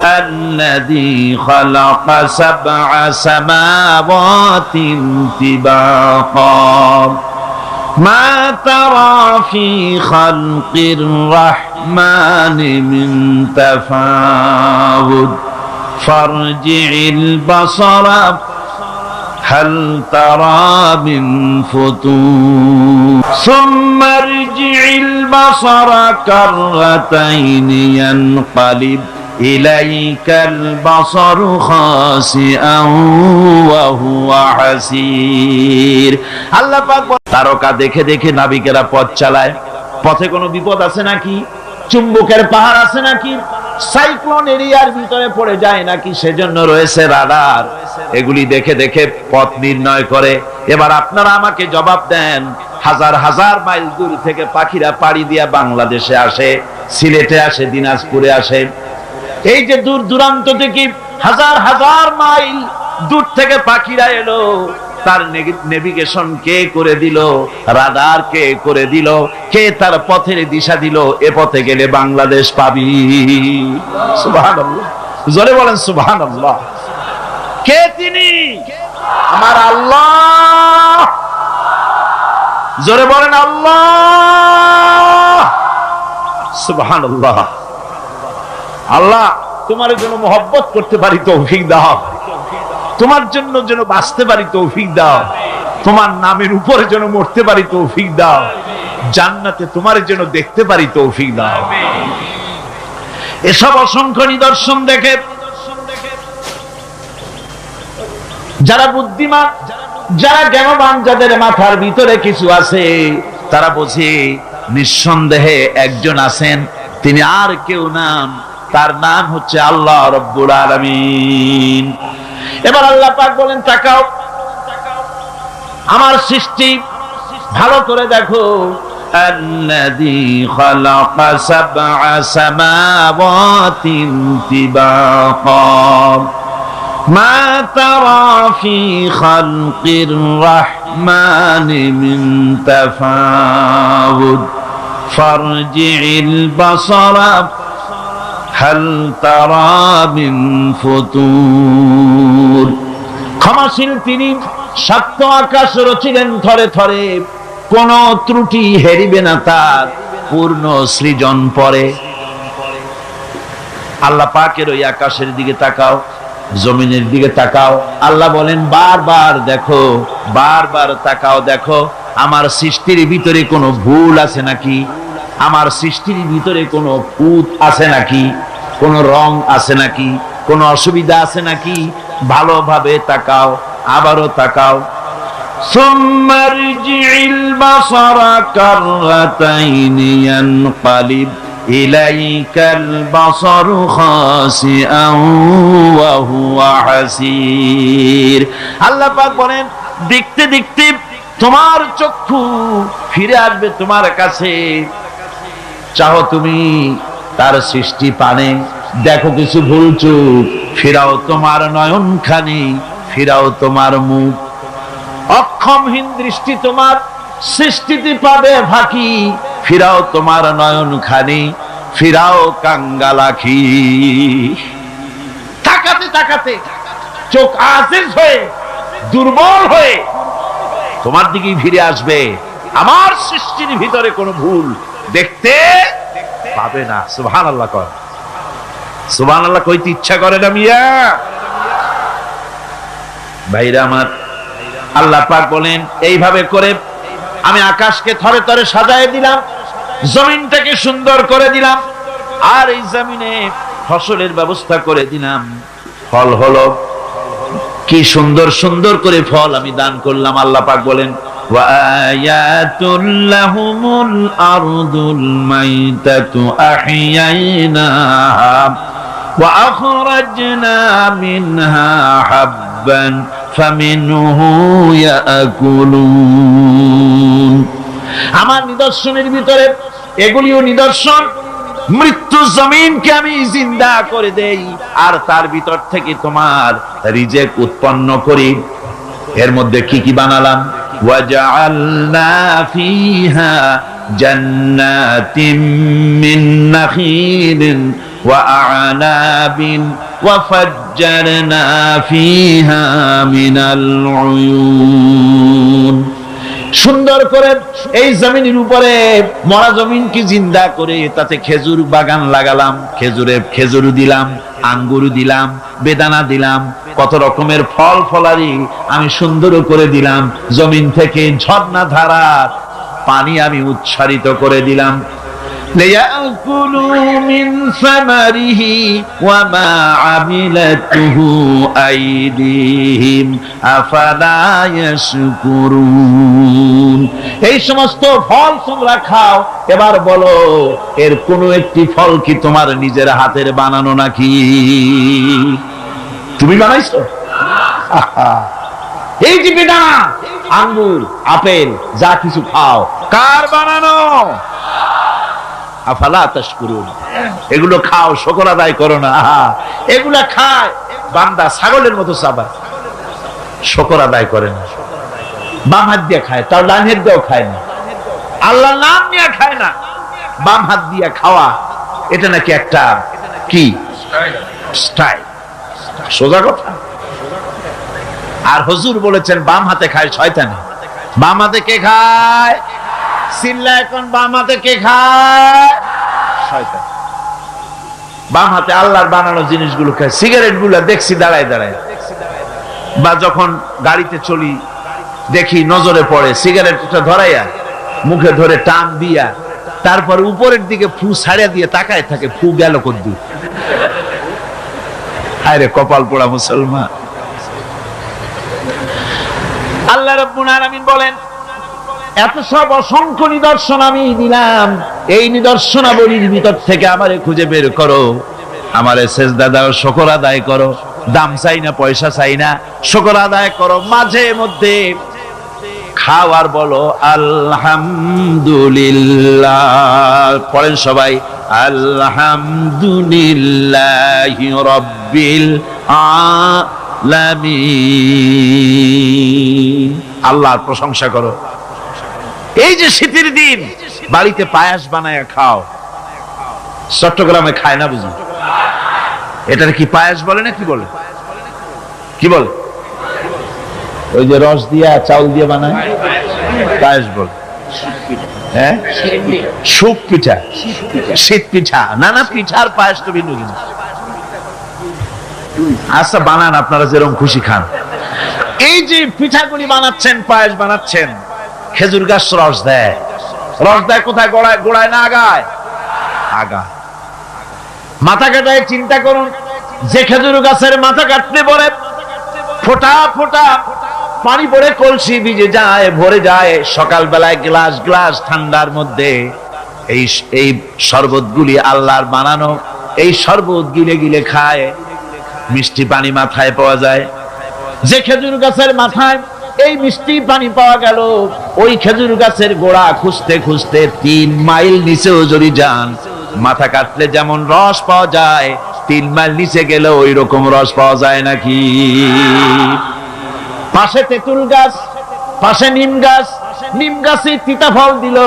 الذي خلق سبع سماوات طباقا ما ترى في خلق الرحمن من تفاوت فارجع البصر هل ترى من فتور ثم ارجع البصر كرتين ينقلب إليك البصر خاسئا وهو حسير আল্লাহ পাক তারকা দেখে দেখে নাবিকেরা পথ চালায়। পথে কোনো বিপদ আছে নাকি? চুম্বকের পাহাড় আছে নাকি? সাইক্লোন এরিয়ার ভিতরে পড়ে যায় নাকি? সেজন্য রয়েছে রাডার। এগুলি দেখে দেখে পথ নির্ণয় করে। এবার আপনারা আমাকে জবাব দেন, হাজার হাজার মাইল দূর থেকে পাখিরা পাড়ি দিয়ে বাংলাদেশে আসে, সিলেটে আসে, দিনাজপুরে আসে। এই যে দূর দূরান্ত থেকে হাজার হাজার মাইল দূর থেকে পাখিরা এলো, তার নেভিগেশন কে করে দিল? রাডার কে করে দিল? কে তার পথের দিশা দিল? এ পথে গেলে বাংলাদেশ পাবি। সুবহানাল্লাহ, জোরে বলেন সুবহানাল্লাহ। কে তিনি? আমার আল্লাহ। জোরে বলেন আল্লাহ। সুবহানাল্লাহ। আল্লাহ, তোমার জন্য মহব্বত করতে পারি তৌফিক দাও, তোমার জন্য যেন বাঁচতে পারি তৌফিক দাও, তোমার নামের উপরে যেন মরতে পারি তৌফিক দাও, জান্নাতে তোমার যেন দেখতে পারি তৌফিক দাও। এসব অসংখ্য নিদর্শন দেখে যারা বুদ্ধিমান, যারা জ্ঞানবান, যাদের মাথার ভিতরে কিছু আছে, তারা বোঝে নিঃসন্দেহে একজন আছেন, তিনি আর কেউ নাম, তার নাম হচ্ছে আল্লাহ রাব্বুল আলামিন। এবার আল্লাহ পাক বলেন, তাকাও, আমার সৃষ্টি ভালো করে দেখো। আল্লাযী খালাকা সাবআ সামাওয়াতিন তিবাকা মা তারা ফি খালকির রাহমানি মিন তাফাউত ফারজি'ল বাসারা হাল তারা মিন ফুতুর। ক্ষমাশীল তিনি, সাত আকাশ রচিলেন থরে থরে, কোন ত্রুটি হেরিবে না তার পূর্ণ সৃজন পরে। আল্লাহ পাকের ওই আকাশের দিকে তাকাও, জমিনের দিকে তাকাও। আল্লাহ বলেন, বারবার দেখো, বারবার তাকাও, দেখো আমার সৃষ্টির ভিতরে কোনো ভুল আছে নাকি, আমার সৃষ্টির ভিতরে কোনো খুঁত আছে নাকি, কোন রং আছে নাকি, কোন অসুবিধা আছে নাকি, ভালোভাবে তাকাও, আবারও তাকাও। সুম্মারজি'ল বাসারা কাররাতাইনি ইয়ানকালিব ইলাইকাল বাসারু খাসিআন ওয়া হুয়া হাসির। আল্লাহ পাক বলেন, দেখতে দেখতে তোমার চক্ষু ফিরে আসবে তোমার কাছে। চাও তুমি তার সৃষ্টি পানে, দেখো কিছু ভুল চুক, ফিরাও তোমার নয়ন খানি, ফিরাও তোমার মুখ। অক্ষমহীন দৃষ্টি তোমার সৃষ্টিতে পাবে ফাঁকি, ফিরাও তোমার নয়ন খানি, ফিরাও কাঙ্গালাখি। তাকাতে তাকাতে চোখ আজিজ হয়ে, দুর্বল হয়ে তোমার দিকেই ফিরে আসবে। আমার সৃষ্টির ভিতরে কোনো ভুল দেখতে পাবে না। সুবহানাল্লাহ কর, সুবহানাল্লাহ কইতে ইচ্ছা করে না মিয়া ভাইরা আমার। আল্লাহ পাক বলেন, এইভাবে করে আমি আকাশকে থরে থরে সাজায় দিলাম, জমিনটাকে সুন্দর করে দিলাম, আর এই জমিনে ফসলের ব্যবস্থা করে দিলাম। ফল হলো, কি সুন্দর সুন্দর করে ফল আমি দান করলাম। আল্লাহ পাক বলেন, ওয়ায়াতুল লাহুমুল আরদুল মাইতাতু আহইয়াইনাহা ওয়া আখরাজনা মিনহা হাব্বান ফামিনহু ইয়াকুলুন। আমার নিদর্শনের ভিতরে এগুলিও নিদর্শন। মৃত্যু জমিনকে আমি জিন্দা করে দেই, আর তার ভিতর থেকে তোমার রিজেক উৎপন্ন করি। এর মধ্যে কি কি বানালাম? ওয়াজআলনা ফিহা জান্নাতিম মিন নাখিলিন ওয়া আ'নাবিন ওয়া ফাজ্জারনা ফিহা মিনাল উয়ুন। সুন্দর করে এই জমিনের উপরে মরা জমিনকে জিন্দা করে তাতে খেজুর বাগান লাগালাম, খেজুর দিলাম, আঙ্গুর দিলাম, বেদানা দিলাম, কত রকমের ফল ফলারি আমি সুন্দর করে দিলাম। জমিন থেকে ঝর্ণা ধারার পানি আমি উচ্ছারিত করে দিলাম। ليأكلوا من ثمره وما عملته أيديهم أفلا يشكرون। এই সমস্ত ফল তোমরা খাও, এবার বলো এর কোনো একটি ফল কি তোমার নিজের হাতের বানানো নাকি? তুমি বানাইছো? এই যে বেদানা, আঙ্গুর, আপেল যা কিছু খাও কার বানানো? আফালা তাশকুরুন। এগুলো খাও, শুকর আদায় করো না। এগুলা খায় বান্দা ছাগলের মতো চাবায়, শুকর আদায় করে না। বাম হাত দিয়ে খায়, তার ডান হাত দিয়েও খায় না। আল্লাহর নাম নিয়ে খায় না, বাম হাত দিয়ে খাওয়া এটা নাকি একটা কি স্টাইল, সোজা কথা। আর হুজুর বলেছেন বাম হাতে খায় শয়তানি। বাম হাতে কে খায়? সিল্লা এখন বাম হাতে কে খায়? শয়তান। বাম হাতে আল্লাহর বানানো জিনিসগুলো খায়। সিগারেট গুলা দেখছি দাঁড়ায় দাঁড়ায়, বা যখন গাড়িতে চলি দেখি নজরে পড়ে সিগারেটটা ধরাইয়া মুখে ধরে টান দিয়া তারপর উপরের দিকে ফু ছাড়িয়া দিয়ে তাকায় থাকে, ফু গেল কদ্দুর। আরে কপাল পোড়া মুসলমান। আল্লাহ রাব্বুল আলামিন বলেন এত সব অসংখ্য নিদর্শন আমি দিলাম, এই নিদর্শনাবলীর ভিতর থেকে আমারে খুঁজে বের করো, আমারে সেজদা দাও, শুকর আদায় করো। দাম চাই না, পয়সা চাই না, শুকর আদায় করো। মাঝে মধ্যে খাও আর বলো আলহামদুলিল্লাহ। পড়েন সবাই আলহামদুলিল্লাহি রাব্বিল আলামিন। আল্লাহর প্রশংসা করো। এই যে শীতের দিন বাড়িতে পায়াস বানায় খাও, চট্টগ্রামে খায় না বুঝি? এটার কি পায়াস বলে না কি বলে? কি বলে? ওই যে রস দিয়া চাউল দিয়ে বানায় পায়াস বলে। হ্যাঁ, শুক পিঠা, শীত পিঠা, নানা পিঠার পায়াস তো ভিন্ন জিনিস। আচ্ছা বানান, আপনারা যেরকম খুশি খান। এই যে পিঠাগুলি বানাচ্ছেন, পায়েস বানাচ্ছেন, খেজুর গাছ রস দেয়। রস দেয় কোথায়? গোড়ায়। গোড়ায় না আগায়? আগা। মাথা কাটায় চিন্তা করুন, যে খেজুর গাছের মাথা কাটতে পরে ফোঁটা ফোঁটা পানি পড়ে কলসি ভিজে যায়, ভরে যায়। সকাল বেলায় গ্লাস গ্লাস ঠান্ডার মধ্যে এই শরবতগুলি আল্লাহর বানানো, এই শরবত গিলে গিলে খায়। মিষ্টি পানি মাথায় পাওয়া যায়। যে খেজুর গাছের মাথায় এই মিষ্টি পানি পাওয়া গেল, ওই খেজুর গাছের গোড়া খুঁজতে খুঁজতে 3 মাইল নিচেও যদি যান, মাথা কাটলে যেমন রস পাওয়া যায়, 3 মাইল নিচে গেলে ওই রকম রস পাওয়া যায় নাকি? পাশে তেঁতুল গাছ, পাশে নিম গাছ, নিম গাছে তিতা ফল দিল,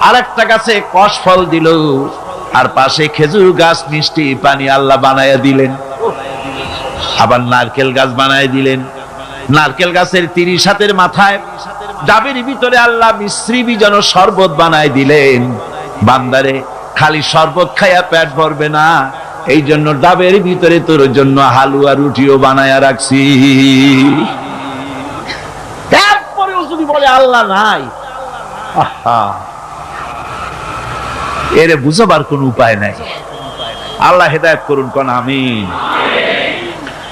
আরেকটা গাছে কষ ফল দিল, আর পাশে খেজুর গাছ মিষ্টি পানি আল্লাহ বানায়া দিলেন। আবার নারকেল গাছ বানায় দিলেন। নারকেল গাছের 30 হাতের মাথায় ডাবের ভিতরে আল্লাহ মিশ্রি বীজান শরবত বানায় দিলেন। বান্দারে খালি শরবত খাইয়া পেট ভরবে না, এই জন্য ডাবের ভিতরে তোর জন্য হালুয়া রুটিও বানায়া রাখছি। তারপরেও যদি বলে আল্লাহ নাই, এর বুঝাবার কোন উপায় নাই। আল্লাহ হেদায়েত করুন, কোন আমিন।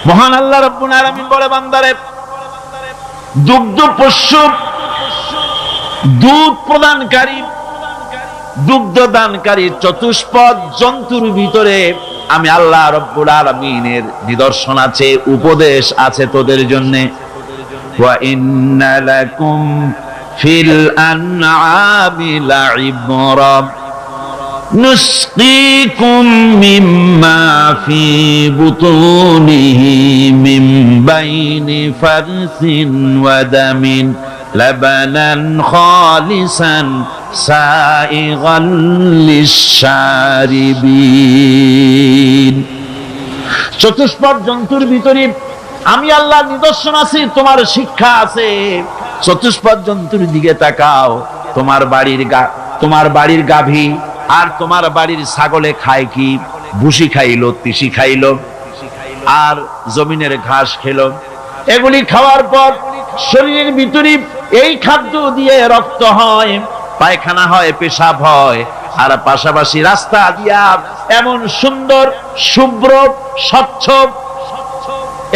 মহান আল্লাহ রাব্বুল আলামিন বলে বান্দারে দুগ্ধ পোষ্য, দুধ প্রদানকারী, দুগ্ধ দানকারী চতুষ্পদ জন্তুর ভিতরে আমি আল্লাহ রাব্বুল আলামিনের নিদর্শন আছে, উপদেশ আছে তোদের জন্য। ওয়া ইন্না লাকুম ফিল আনআমি লাইবরা نسقيكم مما في بطونه من بين فرث ودم لبنا خالصا سائغا للشاربين। চতুষ্পদ জন্তুর ভিতরে আমি আল্লাহ নিদর্শন আছে, তোমার শিক্ষা আছে। চতুষ্পদ জন্তুর দিকে তাকাও, তোমার বাড়ির গাভী আর তোমার বাড়ির ছাগলে খায় কি? ভুসি খাইলো, তিসি খাইলো, আর জমিনের ঘাস খেলো। এগুলি খাওয়ার পর শরীরের ভিতরে এই খাদ্য দিয়ে রক্ত হয়, পায়খানা হয়, পেশাব হয়, আর পাশাপাশি রাস্তা দিয়া এমন সুন্দর শুভ্র স্বচ্ছ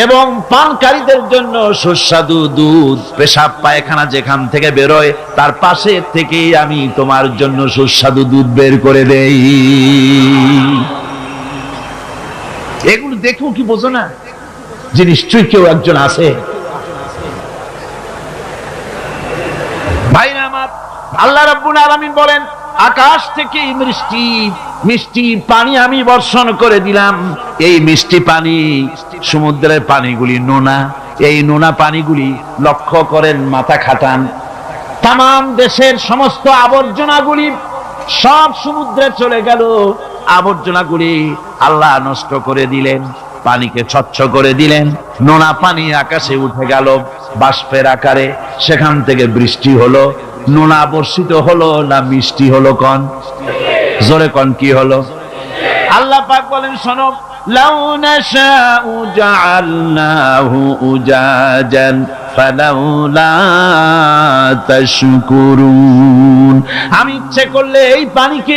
এবং পানকারীদের জন্য সুস্বাদু দুধ, পেশাব পায়খানা যেখান থেকে বেরোয় তার পাশে থেকেই আমি তোমার জন্য সুস্বাদু দুধ বের করে দেই। এগুলো দেখো কি বোঝো না যে নিশ্চয়ই কেউ একজন আছে? ভাইরা আমার, আল্লাহ রাব্বুল আলামিন বলেন, আকাশ থেকে মিষ্টি পানি আমি বর্ষণ করে দিলাম। এই মিষ্টি পানি, সমুদ্রের পানিগুলি নোনা, এই নোনা পানিগুলি লক্ষ্য করেন, মাথা খাটান, তাম দেশের সমস্ত আবর্জনাগুলি সব সমুদ্রে চলে গেল। আবর্জনাগুলি আল্লাহ নষ্ট করে দিলেন, পানিকে স্বচ্ছ করে দিলেন। নোনা পানি আকাশে উঠে গেল বাষ্পের আকারে, সেখান থেকে বৃষ্টি হলো। নোনা বর্ষিত হলো না মিষ্টি হলো? কন জোরে কন, কি হলো? আল্লাহ পাক বলেন, শোনো, লাউ নাশাউ জাআলনাহু উজাজান ফালাউলা তাশকুরুন। আমি ইচ্ছে করলে এই পানিকে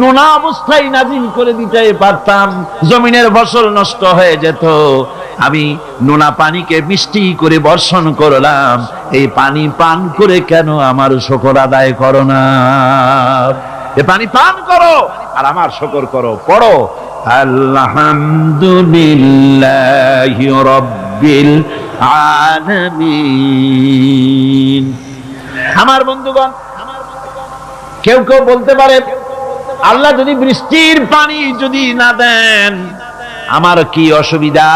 নোনা অবস্থায় নাজিল করে দিতে পারতাম, জমিনের ফসল নষ্ট হয়ে যেত। আমি নোনা পানিকে মিষ্টি করে বর্ষণ করলাম, এই পানি পান করে কেন আমার শুকর আদায় করো না? এ পানি পান করো আর আমার শুকর করো। পড়ো, আলহামদুলিল্লাহি রাব্বিল আলামিন। আমার বন্ধুগণ, কেউ কেউ বলতে পারে, আল্লাহ যদি বৃষ্টির পানি যদি না দেন আমার কি অসুবিধা?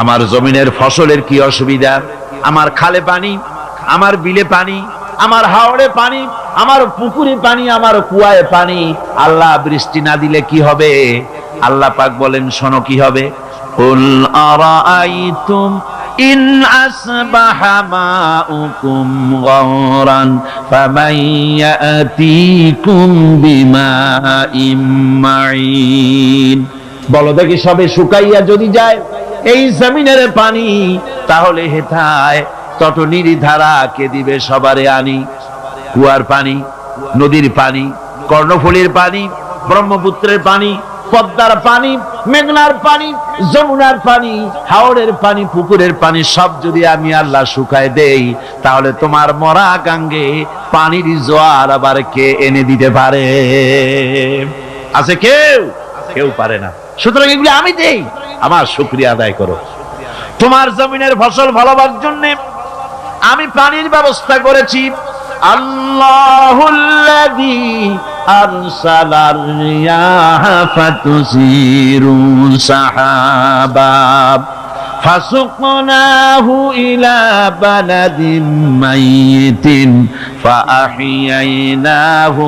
আমার জমিনের ফসলের কি অসুবিধা? আমার খালে পানি, আমার বিলে পানি, আমার হাওড়ে পানি, আমার পুকুরে পানি, আমার কুয়ায় পানি, আল্লাহ বৃষ্টি না দিলে কি হবে? আল্লাহ পাক বলেন, শোনো কি হবে। কুল আরাআইতুম ইন আসবাহা মাউকুম গাওরান ফামান ইয়াতিকুম বিমাইম মাইন। বলো দেখি, সবে শুকাইয়া যদি যায় এই জমিনের পানি, তাহলে হেথায় তটনির ধারা কে দিবে? সবারে আনি। কুয়ার পানি, নদীর পানি, কর্ণফুলীর পানি, ব্রহ্মপুত্রের পানি, পদ্মার পানি, মেঘনার পানি, যমুনার পানি, হাওড়ের পানি, পুকুরের পানি সব যদি আমি আল্লাহ শুকায় দেই, তাহলে তোমার মরা গাঙ্গে পানির জোয়ার আবার কে এনে দিতে পারে? আছে কেউ? কেউ পারে না। সুতরাং এগুলি আমি দেই, আমার শুকরিয়া আদায় করো। তোমার জমিনের ফসল ভালোবার জন্য আমি পানির ব্যবস্থা করেছি। আল্লাহুল্লাযী আরসালার রিয়াহা ফাতুসিরু সাহাবা ফাসুকনাহু ইলা বালাদিন মাইয়িতিন ফাআহইয়ানাহু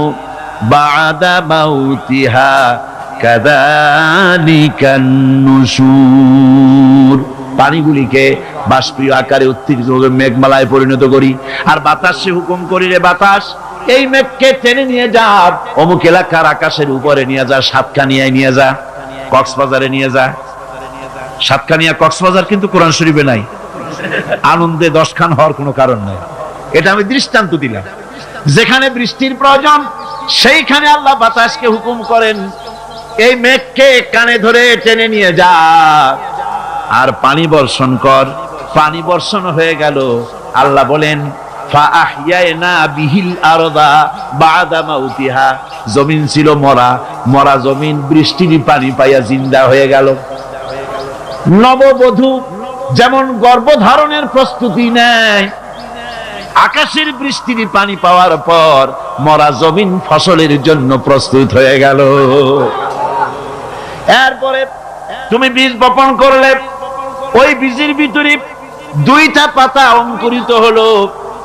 বা'দা মাউতিহা কাযালিকান নুশুর। পানিগুলিকে বাষ্পীয় আকারে উত্তীর্ণ মেঘমালায় পরিণত করি, আর বাতাসে হুকুম করি, রে বাতাস এই মেঘকে টেনে নিয়ে যা অমুক এলাকার আকাশের উপরে নিয়ে যা, সাতকানিয়ায় নিয়ে যা, কক্সবাজারে নিয়ে যা। সাতকানিয়া কক্সবাজার কিন্তু কোরআন শরীফে নাই। আনন্দে 10 খান হওয়ার কোনো কারণ নাই, এটা আমি দৃষ্টান্ত দিলাম। যেখানে বৃষ্টির প্রয়োজন সেইখানে আল্লাহ বাতাসকে হুকুম করেন, এই মেঘকে কানে ধরে টেনে নিয়ে যা আর পানি বর্ষণ কর। পানি বর্ষণ হয়ে গেল। আল্লাহ বলেন, ফাআহইয়ানা বিহিল আরদা বা'দা মাউতিহা। জমিন ছিল মরা, মরা জমিন বৃষ্টির পানি পাইয়া জিন্দা হয়ে গেল। নববধূ যেমন গর্ভধারণের প্রস্তুতি নেয়, আকাশের বৃষ্টির পানি পাওয়ার পর মরা জমিন ফসলের জন্য প্রস্তুত হয়ে গেল। এরপরে তুমি বীজ বপন করলে, ওই বীজের ভিতরে দুইটা পাতা অঙ্কুরিত হলো,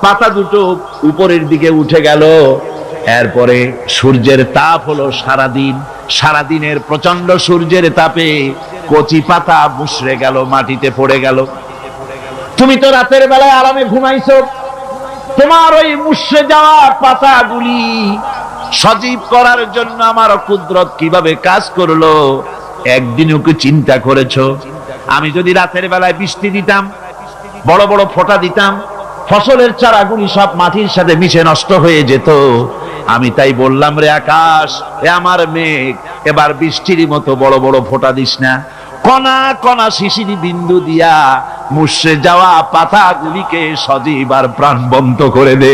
পাতা দুটো উপরের দিকে উঠে গেল। এরপরে সূর্যের তাপ হলো সারাদিন, সারাদিনের প্রচন্ড সূর্যের তাপে কচি পাতা মুষড়ে গেল, মাটিতে পড়ে গেল। তুমি তো রাতের বেলায় আরামে ঘুমাইছো, তোমার ওই মুষড়ে যাওয়া পাতাগুলি সজীব করার জন্য আমার কুদরত কিভাবে কাজ করলো একদিনও কি চিন্তা করেছো? আমি যদি রাতের বেলায় বৃষ্টি দিতাম, বড় বড় ফোঁটা দিতাম, ফসলের চারাগুলি সব মাটির সাথে মিশে নষ্ট হয়ে যেত। আমি তাই বললাম, রে আকাশ, এ আমার মেঘ, এবার বৃষ্টির মতো বড় বড় ফোঁটা দিস না, কণা কণা শিশির বিন্দু দিয়া মুষড়ে যাওয়া পাতাগুলিকে সজীব আর প্রাণবন্ত করে দে।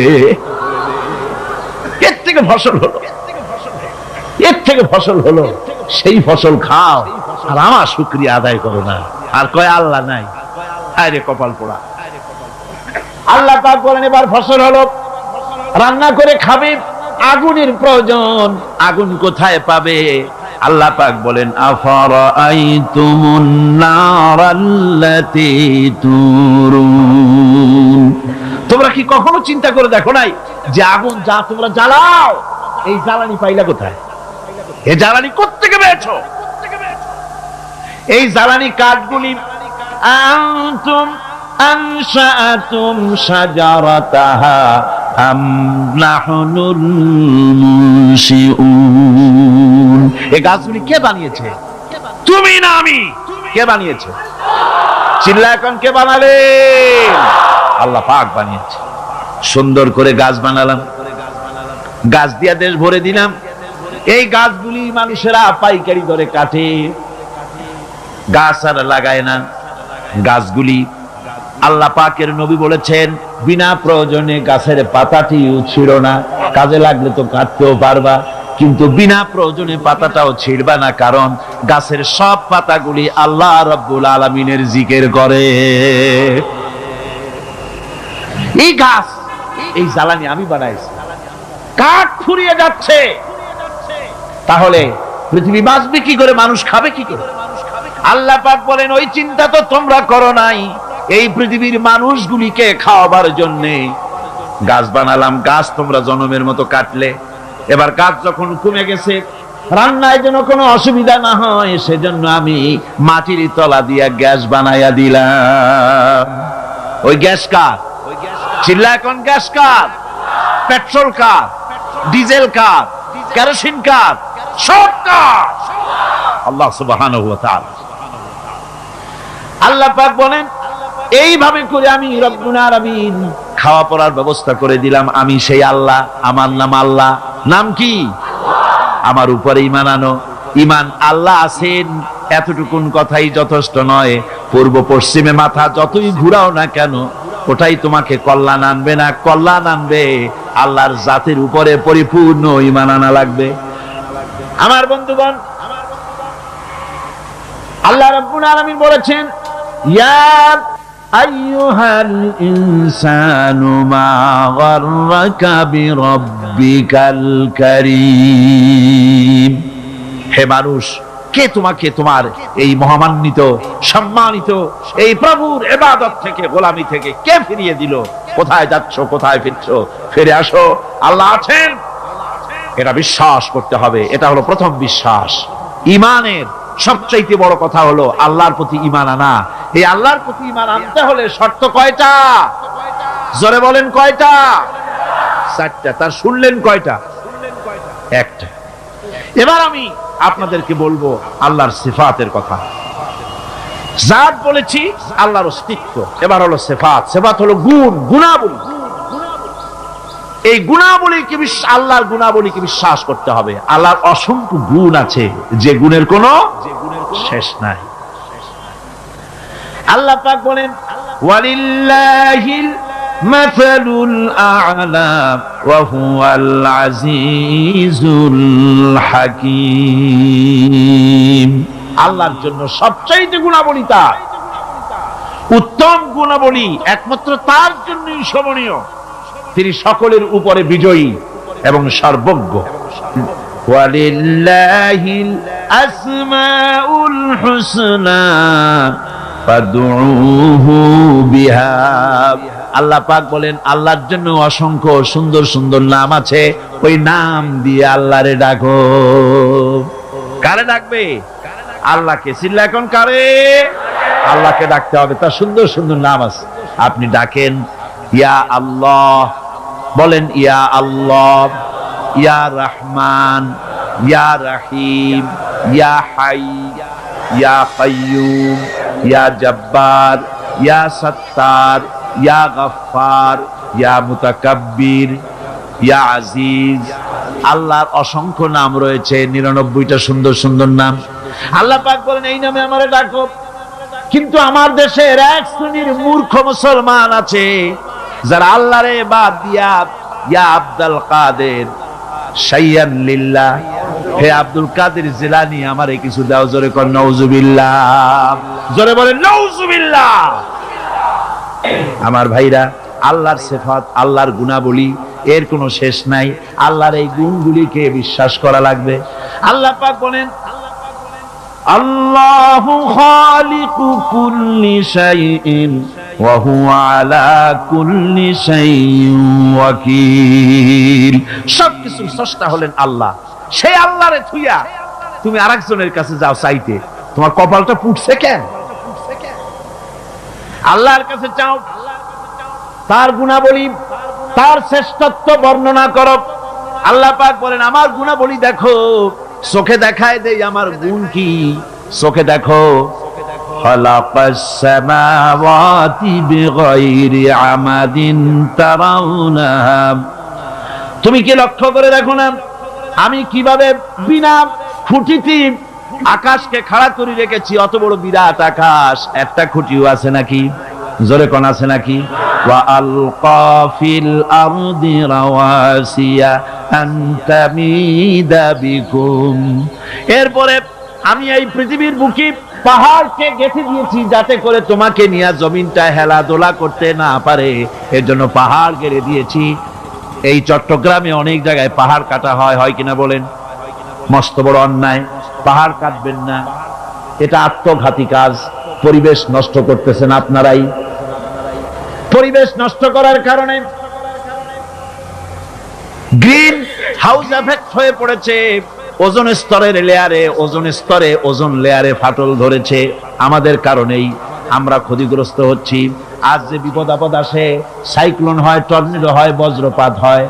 এর থেকে ফসল হলো, এর থেকে ফসল হলো, সেই ফসল খাও আর আমার শুকরিয়া আদায় করো না। আর কয় আল্লাহ নাই, আরে কপাল পোড়া। আল্লাহ পাক বলেন, এবার ফসল হলো, রান্না করে খাবে, আগুনের প্রয়োজন, আগুন কোথায় পাবে? আল্লাহ পাক বলেন, আফারাআইতুমুন নারাল্লাতী তুরুন, তোমরা কি কখনো চিন্তা করে দেখো নাই যে আগুন যা তোমরা জ্বালাও, এই জ্বালানি পাইলা কোথায়? এই জ্বালানি কোত্থেকে পেয়েছো? এই জ্বালানি কাঠগুলি আনতুম আনশাআতুম শাজারাতাহা আম নাহনুল মুনশিউন, এই গাছগুলি কে বানিয়েছে? তুমি না আমি। কে বানিয়েছে? চিল্লা এখন কে বানালেন? আল্লাহ পাক বানিয়েছে। সুন্দর করে গাছ বানালাম, গাছ দিয়া দেশ ভরে দিলাম। এই গাছগুলি মানুষেরা পাইকারি দরে কাটে, গাছ আর লাগায় না। গাছগুলি আল্লাহ পাকের নবী বলেছেন, বিনা প্রয়োজনে গাছের পাতাটিও ছিঁড়ো না, কাজে লাগলে তো কাটতেও পারবা, কিন্তু বিনা প্রয়োজনে পাতাটাও ছিঁড়বা না, কারণ গাছের সব পাতাগুলি আল্লাহ রাব্বুল আলামিনের জিকির করে। এই গাছ, এই জ্বালানি আমি বানাইছি, কাঠ ফুরিয়ে যাচ্ছে, তাহলে পৃথিবী বাঁচবে কি করে, মানুষ খাবে কি করে? আল্লাহ পাক বলেন, ওই চিন্তা তো তোমরা করো নাই, এই পৃথিবীর মানুষগুলিকে খাওয়াবার জন্য গাছ বানালাম। গাছ তোমরা জনমের মতো কাটলে, এবার গাছ যখন কমে গেছে, রান্নায় যেন কোনো অসুবিধা না হয়, সেজন্য আমি মাটির তলা দিয়া গ্যাস বানাইয়া দিলাম। ওই গ্যাস কার? চিল্লা এখন গ্যাস কার? পেট্রোল কার? ডিজেল কার? কেরোসিন কার? সব কার? আল্লাহ সুবহানাহু ওয়া তাআলা। আল্লাহ পাক বলেন, এইভাবে করে আমি রব্বুল আলামিন খাওয়া পড়ার ব্যবস্থা করে দিলাম। আমি সেই আল্লাহ, আমার নাম আল্লাহ। নাম কি? আমার উপরে ঈমান আনো। ঈমান আল্লাহ আছেন এতটুকুন কথাই যথেষ্ট নয়। পূর্ব পশ্চিমে মাথা যতই ঘুরাও না কেন, ওটাই তোমাকে কল্যাণ আনবে না। কল্যাণ আনবে আল্লাহর জাতের উপরে পরিপূর্ণ ঈমান আনা লাগবে। আমার বন্ধুগণ, আল্লাহ রাব্বুল আলামিন বলেছেন, ইয়া আইয়ুহাল ইনসানু মা গাররাকা বিরাব্বিকাল কারীম, হে মানুষ, কে তোমাকে তোমার এই মহামান্বিত সম্মানিত এই প্রভুর ইবাদত থেকে, গোলামি থেকে কে ফিরিয়ে দিল? কোথায় যাচ্ছ, কোথায় ফিরছো? ফিরে আসো, আল্লাহ আছেন, এটা বিশ্বাস করতে হবে। এটা হলো প্রথম বিশ্বাস। ঈমানের সবচাইতে বড় কথা হলো আল্লাহর প্রতি ঈমান আনা। এই আল্লাহর প্রতি ঈমান আনতে হলে শর্ত কয়টা? জোরে বলেন কয়টা? চারটা। তার শুনলেন কয়টা? একটা। এবার আমি আপনাদেরকে বলবো আল্লাহর সিফাতের কথা। জাত বলেছি, আল্লাহর অস্তিত্ব। এবার হলো সিফাত। সিফাত হলো গুণ, গুণাবলী। এই গুণাবলীকে, আল্লাহর গুণাবলীকে বিশ্বাস করতে হবে। আল্লাহর অসংখ্য গুণ আছে, যে গুণের কোনো শেষ নাই। আল্লাহ পাক বলেন, ওয়ালিল্লাহিল মাসালুল আ'লা ওয়া হুয়াল আজিজুল হাকীম। আল্লাহর জন্য সবচাইতে গুণাবলী তার, উত্তম গুণাবলী একমাত্র তার জন্যই শোভনীয়। তিনি সকলের উপরে বিজয়ী এবং সর্বজ্ঞ। ওয়ালিল্লাহিল আসমাউল হুসনা ফাদউহু বিহা। আল্লাহ পাক বলেন আল্লাহর জন্য অসংখ্য সুন্দর সুন্দর নাম আছে, ওই নাম দিয়ে আল্লাহরে ডাকো। কারে ডাকবে? আল্লাহকে। চিল্লা এখন কারে? আল্লাহকে ডাকতে হবে, তার সুন্দর সুন্দর নাম আছে। আপনি ডাকেন ইয়া আল্লাহ, বলেন ইয়া আল্লাহ, ইয়া রহমান, ইয়া রহিম, ইয়া হাই, ইয়া কাইয়ুম, ইয়া জব্বার, ইয়া সত্তার, ইয়া গফফার, ইয়া মুতাকাব্বির, ইয়া আজিজ। আল্লাহর অসংখ্য নাম রয়েছে, 99টা সুন্দর সুন্দর নাম। আল্লাহ পাক বলেন এই নামে আমারে ডাকো। কিন্তু আমার দেশের এক শ্রেণীর মূর্খ মুসলমান আছে যারা আল্লাহরে বাদ দিয়া ইয়া আব্দুল কাদের শাইয়ান লিল্লাহ, হে আব্দুল কাদের জিলানী আমারে কিছু দাও। জোরে কর নাউজুবিল্লাহ, জোরে বলেন নাউজুবিল্লাহ। আমার ভাইরা, আল্লাহর সিফাত, আল্লাহর গুণাবলী এর কোনো শেষ নাই। আল্লাহর এই গুণগুলিকে বিশ্বাস করা লাগবে। আল্লাহ পাক বলেন আল্লাহু খালিকু কুল্লি শাইইন ওয়া হুয়া আলা কুল্লি শাইইন ওয়াকিল। সবকিছুর স্রষ্টা হলেন আল্লাহ। সেই আল্লাহরে থুইয়া তুমি আরেকজনের কাছে যাও চাইতে, তোমার কপালটা পুড়ছে কেন? আল্লাহর কাছে চাও, তার গুণাবলী, তার শ্রেষ্ঠত্ব বর্ণনা করো। আল্লাহ পাক বলেন আমার গুণাবলী দেখো, চোখে দেখায় দেই আমার গুণ কি। চোখে দেখো খালাকাস সামাওয়াতি বিগাইরি আমাদিন তারাউনাহা। তুমি কি লক্ষ্য করে দেখো না আমি কিভাবে বিনা খুঁটিতে আকাশকে খাড়া করে রেখেছি? অত বড় বিরাট আকাশ, একটা খুঁটিও আছে নাকি? জোরে কোন আছে নাকি? ওয়া আলকা ফিল আরদি রাওয়াসিয়া আন তামিদা বিকুম। এরপরে আমি এই পৃথিবীর বুকে পাহাড়কে গেঁথে দিয়েছি যাতে করে তোমাকে নিয়ে জমিনটা হেলাদোলা করতে না পারে, এর জন্য পাহাড় গেড়ে দিয়েছি। এই চট্টগ্রামে অনেক জায়গায় পাহাড় কাটা হয়, হয় কিনা বলেন? মস্ত বড় অন্যায়, পাহাড় কাটবেন না, এটা আত্মঘাতী কাজ। পরিবেশ নষ্ট করতেছেন আপনারাই। পরিবেশ নষ্ট করার কারণে গ্রিন হাউস এফেক্ট হয়ে পড়েছে। ওজোন স্তরের লেয়ারে, ওজোন স্তরে, ওজোন লেয়ারে ফাটল ধরেছে। আমাদের কারণেই আমরা ক্ষতিগ্রস্ত হচ্ছি। আজ যে বিপদ আপদ আসে, সাইক্লোন হয়, টর্নেডো হয়, বজ্রপাত হয়,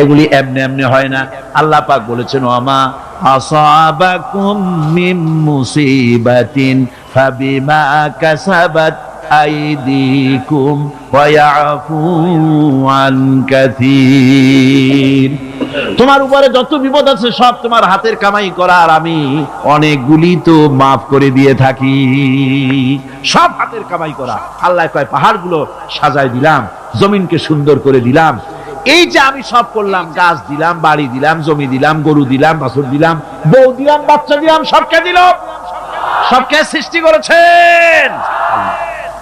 এগুলি এমনি এমনি হয় না। আল্লাহ পাক বলেছেন ওয়ামা আসাবাকুম মিন মুসিবাতিন ফাবিমা কাসাবাত আইদিকুম ওয়া ইয়াফু আন কাসীর। তোমার উপরে যত বিপদ আছে সব তোমার হাতের কামাই করা, আর আমি অনেকগুলি তো মাফ করে দিয়ে থাকি। সব হাতের কামাই করা। আল্লাহ কয় পাহাড়গুলো সাজায় দিলাম, জমিনকে সুন্দর করে দিলাম। এই যে আমি সব করলাম, গাছ দিলাম, বাড়ি দিলাম, জমি দিলাম, গরু দিলাম, বাছুর দিলাম, বউ দিলাম, বাচ্চা দিলাম, সবকে দিল। সবকে সৃষ্টি করেছেন।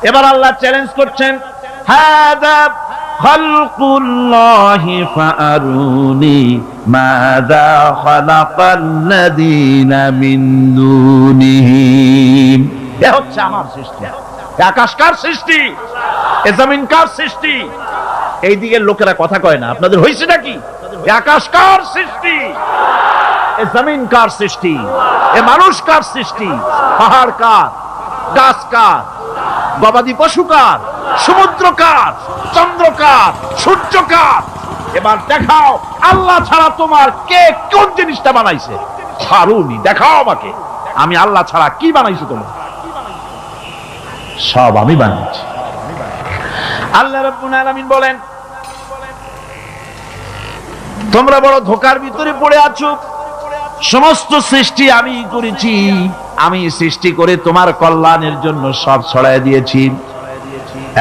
এবার আল্লাহ চ্যালেঞ্জ করছেন হাদা খালকুল্লাহি ফাআরুনি মাযা খালাকাল্লাযীনা মিন দুনিহি। এ হচ্ছে আমার সৃষ্টি। আকাশ কার সৃষ্টি? এ জমিন কার সৃষ্টি? এই দিকের লোকেরা কথা কয় না, আপনাদের হইছে নাকি? আকাশ কার সৃষ্টি? এ জমিন কার সৃষ্টি? এ মানুষ কার সৃষ্টি? পাহাড় কার? গাছ কার? গবাদি পশু কার? সমুদ্র কার? চন্দ্র কার? সূর্য কার? এবার দেখাও আল্লাহ ছাড়া তোমার কে কোন জিনিসটা বানাইছে? ফারুনি, দেখাও আমাকে আমি আল্লাহ ছাড়া কি বানাইছো তোমার? সব আমি বানিয়েছি। আল্লাহ রাব্বুল আলামিন বলেন তোমরা বড় ধোঁকার ভিতরে পড়ে আছো। সমস্ত সৃষ্টি আমি করেছি, আমি সৃষ্টি করে তোমার কল্যাণের জন্য সব ছড়ায় দিয়েছি।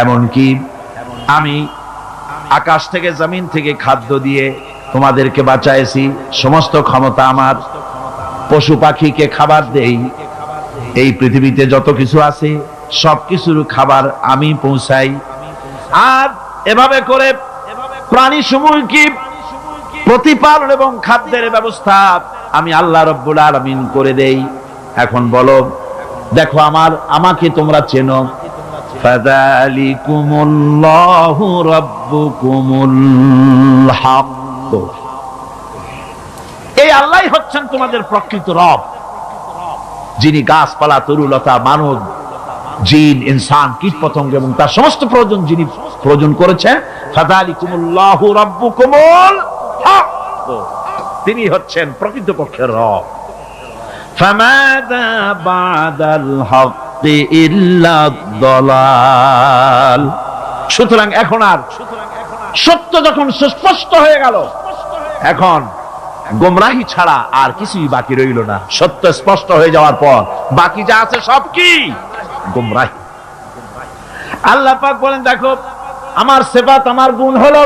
এমনকি আমি আকাশ থেকে জমিন থেকে খাদ্য দিয়ে তোমাদেরকে বাঁচাইছি। সমস্ত ক্ষমতা আমার। পশু পাখিকে খাবার দেই। এই পৃথিবীতে যত কিছু আছে সবকিছুর খাবার আমি পৌঁছাই। আর এভাবে করে প্রাণী সমূহ কি প্রতিপালন এবং খাদ্যের ব্যবস্থা আমি আল্লাহ রাব্বুল আলামিন করে দেই। এখন বলো, দেখো আমাকে তোমরা চেনো, ফাযালিকুমুল্লাহু রাব্বুকুমুল হক, এই আল্লাহই হচ্ছেন তোমাদের প্রকৃত রব, যিনি গাছপালা, তরুলতা, মানব, জিন, ইনসান, কীট পতঙ্গ এবং তার সমস্ত প্রয়োজন যিনি প্রয়োজন করেছেন। ফাযালিকুমুল্লাহু রাব্বুকুমুল হক, তিনি হচ্ছেন প্রকৃতপক্ষের রব। ফামাযা বা'দাল হক্কি ইল্লা দালাল, সুতরাং এখন আর সত্য যখন সুস্পষ্ট হয়ে গেল, এখন গোমরাহি ছাড়া আর কিছুই বাকি রইল না। সত্য স্পষ্ট হয়ে যাওয়ার পর বাকি যা আছে সব কি? গোমরাহি। আল্লাহ পাক বলেন, দেখো আমার সিফাত, আমার গুণ হলো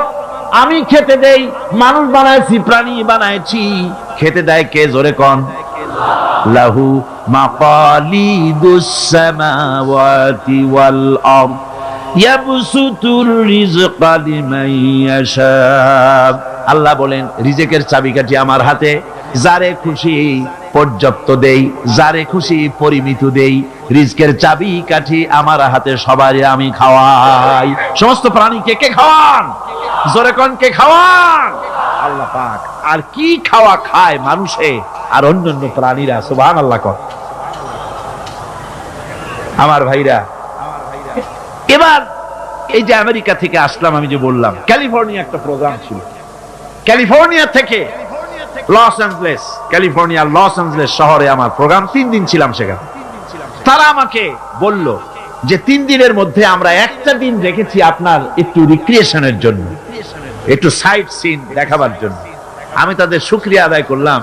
আমি খেতে দেই, মানুষ বানাইছি, প্রাণী বানাইছি, খেতে দেয় কে? জোরে কোন? লাহু মাকালিদুস সামাওয়াতি ওয়াল আরদ ইয়াবসুতুর রিজকা লিমান ইয়াশা। আল্লাহ বলেন, রিজেকের চাবিকাঠি আমার হাতে, যারে খুশি পর্যাপ্ত দেই, যারে খুশি পরিমিত দেই। রিজকের চাবিকাঠি আমার হাতে, সবারই আমি খাওয়াই। সমস্ত প্রাণীকে কে খাওয়ান? জোরে কোন, কে খাওয়ান? আল্লাহ পাক। আর কি খাওয়া খায় মানুষে আর অন্যান্য প্রাণীরা? সুবহানাল্লাহ কর। আমার ভাইরা, এবার এই যে আমেরিকা থেকে আসলাম, আমি যে বললাম ক্যালিফোর্নিয়া একটা প্রোগ্রাম ছিল, ক্যালিফোর্নিয়া থেকে লস অ্যাঞ্জেলেস, ক্যালিফোর্নিয়ার লস অ্যাঞ্জেলেস শহরে আমার প্রোগ্রাম। 3 দিন ছিলাম সেখানে। তারা আমাকে বলল যে 3 দিনের মধ্যে আমরা একটা দিন রেখেছি আপনার একটু রিক্রিয়েশনের জন্য, একটু সাইট সিন দেখাবার জন্য। আমি তাদের শুকরিয়া আদায় করলাম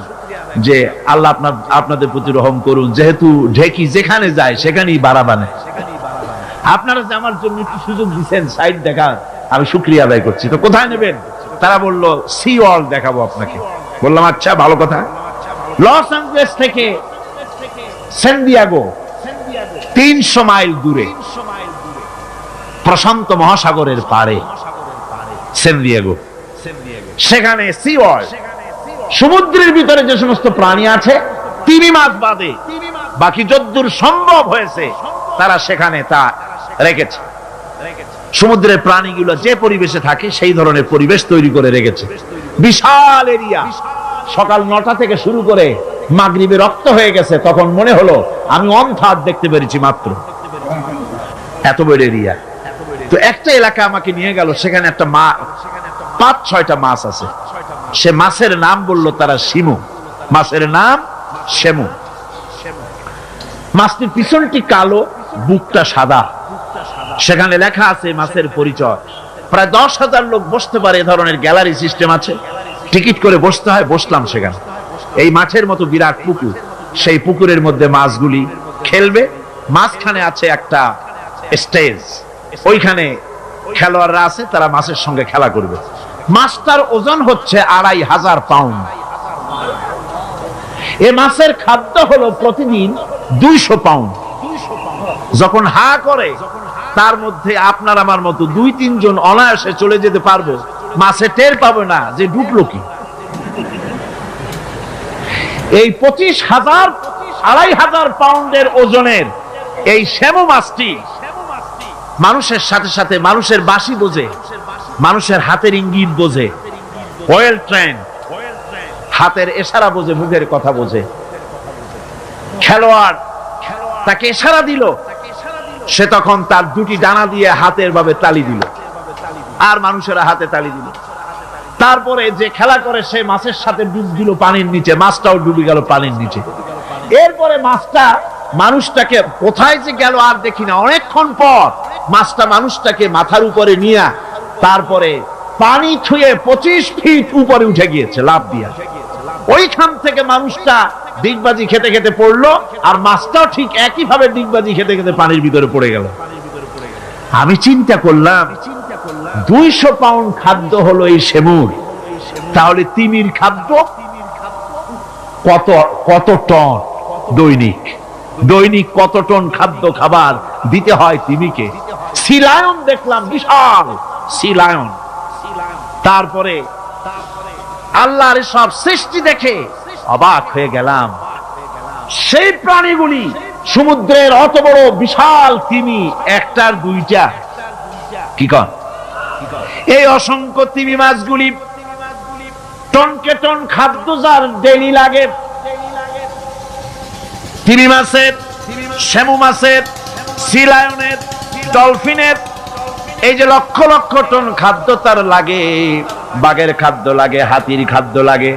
যে আল্লাহ আপনাদের প্রতি রহম করুন, যেহেতু ঢেকি যেখানে যায় সেখানেই বাড়া বানায়। আপনারা যে আমার জন্য একটু সুযোগ দিচ্ছেন সাইট দেখার, আমি শুকরিয়া আদায় করছি। তো কোথায় নেবেন? তারা বলল সি ওয়ার্ল্ড দেখাবো আপনাকে। বললাম আচ্ছা, ভালো কথা। লস অ্যাঞ্জেলেস থেকে সান দিয়েগো 300 মাইল দূরে, প্রশান্ত মহাসাগরের পাড়ে সান দিয়েগো, সেখানে সি ওয়ার্ল্ড, সমুদ্রের ভিতরে যে সমস্ত প্রাণী আছে তিমি মাছ বাদে বাকি যদ্দূর সম্ভব হয়েছে তারা সেখানে তা রেখেছে। সমুদ্রের প্রাণীগুলো যে পরিবেশে থাকে সেই ধরনের পরিবেশ তৈরি করে রেখেছে। বিশাল এরিয়া। সকাল 9টা থেকে শুরু করে মাগরিবে রক্ত হয়ে গেছে, তখন মনে হলো আমি অন্থার দেখতে পেরেছি মাত্র, এত বড় এরিয়া। তো একটা এলাকা আমাকে নিয়ে গেল, সেখানে একটা 5-6টা মাছ আছে। সে মাছের নাম বললো তারা শিমু, মাছের নাম শিমু। মাছটির পিছনটি কালো, বুকটা সাদা। সেখানে লেখা আছে মাছের পরিচয়। প্রায় 10,000 লোক বসতে পারে, এ ধরনের গ্যালারি সিস্টেম আছে, টিকিট করে বসতে হয়। বসলাম সেখানে। এই মাঠের মতো বিরাট পুকুর, সেই পুকুরের মধ্যে মাছগুলি খেলবে। মাঝখানে আছে একটা স্টেজ, ওইখানে খেলোয়াড়রা আছে, তারা মাছের সঙ্গে খেলা করবে। মাছটার ওজন হচ্ছে 2,500 পাউন্ড। এ মাছের খাদ্য হলো প্রতিদিন 200 পাউন্ড। যখন হা করে তার মধ্যে আপনার আমার মতো 2-3 জন অনায়াসে চলে যেতে পারবো, মাছে টের পাবে না যে ঢুকলো কি। এই 25,000 2,500 পাউন্ডের ওজনের এই শ্যামু মাছটি মানুষের সাথে সাথে মানুষের বাঁশি বোঝে, মানুষের হাতের ইঙ্গিত বোঝে, ওয়েল ট্রেন, হাতের ইশারা বোঝে, মুখের কথা বোঝে। খেলোয়াড় তাকে ইশারা দিল, সে তখন তার 2টি ডানা দিয়ে হাতের ভাবে তালি দিল, আর মানুষেরা হাতে তালি দিল। তারপরে যে খেলা করে সে মাছের সাথে ডুব দিল পানির নিচে, মাছটাও ডুবে গেল পানির নিচে। এরপরে মাছটা মানুষটাকে কোথায় যে গেল আর দেখি না। অনেকক্ষণ পর মাছটা মানুষটাকে মাথার উপরে নিয়ে তারপরে পানি ছুঁয়ে 25 ফিট উপরে উঠে গিয়েছে লাফ দিয়া। ওইখান থেকে মানুষটা ডিগবাজি খেতে খেতে পড়লো, আর মাছটাও ঠিক একই ভাবে ডিগবাজি খেতে খেতে পানির ভিতরে পড়ে গেল। আমি চিন্তা করলাম 200 পাউন্ড খাদ্য হলো এই সেমুর, তাহলে তিমির খাদ্য কত টন দৈনিক? দৈনিক কত টন খাদ্য খাবার দিতে হয় তিমিকে? সি লায়ন দেখলাম, বিশাল সি লায়ন, তারপরে আল্লাহর সব সৃষ্টি দেখে অবাক হয়ে গেলাম। সেই প্রাণীগুলি সমুদ্রের অত বড় বিশাল তিমি, একটার দুইটা, কি কন? এই অসংখ্য তিমি মাছগুলি টনকে টন খাদ্য যার ডেলি লাগে, তিমি মাছের, শ্যামু মাছের, সি লায়নের, ডলফিনের, এই যে লক্ষ লক্ষ টন খাদ্য তার লাগে। বাঘের খাদ্য লাগে, হাতির খাদ্য লাগে,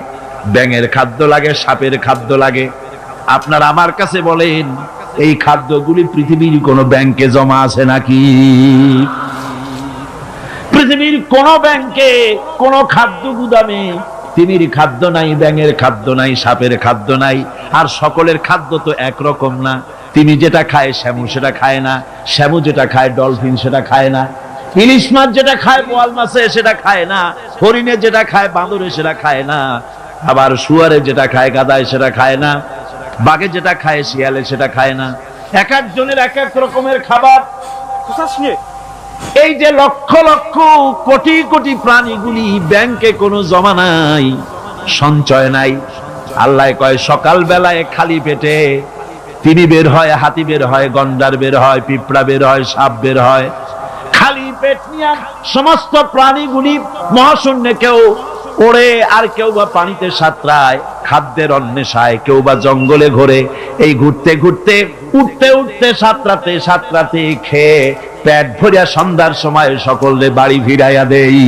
ব্যাঙের খাদ্য লাগে, সাপের খাদ্য লাগে। আপনার আমার কাছে বলেন, এই খাদ্যগুলি পৃথিবীর কোন ব্যাংকে জমা আছে নাকি? পৃথিবীর কোন ব্যাংকে, কোন খাদ্য গুদামে তিমির খাদ্য নাই, ব্যাঙের খাদ্য নাই, সাপের খাদ্য নাই। আর সকলের খাদ্য তো একরকম না। তিমি যেটা খায় শ্যামু সেটা খায় না, শ্যামু যেটা খায় ডলফিন সেটা খায় না, ইলিশ মাছ যেটা খায় বোয়াল মাছে সেটা খায় না, হরিণে যেটা খায় বাঁদরে সেটা খায় না, আবার শুয়ারে যেটা খায় গাদায় সেটা খায় না, বাঘে যেটা খায় শিয়ালে সেটা খায় না। এক একজনের এক এক রকমের খাবার। এই যে লক্ষ লক্ষ কোটি কোটি প্রাণীগুলি, ব্যাংকে কোনো জমা নাই, সঞ্চয় নাই। আল্লাহ কয় সকাল বেলায় খালি পেটে তিমি বের হয়, হাতি বের হয়, গন্ডার বের হয়, পিঁপড়া বের হয়, সাপ বের হয়। খালি পেট নিয়ে সমস্ত প্রাণীগুলি মহাশূন্যে কেউ ওড়ে, আর কেউ বা পানিতে সাঁতরায়, খাদ্যের অন্বেষায়, কেউ বা জঙ্গলে ঘোরে। এই ঘুরতে ঘুরতে, উঠতে উঠতে, সাঁতরাতে সাঁতরাতে, খেয়ে পেট ভরিয়া সন্ধ্যার সময় সকলে বাড়ি ফিরাইয়া দেই।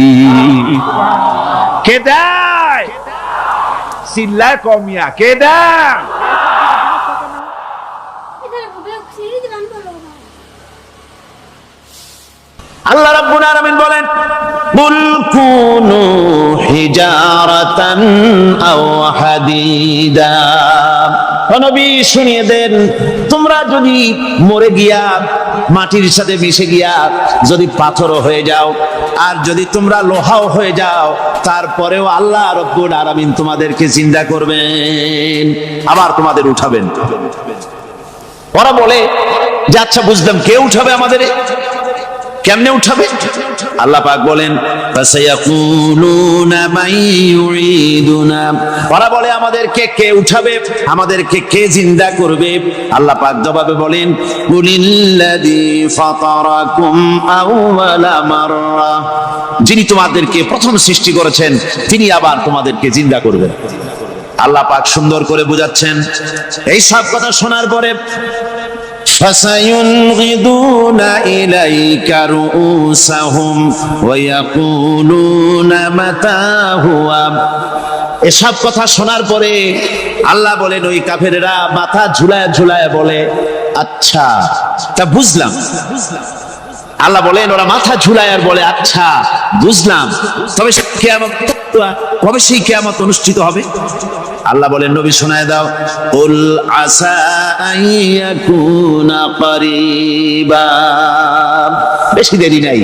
কে দেয়? চিল্লায় কমিয়া কে দেয়? আল্লাহ রাব্বুল আলামিন বলেন, কুল কুনু হিজারাতান আও হাদিদা। নবী শুনিয়ে দেন, তোমরা যদি মরে গিয়া মাটির সাথে মিশে গিয়া যদি পাথরও হয়ে যাও, আর যদি তোমরা লোহাও হয়ে যাও, তারপরেও আল্লাহ রাব্বুল আলামিন তোমাদেরকে জিন্দা করবেন, আবার তোমাদের উঠাবেন। ওরা বলে যে আচ্ছা বুঝলাম, কে উঠাবে আমাদের? কেমনে উঠাবে? আল্লাহ পাক বলেন, ফাসায়াকুলুনা মান ইউঈদুনা। ওরা বলে আমাদেরকে কে উঠাবে, আমাদেরকে কে জিন্দা করবে? আল্লাহ পাক জবাবে বলেন, কুলিল্লাযী ফাতারাকুম আউওয়ালা মাররা। যিনি তোমাদেরকে প্রথম সৃষ্টি করেছেন তিনি আবার তোমাদেরকে জিন্দা করবেন। আল্লাহ পাক সুন্দর করে বুঝাচ্ছেন। এই সব কথা শোনার পরে فَسَيُنْغِضُونَ إِلَيْكَ رُؤُوسَهُمْ وَيَقُولُونَ مَتَى هُوَ। এসব কথা শোনার পরে আল্লাহ বলেন, ওই কাফেরেরা মাথা ঝুলায় ঝুলায় বলে, আচ্ছা তা বুঝলাম। আল্লাহ বলেন, ওরা মাথা ঝুলায় আর বলে, আচ্ছা বুঝলাম, তবে কিয়ামত কবে সেই কিয়ামত অনুষ্ঠিত হবে? আল্লাহ বলেন, নবী শোনায় দাও, কুল আসা আইয়াকুনা করিবা। বেশি দেরি নাই,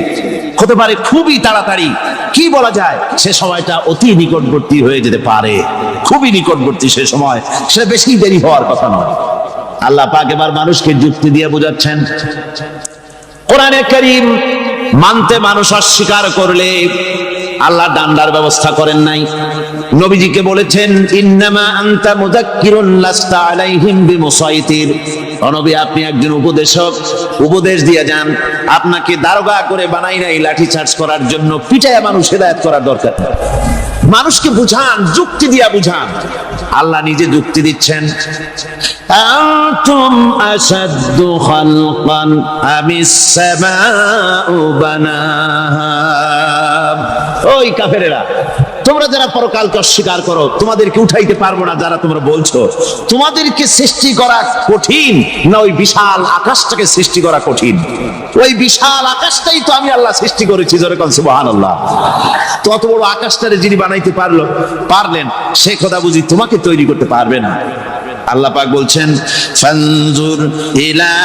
হতে পারে খুবই তাড়াতাড়ি। কি বলা যায়, সে সময়টা অতি নিকটবর্তী হয়ে যেতে পারে, খুবই নিকটবর্তী সে সময়, সে বেশি দেরি হওয়ার কথা নয়। আল্লাহ পাক এবার মানুষকে যুক্তি দিয়ে বোঝাচ্ছেন। কোরআনে কারীম মানতে মানুষ অস্বীকার করলে আল্লাহ ডান্ডার ব্যবস্থা করেন নাই। নবীজিকে বলেছেন, ইন্নামা আনতা মুযাক্কিরুন লাস্তা আলাইহিম বিমুসাইতির। নবী, আপনি একজন উপদেশক, উপদেশ দিয়ে যান। আপনাকে দারোগা করে বানাই নাই লাঠি চার্জ করার জন্য, পিটায়া মানুষ হেদায়েত করার দরকার। মানুষকে বুঝান, যুক্তি দিয়া বুঝান। আল্লাহ নিজে যুক্তি দিচ্ছেন, আনতুম আশাদ্দু খালকান আমিস সামাউ বানাহা। ওই কাফেরেরা, তোমরা যারা পরকালকে অস্বীকার করো, তোমাদেরকে উঠাইতে পারবো না যারা তোমরা বলছো, তোমাদেরকে সৃষ্টি করা কঠিন না ওই বিশাল আকাশটাকে সৃষ্টি করা কঠিন? ওই বিশাল আকাশটাই তো আমি আল্লাহ সৃষ্টি করেছি, জোরে কোন সুবহানাল্লাহ। তত বড় আকাশটারে যিনি বানাইতে পারলেন, সে কথা বুঝি তোমাকে তৈরি করতে পারবে না? আল্লাহ পাক বলছেন, ফানজুর ইলা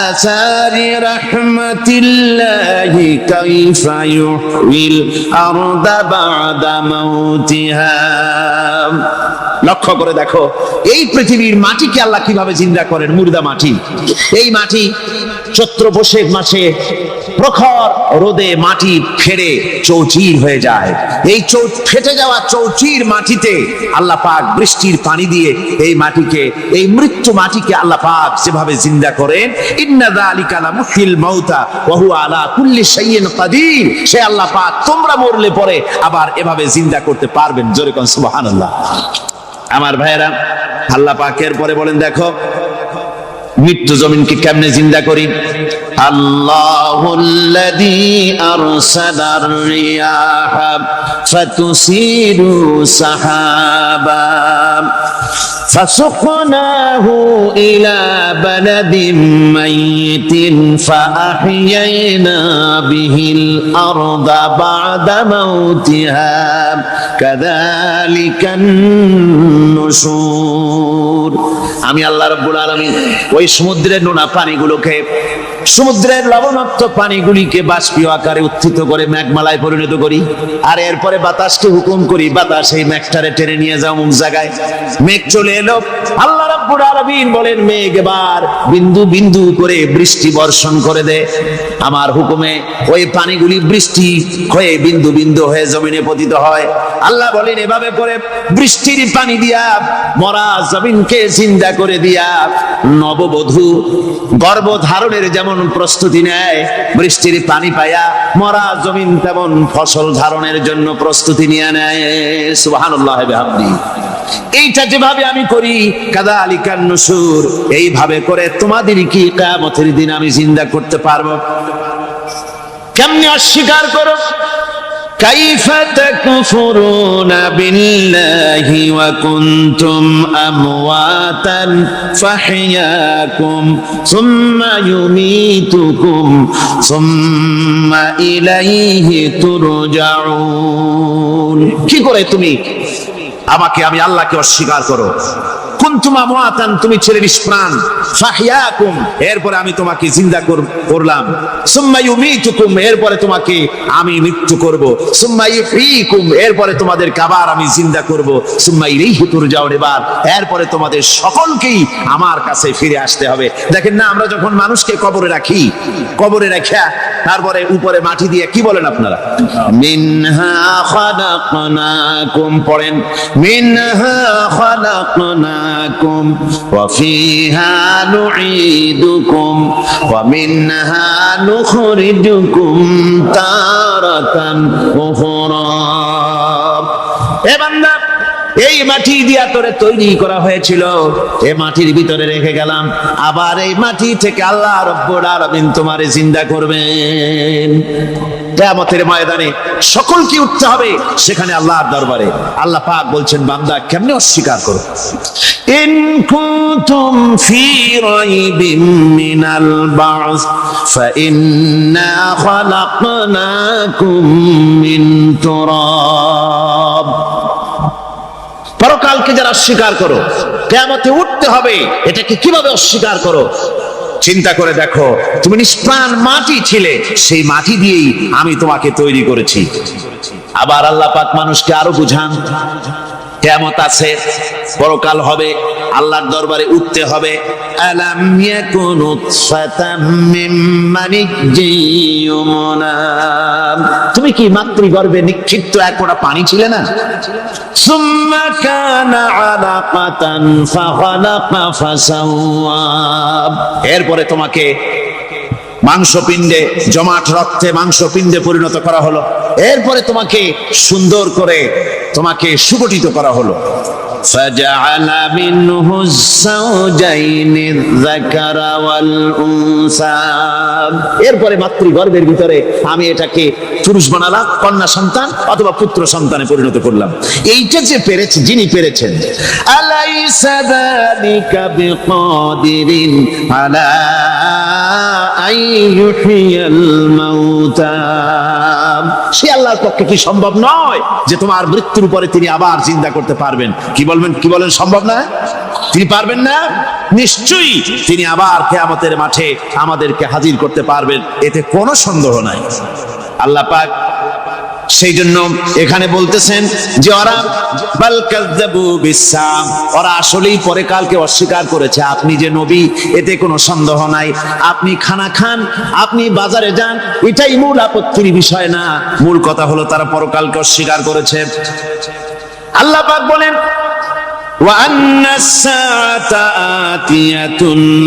আসারি রাহমাতিল্লাহি কাইফা ইউহিল আরদা বাদা মাউতিহা। লক্ষ্য করে দেখো, এই পৃথিবীর মাটিকে আল্লাহ কিভাবে জিন্দা করেন, মুর্দা মাটি। এই মাটি চৈত্র বৈশাখ মাসে প্রখর রোদে মাটি ফেটে চৌচির হয়ে যায়। এই ফেটে যাওয়া চৌচির মাটিতে আল্লাহ পাক বৃষ্টির পানি দিয়ে এই মাটিকে, এই মৃত্যু মাটিকে আল্লাহ পাক যেভাবে জিন্দা করেন, ইন্না যালিকা লামুহিল মাউতা ওয়া হুয়া আলা কুল্লি শাইইন কাদির, সে আল্লাহ পাক তোমরা মরলে পরে আবার এভাবে জিন্দা করতে পারবেন। জোরে কোন সুবহানাল্লাহ। আমার ভাইয়েরা, আল্লাহ পাকের পরে বলেন, দেখো মৃত্যু জমিনকে কেমনে জিন্দা করি। আল্লাহুল্লাযী আরসালার রিয়াহা ফাতুসিরু সাহাবা ফাসুকনাহু ইলা বালাদিন মাইতিন ফাআহইয়ানা বিহিল আরদা বা'দা মাউতিহা কাযালিকান নুশুর। আমি আল্লাহ রাব্বুল আলামিন ওই সমুদ্রের নোনা পানিগুলোকে, সমুদ্রের লবণাক্ত পানিগুলিকে বাষ্পীয় আকারে উত্থিত করে মেঘমালায় পরিণত করি, আর এরপরে বাতাসকে হুকুম করি, বাতাস এই মেঘটারে টেনে নিয়ে যাও অমুক জায়গায়। মেঘ চলে এলো, আল্লাহ রাব্বুল আলামিন বলেন, মেঘ এবার বিন্দু বিন্দু করে বৃষ্টি বর্ষণ করে দে। আমার হুকুমে ওই পানিগুলি বৃষ্টি হয়ে বিন্দু বিন্দু হয়ে জমিনে পতিত হয়। আল্লাহ বলেন, এভাবে করে বৃষ্টির পানি দিয়া মরা জমিনকে জিন্দা করে দিয়া নববধূ গর্ভধারণের যেমন প্রস্তুতি নেয়, বৃষ্টির পানি পায়া মরা জমিন তেমন ফসল ধারণের জন্য প্রস্তুতি নিয়ে নেয়। সুবহানাল্লাহ বিহামদিহি। এইটা যেভাবে আমি করি, কাযালিকান নুশুর, এইভাবে করে তোমাদের কি কিয়ামতের দিন আমি জিন্দা করতে পারবো? কেমনে অস্বীকার করো? কাইফা তাকফুরুনা বিল্লাহি ওয়া কুনতুম আমওয়াতান ফাহইয়াকুম সুম্মা ইউমীতুকুম সুম্মা ইলাইহি তুরজাউন। কি করে তুমি আমাকে, আমি আল্লাহকে অস্বীকার করো? কুনতুম আমওয়াতান, তুমি ছিলে নিষ্প্রাণ, ফাহইয়াকুম, এরপরে আমি তোমাকে জিন্দা করলাম, সুম্মা ইউমীতুকুম, এরপরে তোমাকে আমি মৃত্যু করব, সুম্মা ইহয়ীকুম, এরপরে তোমাদেরকে আবার আমি জিন্দা করব, সুম্মা ইলাইহি তুরজাউন, এরপরে তোমাদের সকলকেই আমার কাছে ফিরে আসতে হবে। দেখেন না, আমরা যখন মানুষকে কবরে রাখি, কবরে রাখা তারপরে উপরে মাটি দিয়ে কি বলেন আপনারা? মিনহা খালাকনাকুম, পড়েন, মিনহা খালাকনাকুম ওয়া ফিহা নুঈদুকুম ওয়া মিনহা নুখরিজুকুম তারাতান উখরা। এ বান্দা, এই মাটি দিয়া তোরে তৈরি করা হয়েছিল, এই মাটির ভিতরে রেখে গেলাম, আবার এই মাটি থেকে আল্লাহ রাব্বুল আলামিন তোমারে জিন্দা করবেন। কিয়ামতের ময়দানে সকলকে উঠতে হবে সেখানে আল্লাহর দরবারে। আল্লাহ পাক বলছেন, বান্দা কেমনে অস্বীকার করো? ইন কুনতুম ফি রাইবিন মিনাল বা'স ফাইন্না খালাকনাকুম মিন তুরাব। পরকালকে যারা অস্বীকার করো, কিয়ামতে উঠতে হবে, এটাকে কিভাবে অস্বীকার করো? চিন্তা করে দেখো, তুমি নিষ্প্রাণ মাটি ছিলে, সেই মাটি দিয়েই আমি তোমাকে তৈরি করেছি। আবার আল্লাহ পাক মানুষকে আরো বুঝান, কিয়ামত আছে, পরকাল হবে, আল্লাহর দরবারে উঠতে হবে। আলাম ইয়াকুনু নুতফাতাম মিন মানিয়্যিয়ুমনা, তুমি কি মাতৃগর্ভে নিক্ষিপ্ত এক ফোঁটা পানি ছিলে না? সুম্মা কানা আলাকাতান ফাখালাকা ফাসাওয়া, এরপরে তোমাকে মাংসপিণ্ডে, জমাট রক্তে মাংসপিণ্ডে পরিণত করা হলো, এরপরে তোমাকে সুন্দর করে তোমাকে সুগঠিত করা হলো। ফাজআলা মিনহু যাওজাইনি যাকারা ওয়াল উনসা, এরপরে মাতৃগর্ভের ভিতরে আমি এটাকে পুরুষ বানালাম, কন্যা সন্তান অথবা পুত্র সন্তানে পরিণত করলাম। এইটা যে পেরেছে, যিনি পেরেছেন, আলাইসা যালিকা বিকাদিরিন আলা আইয়ুহিয়াল মাউতা, সে আল্লাহর পক্ষে কি সম্ভব নয় যে তোমার মৃত্যুর পরে তিনি আবার জিন্দা করতে পারবেন? কি বলেন সম্ভব না? তিনি পারবেন না? নিশ্চয়ই তিনি আবার কিয়ামতের মাঠে আমাদেরকে হাজির করতে পারবেন, এতে কোনো সন্দেহ নাই। আল্লাহ পাক সেই জন্য এখানে বলতেছেন যে ওরা বাল কাযযাবু বিসসাম, ওরা আসলেই পরে কালকে অস্বীকার করেছে। আপনি যে নবী এতে কোনো সন্দেহ নাই, আপনি খানা খান, আপনি বাজারে যান, এটাই মূল আপত্তির বিষয় না। মূল কথা হলো তারা পরকালকে অস্বীকার করেছে। আল্লাহ পাক বলেন وَأَنَّ السَّاعَةَ آتِيَةٌ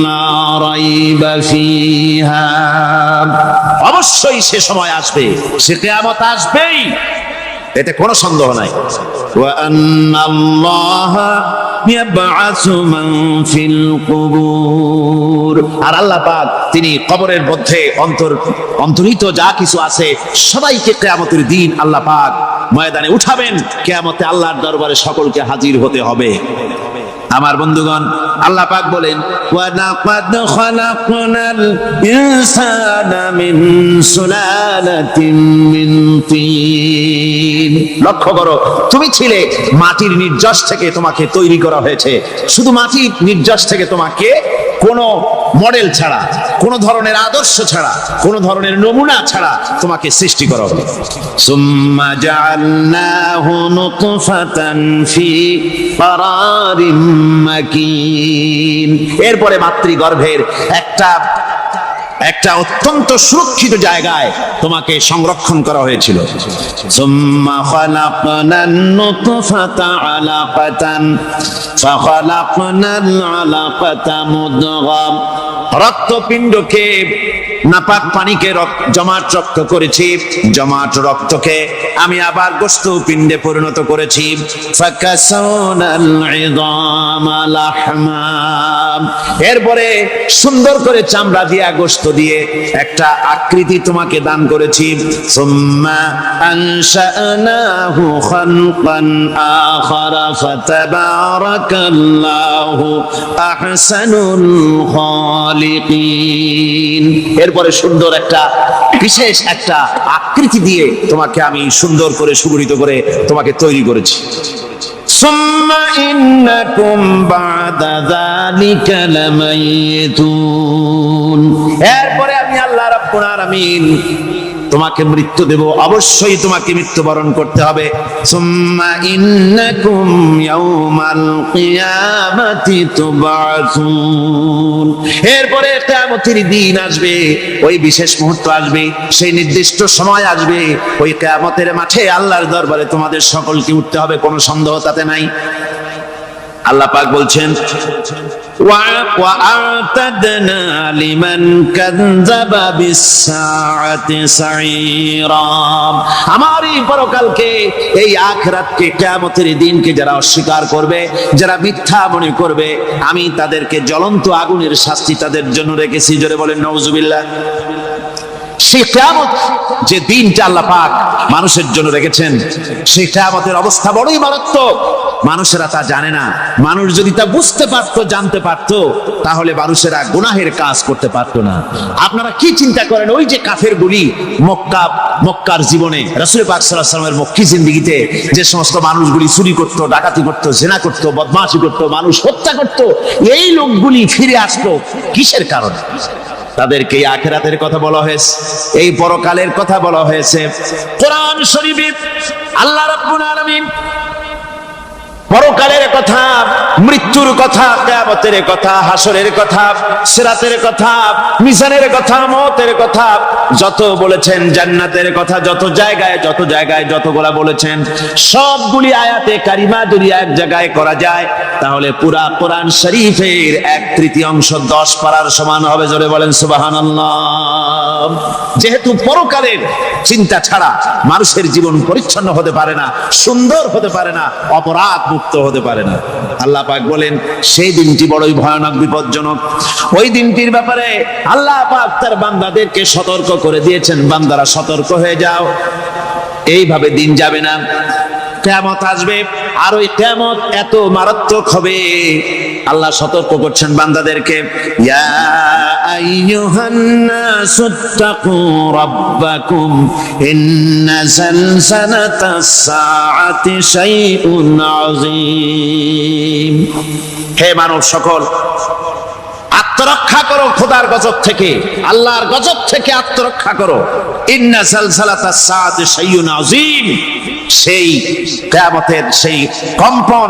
لَا رَيْبَ فِيهَا, অবশ্যই সে সময় আসবে, সে কিয়ামত আসবেই, এতে কোনো সন্দেহ নাই। وَأَنَّ اللَّهَ يَبْعَثُ مَن فِي الْقُبُورِ, আর আল্লাহ পাক তিনি কবরের মধ্যে অন্তর্হিত যা কিছু আছে সবাইকে কিয়ামতের দিন আল্লাহ পাক ময়দানে উঠাবেন। কিয়ামতে আল্লাহর দরবারে সকলকে হাজির হতে হবে। আমার বন্ধুগণ, আল্লাহ পাক বলেন ওয়া লাকাদ খালাকনাল ইনসানা মিন সুলালাতিন মিন তিন, লক্ষ্য করো, তুমি ছিলে মাটির নির্যাস থেকে তোমাকে তৈরি করা হয়েছে। শুধু মাটির নির্যাস থেকে তোমাকে কোনো মডেল ছাড়া, কোনো ধরনের আদর্শ ছাড়া, কোনো ধরনের নমুনা ছাড়া তোমাকে সৃষ্টি করা হবে। সুম্মা জাআলনাহু নুতফাতান ফি ক্বারারিম মাকিন, এরপরে মাতৃগর্ভের একটা অত্যন্ত সুরক্ষিত জায়গায় তোমাকে সংরক্ষণ করা হয়েছিল। সুম্মা খালাকনান নুতফাতা আলাকাতান ফাখালাকনাল আলাকাতা মুদগা, রক্তপিণ্ডকে, নাপাক পানিকে জমাট রক্ত করেছি, জমাট রক্তকে আমি আবার গোশত পিণ্ডে পরিণত করেছি। ফাকাসাওনাল ইযামা লাহমা, এরপরে সুন্দর করে চামড়া দিয়া গোশত দিয়ে একটা আকৃতি তোমাকে দান করেছি। সুম্মা আনশানাহু খালকান আখারা ফাতাবারাকাল্লাহু আহসানুল খালিকিন, এরপরে সুন্দর একটা বিশেষ একটা আকৃতি দিয়ে তোমাকে আমি সুন্দর করে সুগঠিত করে তোমাকে তৈরি করেছি। সুম্মা ইন্নাকুম বাদা যালিকা লামাইতুন, এরপরে আমি আল্লাহ রাব্বুল আলামিন তোমাকে মৃত্যু দেব, অবশ্যই তোমাকে মৃত্যুবরণ করতে হবে। সুম্মা ইন্নাকুম ইয়াউমাল কিয়ামাতি তুবআসুন, এরপরে কিয়ামতের দিন আসবে, ওই বিশেষ মুহূর্ত আসবে, সেই নির্দিষ্ট সময় আসবে, ওই কিয়ামতের মাঠে আল্লাহর দরবারে তোমাদের সকলকে উঠতে হবে, কোনো সন্দেহ তাতে নাই। আল্লাহ পাক বলছেন ওয়া'আতাদনা লিমান কাযযাবা বিস-সাআতি সাঈরা, আমার এই পরকালকে, এই আখিরাতকে, কিয়ামতের দিনকে যারা অস্বীকার করবে, যারা মিথ্যা মনে করবে, আমি তাদেরকে জ্বলন্ত আগুনের শাস্তি তাদের জন্য রেখেছি। জোরে বলেন নাউজুবিল্লাহ। সেই কিয়ামত, যে দিনটা আল্লাহ পাক মানুষের জন্য রেখেছেন, সেই কিয়ামতের অবস্থা বড়ই মারাত্মক। মানুষেরা তা জানে না। মানুষ যদি তা বুঝতে পারতো, জানতে পারতো, তাহলে মানুষেরা গুনাহের কাজ করতে পারতো না। আপনারা কি চিন্তা করেন, ওই যে কাফেরগুলি মক্কার জীবনে, রাসূল পাক সাল্লাল্লাহু আলাইহি ওয়াসাল্লামের মক্কি জিন্দেগিতে যে সমস্ত মানুষগুলি চুরি করত, ডাকাতি করত, জিনা করত, বদমাশি করত, মানুষ হত্যা করত, এই লোকগুলি ফিরে আসতো কিসের কারণে? তাদেরকে এই আখিরাতের কথা বলা হয়েছে, এই পরকালের কথা বলা হয়েছে। কোরআন শরীফে আল্লাহ রাব্বুল আলামিন পরকালের কথা, মৃত্যুর কথা, কিয়ামতের কথা, হাসরের কথা, সিরাতের কথা, মিজানের কথা, মওতের কথা যত বলেছেন, জান্নাতের কথা যত জায়গায় যতগুলা বলেছেন, সবগুলি আয়াতে কারিমা যদি এক জায়গায় করা যায়, তাহলে পুরা কোরআন শরীফের 1/3 10 পারার সমান হবে। জোরে বলেন সুবহানাল্লাহ। যেহেতু পরকালের চিন্তা ছাড়া মানুষের জীবন পরিচ্ছন্ন হতে পারে না, সুন্দর হতে পারে না, অপরাধ মুক্ত হতে পারে না। আল্লাহ পাক বলেন সেই দিনটি বড়ই ভয়ানক, বিপজ্জনক। ওই দিনটির ব্যাপারে আল্লাহ পাক তার বান্দাদেরকে সতর্ক করে দিয়েছেন, বান্দারা সতর্ক হয়ে যাও, এইভাবে দিন যাবে না, কিয়ামত আসবে। আর ওই কিয়ামত এত মারাত্মক হবে, আল্লাহ সতর্ক করছেন বান্দাদেরকে, ইয়া আইয়ুহান নাসুত্তাকু রাব্বাকুম ইন্না যালযালাতাস সাআতি শাইউন আযীম। হে মানব সকল, আত্মরক্ষা করো খোদার গজব থেকে, আল্লাহর গজব থেকে আত্মরক্ষা করো। ইন্না সালসালাতাস সাআতি শাইউন আযীম, সেই কিয়ামতের সেই কম্পন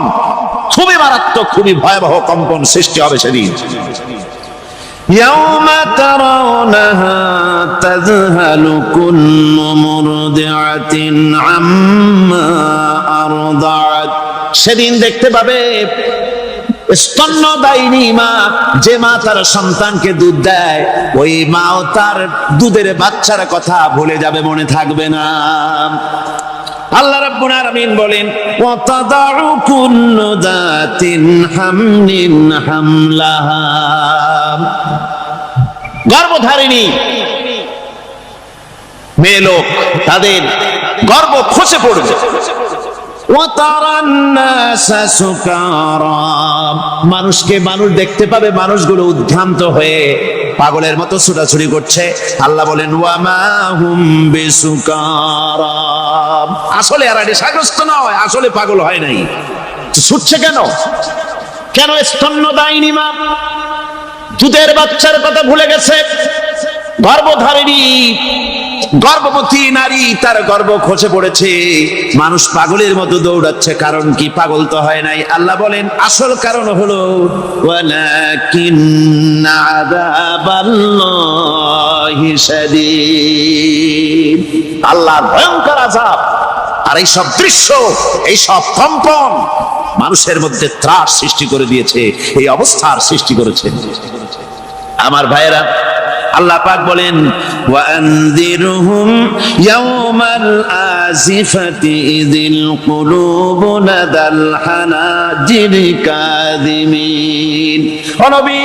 খুবই মারাত্মক, খুবই ভয়াবহ কম্পন সৃষ্টি হবে সেদিন। يوم ترونها تذهل كل مرضعة عما أرضعت, সেদিন দেখতে পাবে স্তন্যদায়িনী মা, যে মা তার সন্তানকে দুধ দেয়, ওই মাও তার দুধের বাচ্চার কথা ভুলে যাবে, মনে থাকবে না। আল্লাহ রাব্বুল আলামিন বলেন ওয়া তাদাউ কুল্লু যাতিন হামলিন হামলাহা, গর্ভধারিণী মেয়ে লোক তাদের গর্ভ খসে পড়বে। ওয়া তারান নাসা সুকারা, মানুষকে মানুষ দেখতে পাবে, মানুষগুলো উদ্ভ্রান্ত হয়ে পাগলের মতো ছুটাছুটি করছে। আল্লাহ বলেন ওয়া মা হুম বিসুকারা, আসলে এরা নেশাগ্রস্ত নয়, আসলে পাগল হয় নাই। ছুটছে কেন? কেন? স্তন্যদায়িনী মা দুধের বাচ্চার কথা ভুলে গেছে। গর্ভধারিণী গর্ভবতী নারী, তার গর্ভ খসে পড়েছে, মানুষ পাগলের মতো দৌড়াচ্ছে। কারণ কি? পাগল তো হয় নাই। আল্লাহ বলেন আসল কারণ হলো ওয়ালাকিন্না আযাবাল্লাহি শাদীদ, আল্লাহর ভয়ঙ্কর আযাব। আর এই সব দৃশ্য, এই সব কম্পন মানুষের মধ্যে ত্রাস সৃষ্টি করে দিয়েছে, এই অবস্থার সৃষ্টি করেছে। আমার ভাইয়েরা, আল্লাহ পাক বলেন ওয়া আনযিরহুম ইয়াওমাল আজিফাতি ইযিল কুলুবু লাদাল হানাজিরি কাযিমিন, ও নবী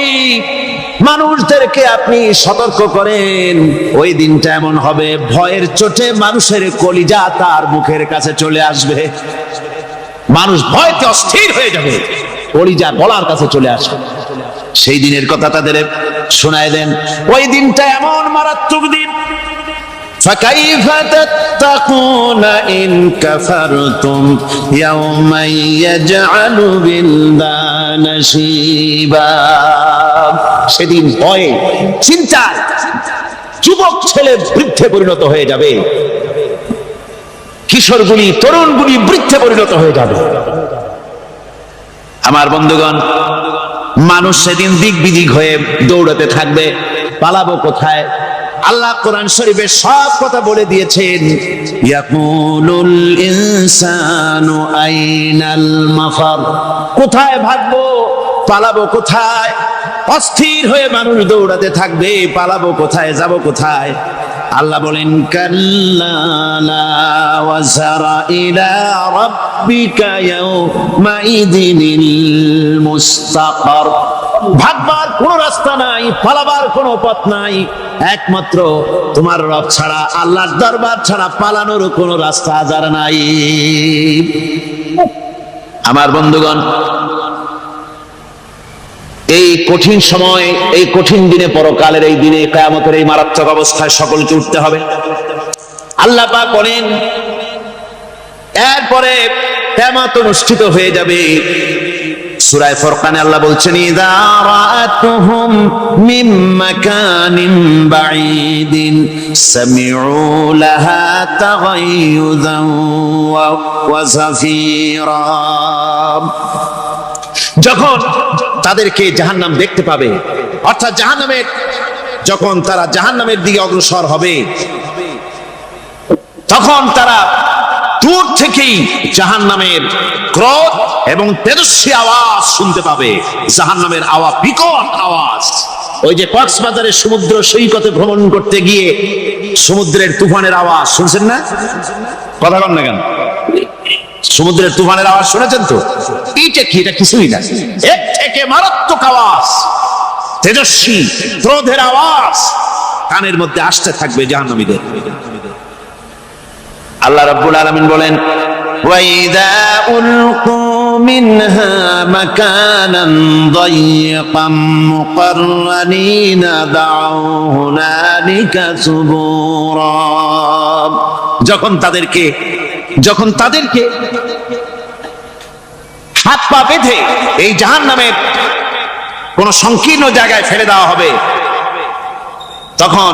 মানুষদেরকে আপনি সতর্ক করেন, ওই দিনটা এমন হবে ভয়ের চোটে মানুষের কলিজা তার মুখের কাছে চলে আসবে। মানুষ ভয়তে অস্থির হয়ে যাবে, কলিজা গলার কাছে চলে আসবে। সেই দিনের কথা তাদের শোনায় দেন। ওই দিনটা এমন মারাত্মক দিন, ফাকাইফা তাত্তাকুনা ইন কাফারতুম ইয়াওমা ইয়াজআলু বিলদানা শিবা, সেদিন ভয়ে চিন্তায় যুবক ছেলে বৃদ্ধে পরিণত হয়ে যাবে, কিশোরগুলি তরুণগুলি বৃদ্ধে পরিণত হয়ে যাবে। আমার বন্ধুগণ, মানুষ সেদিন দিক বিদিক হয়ে দৌড়াতে থাকবে, পালাবো কোথায়? আল্লাহ কোরআন শরীফে সব কথা বলে দিয়েছেন। ইয়াকুলুল ইনসানু আইনাল মাফার, কোথায় ভাগবো, পালাবো কোথায়? অস্থির হয়ে মানুষ দৌড়াতে থাকবে, পালাবো কোথায়, যাব কোথায়? আল্লাহ বলেন কাল্লা লা ওয়াজারা ইলা রাব্বিকা ইয়াওমাইযিনিল মুস্তাকার, ভাগবার কোনো রাস্তা নাই, পালাবার কোনো পথ নাই, একমাত্র তোমার রব ছাড়া, আল্লাহর দরবার ছাড়া পালানোর কোনো রাস্তা আজার নাই। আমার বন্ধুগণ, এই কঠিন সময়, এই কঠিন দিনে, পরকালের এই দিনে, কিয়ামতের এই মারাত্মক অবস্থায় সকলকে উঠতে হবে। আল্লাহ পাক বলেন এরপরে কিয়ামত অনুষ্ঠিত হয়ে যাবে। সূরা ফুরকানে আল্লাহ বলছেন ইযা রাআতুহুম মিন মাকানিন বাঈদিন সামিউ লাহা তাগায়ুযান ওয়া যাফীরা, যখন তাদেরকে জাহান্নাম দেখতে পাবে, অর্থাৎ জাহান্নামের, যখন তারা জাহান্নামের দিকে অগ্রসর হবে, তখন তারা দূর থেকেই জাহান্নামের ক্রোধ এবং তেজস্বী আওয়াজ শুনতে পাবে। জাহান্নামের আওয়াজ, বিকট আওয়াজ। ওই যে কক্সবাজারের সমুদ্র সৈকতে ভ্রমণ করতে গিয়ে সমুদ্রের তুফানের আওয়াজ শুনছেন না? কথা বল না কেন? সমুদ্রের তুফানের আওয়াজ শুনেছেন তো? এইটা কি? এটা কিছুই না, এর থেকে মারাত্মক আওয়াজ, তেজস্বী ক্রোধের আওয়াজ কানের মধ্যে আসতে থাকবে জাহান্নামীদের। আল্লাহ রাব্বুল আলামিন বলেন ওয়াইদা উলকু মিনহা মাকানান দায়িকাম মুকাররানিনা দাউ হুনালিকা সুবুরা, যখন তাদেরকে হাত পা বেঁধে এই জাহান্নামের কোন সংকীর্ণ জায়গায় ফেলে দেওয়া হবে, তখন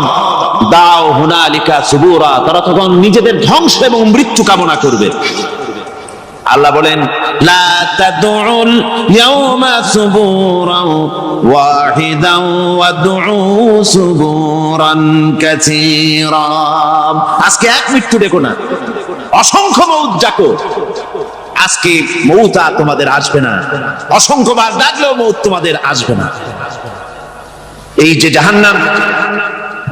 দাও হুনালিকা সুবুরা, তারা তখন নিজেদের ধ্বংস এবং মৃত্যু কামনা করবে। আল্লাহ বলেন লা তাদউল ইয়াউমা সুবুরান ওয়াহিদান ওয়াদউ সুবুরান কাসীরা। আজকে এক মৃত্যু ডেকো না, অসংখ্য মউত ডাকো। আজকে মউত আর তোমাদের আসবে না, অসংখ্যবার ডাকলেও মউত তোমাদের আসবে না। এই যে জাহান্নাম,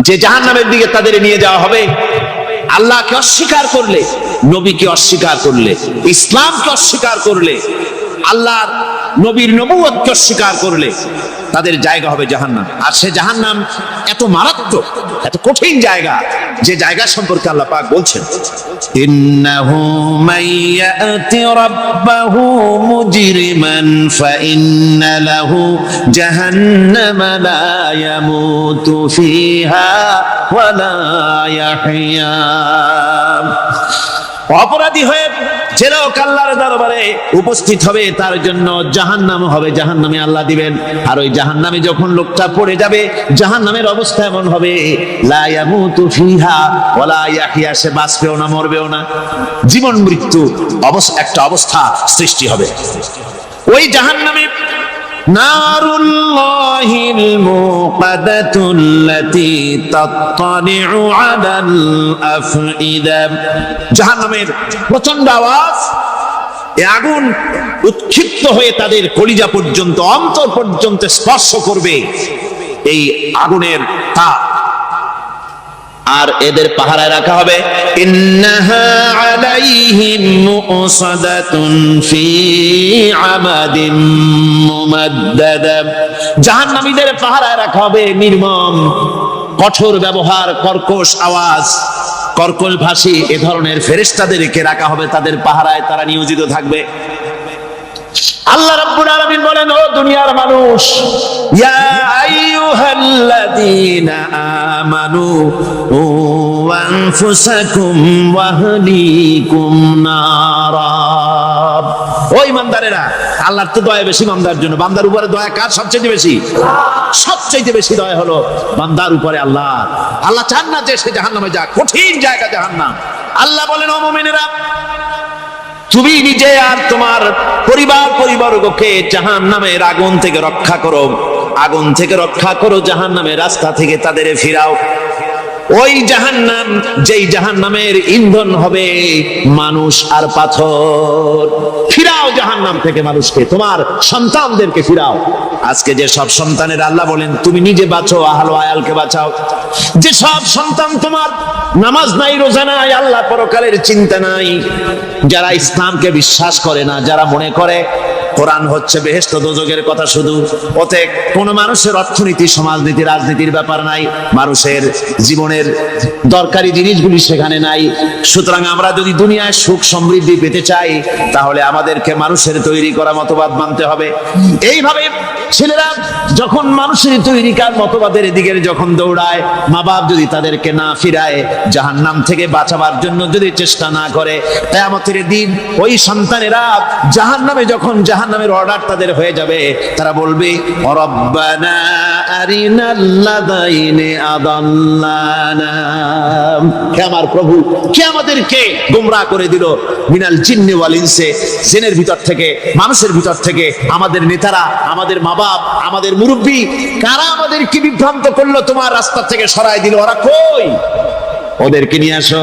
যে জাহান্নামের দিকে তাদের নিয়ে যাওয়া হবে, আল্লাহকে অস্বীকার করলে, নবীকে অস্বীকার করলে, ইসলামকে অস্বীকার করলে, আল্লাহর নবীর নবুয়তকে অস্বীকার করলে তাদের জায়গা হবে জাহান্নাম। আর সে জাহান্নাম এত মারাত্মক, এত কঠিন জায়গা, যে জায়গা সম্পর্কে আল্লাহ পাক বলছেন ইন্নাহু মাইয়াতি রাব্বাহু মুজরিমান ফাইন্না লাহু জাহান্নামা লা ইয়ামুতু ফিহা ওয়া লা ইয়াহইয়া। অপরাধী হয়ে যে লোক আল্লাহর দরবারে উপস্থিত হবে তার জন্য জাহান্নাম হবে, জাহান্নামে আল্লাহ দিবেন। আর ওই জাহান্নামে যখন লোকটা পড়ে যাবে, জাহান্নামের অবস্থা এমন হবে লা ইয়ামুতু ফিহা ওয়া লা ইয়াহইয়া, সে বাঁচবেও না মরবেও না, জীবন মৃত্যু একটা অবস্থা সৃষ্টি হবে। ওই জাহান্নামে নারুল্লাহিল মুকাদাতুল্লাতী তাত্তালিউ আলাল আফইদা, জাহান্নামের প্রচন্ড আওয়াজ, এই আগুন উৎক্ষিপ্ত হয়ে তাদের কলিজা পর্যন্ত, অন্তর পর্যন্ত স্পর্শ করবে এই আগুনের তাপ। আর এদের পাহারায় রাখা হবে ইন্নাহা আলাইহিম মুসাদাতুন ফি আমাদিম মুমাদ্দাদা, জাহান্নামীদের পাহারায় রাখা হবে নির্মম, কঠোর ব্যবহার, কর্কশ আওয়াজ, কর্কশ ভাষী এ ধরনের ফেরেশতাদেরকে রাখা হবে তাদের পাহারায়, তারা নিয়োজিত থাকবে। আল্লাহ রাব্বুল আলামিন বলেন, ও দুনিয়ার মানুষ, ইয়া আইয়ুহাল্লাযীনা আমানু ওয়া আনফুসাকুম ওয়া আহলিকুম নারা। ও ঈমানদারেরা, আল্লাহর তো দয়া বেশি বান্দার জন্য। বান্দার উপরে দয়া কার সবচেয়ে বেশি? সবচেয়ে বেশি দয়া হলো বান্দার উপরে আল্লাহ। আল্লাহ চান না যে সে জাহান্নামে যাক, কঠিন জায়গা জাহান্নাম। আল্লাহ বলেন, ও মুমিনেরা, তুমি নিজে আর তোমার পরিবারবর্গকে জাহান্নামের আগুন থেকে রক্ষা করো, আগুন থেকে রক্ষা করো, জাহান্নামের রাস্তা থেকে তাদের ফিরাও। ওই জাহান্নাম, যেই জাহান্নামের ইন্ধন হবে মানুষ আর পাথর। ফিরাও জাহান্নাম থেকে মানুষকে, তোমার সন্তানদেরকে ফিরাও। আজকে যে সব সন্তানের আল্লাহ বলেন তুমি নিজে বাঁচো, আহলো আয়ালকে বাঁচাও। যে সব সন্তান তোমার নামাজ নাই, রোজা নাই, আল্লাহ পরকালের চিন্তা নাই, যারা ইসলামকে বিশ্বাস করে না, যারা মনে করে কোরআন হচ্ছে বেহেশত দোজখের কথা শুধু, ওতে কোন মানুষের অর্থনীতি, সমাজনীতি, রাজনীতির ব্যাপার নাই, মানুষের জীবনের দরকারি জিনিসগুলি সেখানে নাই। সুতরাং আমরা যদি দুনিয়ায় সুখ সমৃদ্ধি পেতে চাই, তাহলে আমাদেরকে মানুষের তৈরি করা মতবাদ মানতে হবে। এইভাবে ছেলেরা যখন মানুষের তৈরিকার মতবাদের দিকে যখন দৌড়ায়, মা বাপ যদি তাদেরকে না ফিরায়, জাহান্নাম থেকে বাঁচাবার জন্য যদি চেষ্টা না করে, কিয়ামতের দিন ওই সন্তানেরা জাহান্নামে, যখন জাহান্নামের অর্ডার তাদের হয়ে যাবে, তারা বলবে রব্বানা আরিনাল্লাযাইনি আদাল্লানা, হে আমার প্রভু, কে আমাদেরকে গোমরাহ করে দিল, মিনাল জিন্নি ওয়াল ইনসি, জিনের ভিতর থেকে, মানুষের ভিতর থেকে, আমাদের নেতারা, আমাদের মা বাপ, আমাদের মুরব্বী, কারা আমাদেরকে বিভ্রান্ত করলো, তোমার রাস্তা থেকে সরাই দিল, ওরা কই? ওদেরকে নিয়ে আসো।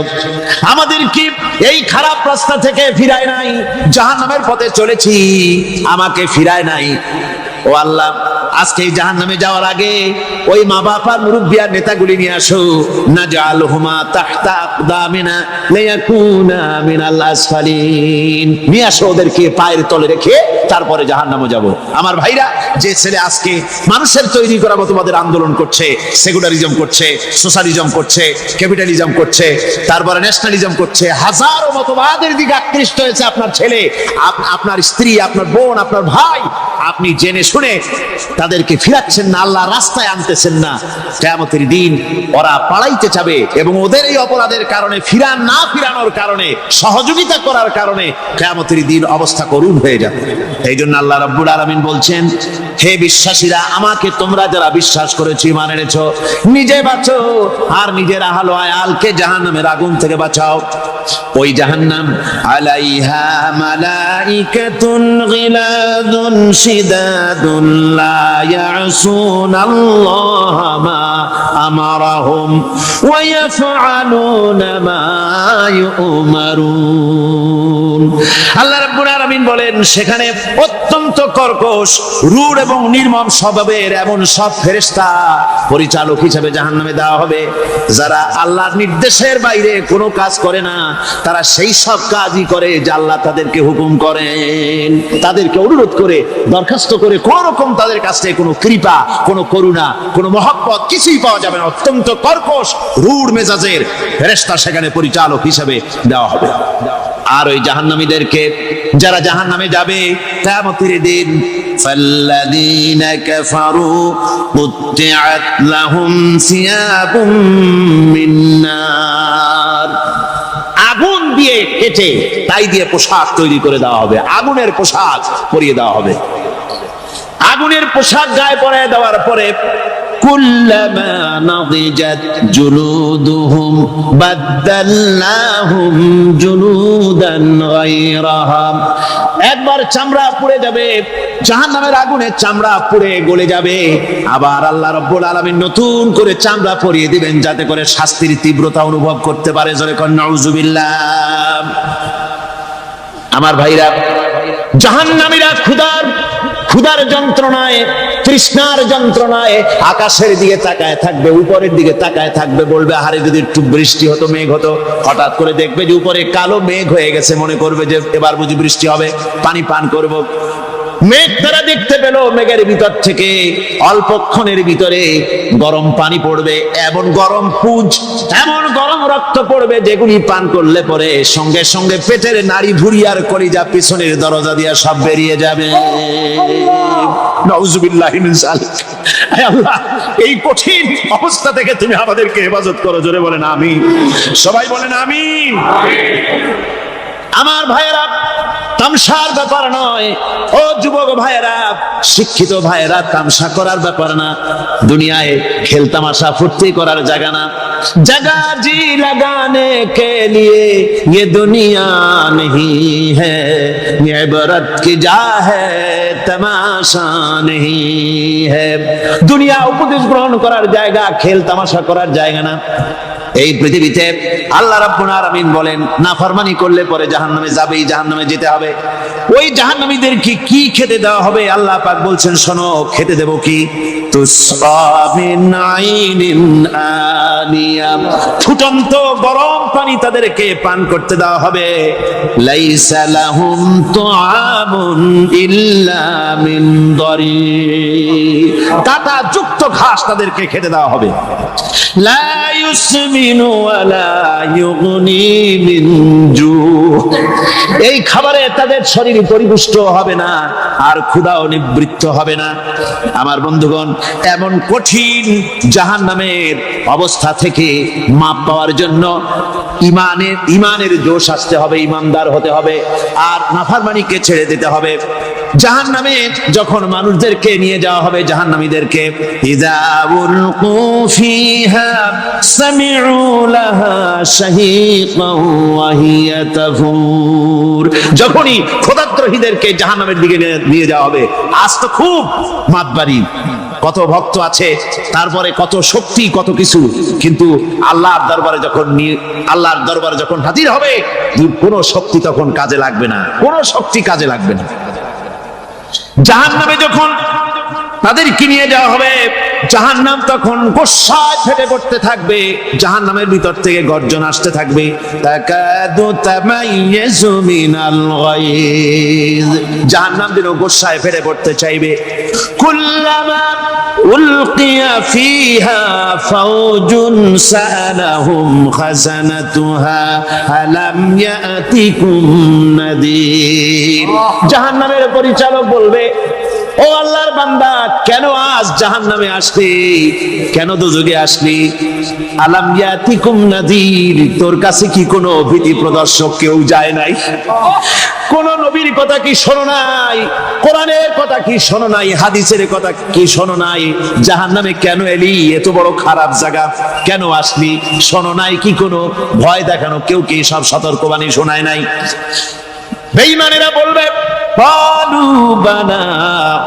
আমাদেরকে এই খারাপ রাস্তা থেকে ফিরায় নাই, জাহান্নামের পথে চলেছি, আমাকে ফিরায় নাই। ও আল্লাহ, আজকে এই জাহান্নামে যাওয়ার আগে ওই মা বাপ আর মুরব্বি আর নেতাগুলি নিয়ে আসো। নাজআলহুমা তাহতা আকদামিনা লিয়াকুনা মিনাল আসফালিন, নিয়ে আসো ওদেরকে পায়ের তলে রেখে তারপরে জাহান্নামে যাব। আমার ভাইরা, যে ছেলে আজকে মানুষের তৈরি করা মতবাদের আন্দোলন করছে, সেকুলারিজম করছে, সোশ্যালিজম করছে, ক্যাপিটালিজম করছে, তারপরে ন্যাশনালিজম করছে, হাজারো মতবাদের দিকে আকৃষ্ট হয়েছে আপনার ছেলে, আপনার স্ত্রী, আপনার বোন, আপনার ভাই, আপনি জেনে শুনে তাদেরকে ফিরাচ্ছেন না, আল্লাহ রাস্তায় আনতেছেন না। কিয়ামতের দিন ওরা পালাইতে যাবে এবং ওদের এই অপরাধের কারণে ফিরানোর কারণে, সহযোগিতা করার কারণে কিয়ামতের দিন অবস্থা করুণ হয়ে যাবে। এই জন্য আল্লাহ রাব্বুল আলামিন বলছেন, হে বিশ্বাসীরা, আমাকে তোমরা যারা বিশ্বাস করেছো, ঈমান এনেছো, নিজে বাঁচো আর নিজের আহল ও আয়ালকে জাহান্নামের আগুন থেকে বাঁচাও। ওই জাহান্নাম আলাইহা মালাইকাতুন গিলাদুন শিদাদুন লা ইয়াসুনাল্লাহা মা আমারাহুম ওয়া ইয়াফআলুনা মা ইউমারুন। আল্লাহ রাব্বুল আলামিন বলেন, সেখানে অত্যন্ত কর্কশ, রূঢ় এবং নির্মম স্বভাবের এমন সব ফেরেশতা পরিচালক হিসেবে জাহান্নামে দেওয়া হবে, যারা আল্লাহর নির্দেশের বাইরে কোনো কাজ করে না। তারা সেই সব কাজই করে যা আল্লাহ তাদেরকে হুকুম করেন, তাদেরকে অনুরোধ করে, দরখাস্ত করে কোন রকম তাদের কাছ থেকে কোনো কৃপা, কোনো করুণা, কোনো মহব্বত কিছুই পাওয়া যাবে না। অত্যন্ত কর্কশ, রূঢ় মেজাজের ফেরেশতা সেখানে পরিচালক হিসেবে দেওয়া হবে। আর ওই জাহান্নামীদেরকে, যারা জাহান্নামে যাবে কিয়ামতের দিন, ফাল্লাযীনা কাফারু কুত্তিআত লাহুম সিয়াবুম মিন নার, আগুন দিয়ে কেটে তাই দিয়ে পোশাক তৈরি করে দেওয়া হবে, আগুনের পোশাক পরিয়ে দেওয়া হবে। আগুনের পোশাক গায়ে পরিয়ে দেওয়ার পরে কুল্লামা নাদিজাত জুলুদুহুম বাদদালনাহুম জুলুদান গায়রাহা, একবার চামড়া পুড়ে যাবে, জাহান্নামের আগুনে চামড়া পুড়ে গলে যাবে, আবার আল্লাহ রাব্বুল আলামিন নতুন করে চামড়া পরিয়ে দিবেন, যাতে করে শাস্তির তীব্রতা অনুভব করতে পারে। জোরে কোন নাউজুবিল্লাহ। আমার ভাইরা, জাহান্নামীরা ক্ষুধার যন্ত্রণায়, তৃষ্ণার যন্ত্রণায় আকাশের দিকে তাকায় থাকবে, উপরের দিকে তাকায় থাকবে, বলবে, আরে যদি একটু বৃষ্টি হতো, মেঘ হতো। হঠাৎ করে দেখবে যে উপরে কালো মেঘ হয়ে গেছে, মনে করবে যে এবার বুঝি বৃষ্টি হবে, পানি পান করব। মেঘ তারা দেখতে পেল, মেঘের ভিতর থেকে অল্পক্ষণের ভিতরে গরম পানি পড়বে, এমন গরম পুঁজ, এমন গরম রক্ত পড়বে, যেগুলি পান করলে পরে সঙ্গে সঙ্গে পেটের নাড়ি ভুঁড়ি আর কলিজা পিছনের দরজা দিয়ে সব বেরিয়ে যাবে। নাউজুবিল্লাহি মিন যালিক। হে আল্লাহ, এই কঠিন অবস্থা থেকে তুমি আমাদেরকে হেফাজত করো। জোরে বলেন আমিন। সবাই বলেন আমিন। আমার ভাইয়েরা, তামসার ব্যাপার নয়। ও যুবক ভাইয়েরা, শিক্ষিত ভাইয়েরা, তামসা করার ব্যাপার না। দুনিয়ায় খেল তামাশা ফুর্তি করার জায়গা না। जगह जी लगाने के लिए ये दुनिया नहीं है, ये इबरत की जा है तमाशा नहीं है। दुनिया उपदेश ग्रहण करार जाएगा, खेल तमाशा करार जाएगा ना। এই পৃথিবীতে আল্লাহ রাব্বুল আলামিন বলেন, নাফরমানি করলে পরে জাহান্নামে যাবেই, জাহান্নামে যেতে হবে। ওই জাহান্নামীদেরকে কি খেতে দেওয়া হবে? আল্লাহ পাক বলছেন, শোনো, খেতে দেব কি? তুসকা মিন আইনিন আনিয়া, ফুটন্ত গরম পানি তাদেরকে পান করতে দেওয়া হবে। লাইসা লাহুম তুআমুন ইল্লা মিন দারি, কাঁটা যুক্ত ঘাস তাদেরকে খেতে দেওয়া হবে। লা ইউসমিনু ওয়ালা ইউগনি মিন জু, এই খাবারে তাদের শরীর পরিপুষ্ট হবে না, আর ক্ষুধাও নিবৃত্ত হবে না। আমার বন্ধুগণ, এমন কঠিন জাহান্নামের অবস্থা থেকে মাপ পাওয়ার জন্য ইমানের জোশ আসতে হবে, ইমানদার হতে হবে, আর নাফরমানিকে ছেড়ে দিতে হবে। জাহান্নামে যখন মানুষদেরকে নিয়ে যাওয়া হবে, জাহান্নামীদেরকে, ইযা উলকু ফিহা সামিউ লাহা শাহীকান ওয়া হিয়া তাফুর, যখনই খোদাদ্রোহীদেরকে জাহান্নামের দিকে নিয়ে যাওয়া হবে, আজ তো খুব মাতবাড়ি, কত ভক্ত আছে, তারপরে কত শক্তি, কত কিছু, কিন্তু আল্লাহর দরবারে যখন হাজির হবে, কোন শক্তি তখন কাজে লাগবে না, কোন শক্তি কাজে লাগবে না। জাহান্নামে যখন তাদেরকে নিয়ে যাওয়া হবে, জাহান্নাম তখন গোসায় ফেটে পড়তে থাকবে, জাহান্নামের ভিতর থেকে গর্জন আসতে থাকবে, তাকাদু তামাইয়াজু মিনাল গায়জ, জাহান্নাম যেন গোসায় ফেটে পড়তে চাইবে। কুল্লামা উলকিয়া ফিহা ফাওজুন সালাহুম খাজানাতুহা আলাম ইয়াতিকুম নাদির, জাহান্নামের পরিচালক বলবে, ও আল্লাহর বান্দা, কেন আজ জাহান্নামে আসলি, কেন দোজখে আসলি? আলাম ইয়াতিকুম নাযীর, তোর কাছে কি কোনো ভীতি প্রদর্শক কেউ যায় নাই? কোন নবীর কথা কি শোনো নাই? কোরআনের কথা কি শোনো নাই? হাদিসের কথা কি শোনো নাই? জাহান্নামে কেন এলি? এত বড় খারাপ জায়গা কেন আসলি? শোনো নাই কি কোনো ভয় দেখানো কেউ কি সব সতর্কবাণী শোনায় নাই? বেঈমানেরা বলবে ক্বালু বালা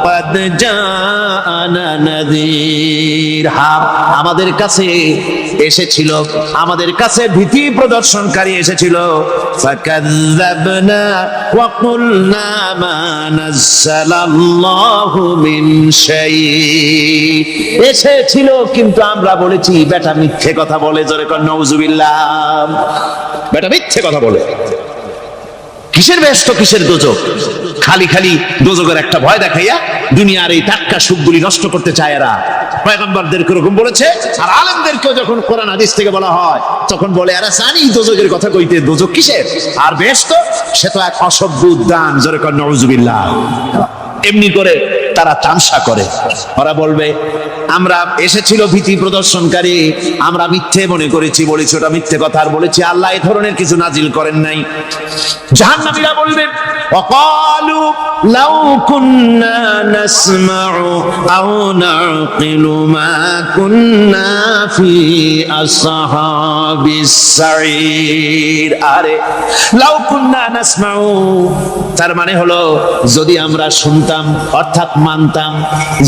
ক্বাদ জাআনা নাযীর, আমাদের কাছে এসেছিল, আমাদের কাছে ভীতি প্রদর্শনকারী এসেছিল। ফাকাযযাবনা ওয়া কুলনা মা নাযালাল্লাহু মিন শাই, এসেছিল কিন্তু আমরা বলেছি বেটা মিথ্যে কথা বলে। জোরে কর নাউযুবিল্লাহ। বেটা মিথ্যে কথা বলে। কিসের বেহেশত, কিসের দোজখ? খালি খালি দোজখের একটা ভয় দেখাইয়া দুনিয়ার এই টাটকা সুখগুলি নষ্ট করতে চায় এরা। পয়গম্বরদেরকে এরকম বলেছে, আর আলেমদেরকেও যখন কোরআন হাদিস থেকে বলা হয় তখন বলে এরা জানি দোজখের কথা কইতে, দোজখ কিসের আর বেহেশত, সে তো এক অসভ্য উদ্যান। জোরে কর নাউযুবিল্লাহ। এমনি করে তারা তামসা করে। ওরা বলবে আমরা এসেছিল ভীতি প্রদর্শনকারী, আমরা মিথ্যে মনে করেছি, বলেছি ওটা মিথ্যে কথা, আর বলেছি আল্লাহ এই ধরনের কিছু নাজিল করেন নাই। জাহান্নামীরা বলবে ওয়াকালু লাউ কুন্না নাসমাউ আও নাকিলু মা কুন্না ফি আসহাবিস সাঈর। আরে লাউ কুন্না নাসমাউ, তার মানে হলো যদি আমরা শুনতাম অর্থাৎ মানতাম,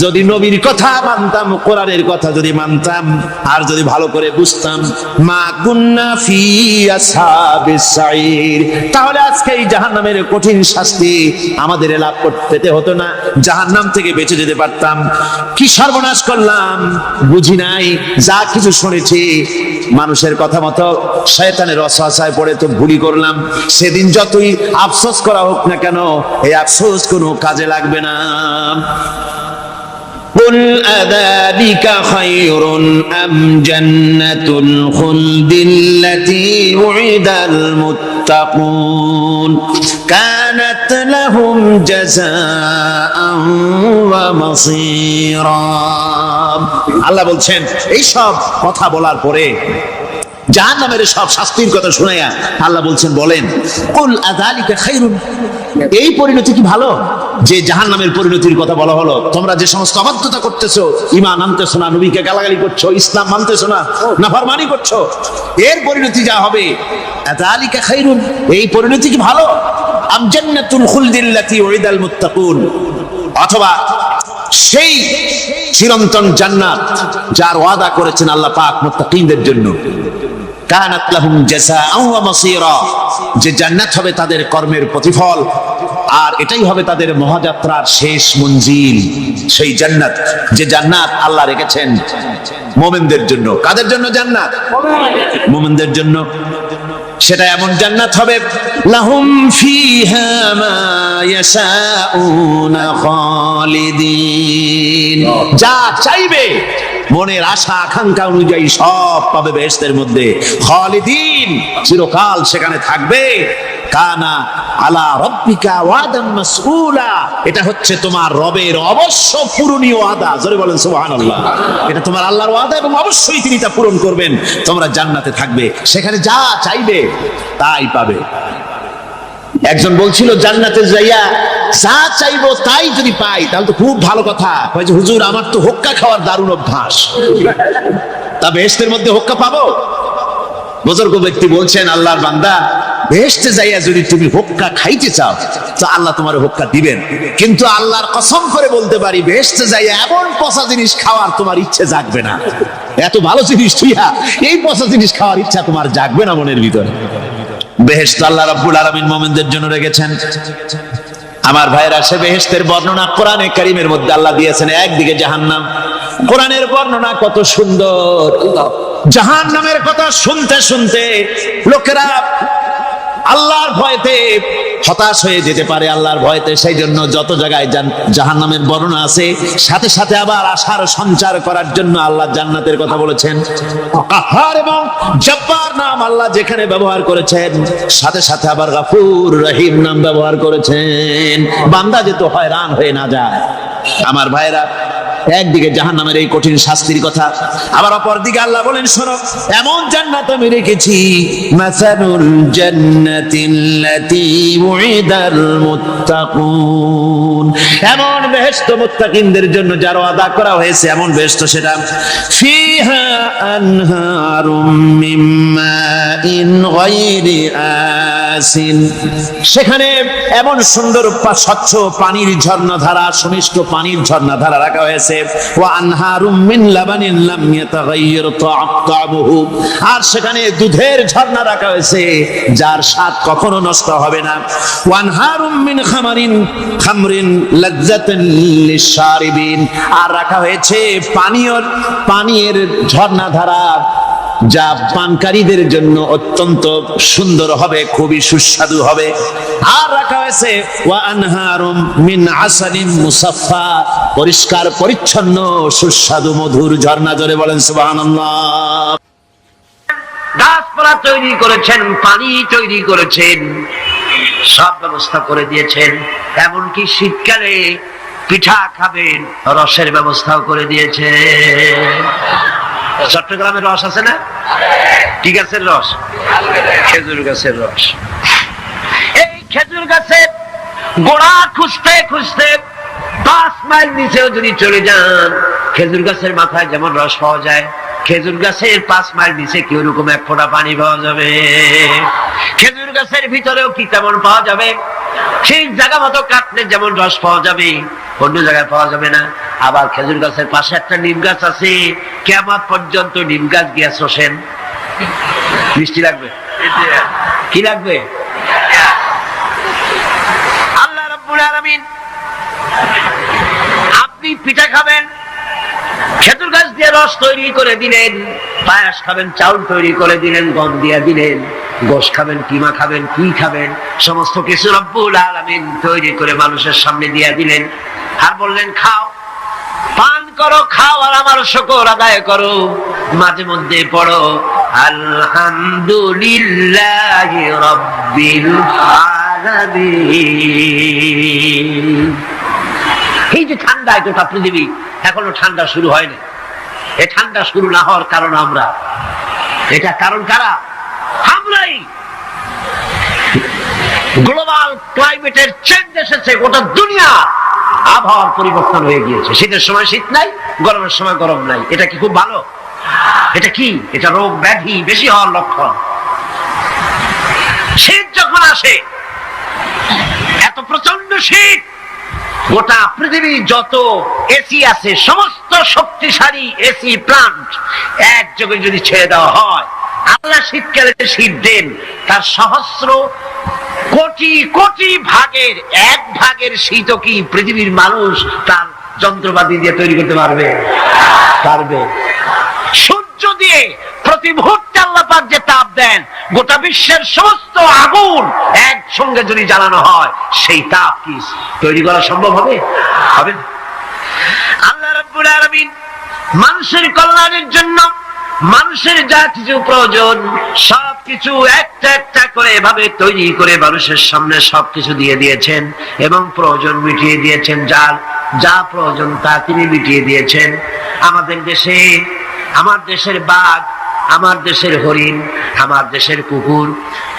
যদি নবীর কথা মানতাম, কোরআনের কথা যদি মানতাম, আর যদি ভালো করে বুঝতাম, মা কুন্না ফি আসহাবিস সাঈর, তাহলে আজকে এই জাহান্নামের কঠিন শাস্তি আমাদের লাভ পেতে হতো না, জাহান্নাম থেকে বেঁচে যেতে পারতাম। কি সর্বনাশ করলাম বুঝি নাই, যা কিছু শুনেছি মানুষের কথা মতো শয়তানের ওয়াসওয়াসায় পড়ে তো ভুলই করলাম। সেদিন যতই আফসোস করা হোক না কেন, এই আফসোস কোনো কাজে লাগবে না। قل أذلك خير أم جنة الخلد التي وعد المتقون كانت لهم جزاء ومصيرا। আল্লাহ বলছেন এই সব কথা বলার পরে, জাহান্নামের সব শাস্তির কথা শুনাইয়া আল্লাহ বলছেন বলেন কুল আযালিকা খায়রুন, এই পরিণতি কি ভালো যে জাহান্নামের পরিণতির কথা বলা হলো? তোমরা যে সমস্ত অবাধ্যতা করতেছো, ঈমান আনতেছো না, নবীকে গালাগালি করছো, ইসলাম মানতেছো না, নাফরমানি করছো, এর পরিণতি যা হবে আযালিকা খায়রুন, এই পরিণতি কি ভালো? আম জান্নাতুল খুলদিল্লাতী উইদাল মুত্তাকুন, অথবা সেই চিরন্তন জান্নাত যার ওয়াদা করেছেন আল্লাহ পাক মুত্তাকিনদের জন্য। কানাত লাহুম জাযাআ ওয়া মাসীরা, যে জান্নাত হবে তাদের কর্মের প্রতিফল, আর এটাই হবে তাদের মহাযাত্রার শেষ মঞ্জিল। সেই জান্নাত, যে জান্নাত আল্লাহ রেখেছেন মুমিনদের জন্য। কাদের জন্য জান্নাত? মুমিনদের জন্য। সেটা এমন জান্নাত হবে লাহুম ফিহা মা ইয়াশাউনা খালিদিন, যা চাইবে মনের আশা আকাঙ্ক্ষা অনুযায়ী সব পাবে বেহেশতের মধ্যে। খালিদিন, চিরকাল সেখানে থাকবে। কানা আলা রাব্বিকা ওয়াদান মাসউলা, এটা হচ্ছে তোমার রবের অবশ্য পূরণীয় ওয়াদা। জোরে বলেন সুবহানাল্লাহ। এটা তোমার আল্লাহর ওয়াদা এবং অবশ্যই তিনি তা পূরণ করবেন। তোমরা জান্নাতে থাকবে, সেখানে যা চাইবে তাই পাবে। একজন বলছিল জান্নাতে যাইয়া যা চাইবো তাই যদি পাই তাহলে তো খুব ভালো কথা। কয় যে হুজুর আমার তো হোক্কা খাওয়ার দারুণ অভ্যাস, তা বেহেশতের মধ্যে হোক্কা পাবো? বুজুর্গ ব্যক্তি বলছেন আল্লাহর বান্দা, বেহেশতে যাইয়া যদি তুমি হোক্কা খাইতে চাও তো আল্লাহ তোমার হোক্কা দিবেন, কিন্তু আল্লাহর কসম করে বলতে পারি বেহেশতে যাইয়া এমন পচা জিনিস খাওয়ার তোমার ইচ্ছে জাগবে না। এত ভালো জিনিস তুইয়া এই পচা জিনিস খাওয়ার ইচ্ছা তোমার জাগবে না মনের ভিতরে। বেহেশত আল্লাহ রাব্বুল আলামিন মুমিনদের জন্য রেখেছেন। আমার ভাইরা, সে বেহেশতের বর্ণনা কোরআনে কারীমের মধ্যে আল্লাহ দিয়েছেন। একদিকে জাহান্নাম, কোরআনের বর্ণনা কত সুন্দর। জাহান্নামের কথা শুনতে শুনতে লোকেরা আল্লাহর ভয়তে হতাশ হয়ে যেতে পারে, আল্লাহর ভয়তে। সেই জন্য যত জায়গায় জাহান্নামের বর্ণনা আছে, সাথে সাথে আবার আশার সঞ্চার করার জন্য আল্লাহ জান্নাতের কথা বলেছেন। কাহ্হার এবং জব্বার নাম আল্লাহ যেখানে ব্যবহার করেছেন, সাথে সাথে আবার গফুর রহিম নাম ব্যবহার করেছেন, বান্দা যেন হয়রান হয়ে না যায়। আমার ভাইরা, একদিকে জাহান্নামের এই কঠিন শাস্তির কথা, আবার অপরদিকে আল্লাহ বলেন শোনো, এমন জান্নাত আমি রেখেছি, মাসালুল জান্নাতিল্লাতী উইদাল মুত্তাকুন, এমন বেহেশত মুত্তাকিনদের জন্য যার ওয়াদা করা হয়েছে, এমন বেহেশত সেটা, ফিহা আনহারুম মিন মাইন গায়রি আসিন, সেখানে এমন সুন্দর স্বচ্ছ পানির ঝর্ণাধারা, সুমিষ্ট পানির ঝর্ণাধারা রাখা হয়েছে, ওয়া আনহারুম মিন লাবানিন লাম ইয়াতাগায়্যার তা'আমুহু, আর সেখানে দুধের ঝর্ণা রাখা হয়েছে যার স্বাদ কখনো নষ্ট হবে না, ওয়া আনহারুম মিন খামরিন লাযযাতান লিশ-শারিবিন, আর রাখা হয়েছে পানীয়ের ঝর্ণাধারা যা পানকারীদের জন্য অত্যন্ত সুন্দর হবে, খুবই সুস্বাদু হবে, আর রাখা হয়েছে ওয়া আনহারুম মিন আসালিন মুসাফফা, পরিষ্কার পরিচ্ছন্ন সুস্বাদু মধুর ঝর্ণা। জোরে বলেন সুবহানাল্লাহ। গাছপালা তৈরি করেছেন, পানি তৈরি করেছেন, সব ব্যবস্থা করে দিয়েছেন, এমনকি শীতকালে পিঠা খাবেন রসের ব্যবস্থাও করে দিয়েছে। চট্টগ্রামের রস আছে না? কি গাছের রস? খেজুর গাছের রস। এই খেজুর গাছের গোড়া খুঁজতে খুঁজতে 5 মাইল নিচেও যদি চলে যান, খেজুর গাছের মাথায় যেমন রস পাওয়া যায়, খেজুর গাছের 5 মাইল নিচে কি ওরকম এক ফোঁটা পানি পাওয়া যাবে? খেজুর গাছের ভিতরেও কি তেমন পাওয়া যাবে? সেই জায়গা মতো কাটলে যেমন রস পাওয়া যাবে, অন্য জায়গায় পাওয়া যাবে না। আবার খেজুর গাছের পাশে একটা নিম গাছ আছে, কিয়ামত পর্যন্ত নিম গাছ গিয়া শোষেন। মিষ্টি লাগবে? কি লাগবে? আল্লাহ রাব্বুল আলামিন, আপনি পিঠা খাবেন, খেজুর গাছ দিয়ে রস তৈরি করে দিলেন, পায়াস খাবেন, চাউল তৈরি করে দিলেন, গম দিয়ে দিলেন, গোশ খাবেন, কিমা খাবেন, কি খাবেন, সমস্ত কিছু রব্বুল আলামিন তৈরি করে মানুষের সামনে দিয়ে দিলেন, আর বললেন খাও, পান করো, খাও, আর আমার শুকর আদায় করো। মাঝে মধ্যে পড়ো আলহামদুলিল্লাহি রাব্বিল আলামিন। এই যে ঠান্ডা, গোটা পৃথিবী এখনো ঠান্ডা শুরু হয়নি। এই ঠান্ডা শুরু না হওয়ার কারণ আমরা, এটা কারণ কারা? আমরাই। গ্লোবাল ক্লাইমেটের চেঞ্জ এসেছে, গোটা দুনিয়া আবহাওয়ার পরিবর্তন হয়ে গিয়েছে। শীতের সময় শীত নাই, গরমের সময় গরম নাই। এটা কি খুব ভালো? এটা কি? এটা রোগ ব্যাধি বেশি হওয়ার লক্ষণ। শীত যখন আসে, এত প্রচন্ড শীত, গোটা পৃথিবী যত এসি আছে, সমস্ত শক্তিশালী এসি প্লান্ট একযোগে যদি ছেড়ে দেওয়া হয়, আল্লাহ শীতকালে শীত দেন, তার সহস্র কোটি কোটি ভাগের 1 ভাগের শীতও কি পৃথিবীর মানুষ তার যন্ত্রপাতি দিয়ে তৈরি করতে পারবে? পারবে। সূর্য দিয়ে প্রতি মুহূর্তে আল্লাহ পাক যে তাপ দেন, গোটা বিশ্বের সমস্ত আগুন একসঙ্গে যদি জ্বালানো হয়, সেই তাপ কি তৈরি করা সম্ভব হবে? হবে না। আল্লাহ রাব্বুল আলামিন মানুষের কল্যাণের জন্য মানুষের যা কিছু প্রয়োজন সবকিছু একটা একটা করে এভাবে তৈরি করে মানুষের সামনে সবকিছু দিয়ে দিয়েছেন, এবং প্রয়োজন মিটিয়ে দিয়েছেন। যার যা প্রয়োজন তা তিনি মিটিয়ে দিয়েছেন। আমাদের দেশে, আমার দেশের বাঘ, আমার দেশের হরিণ, আমার দেশের কুকুর,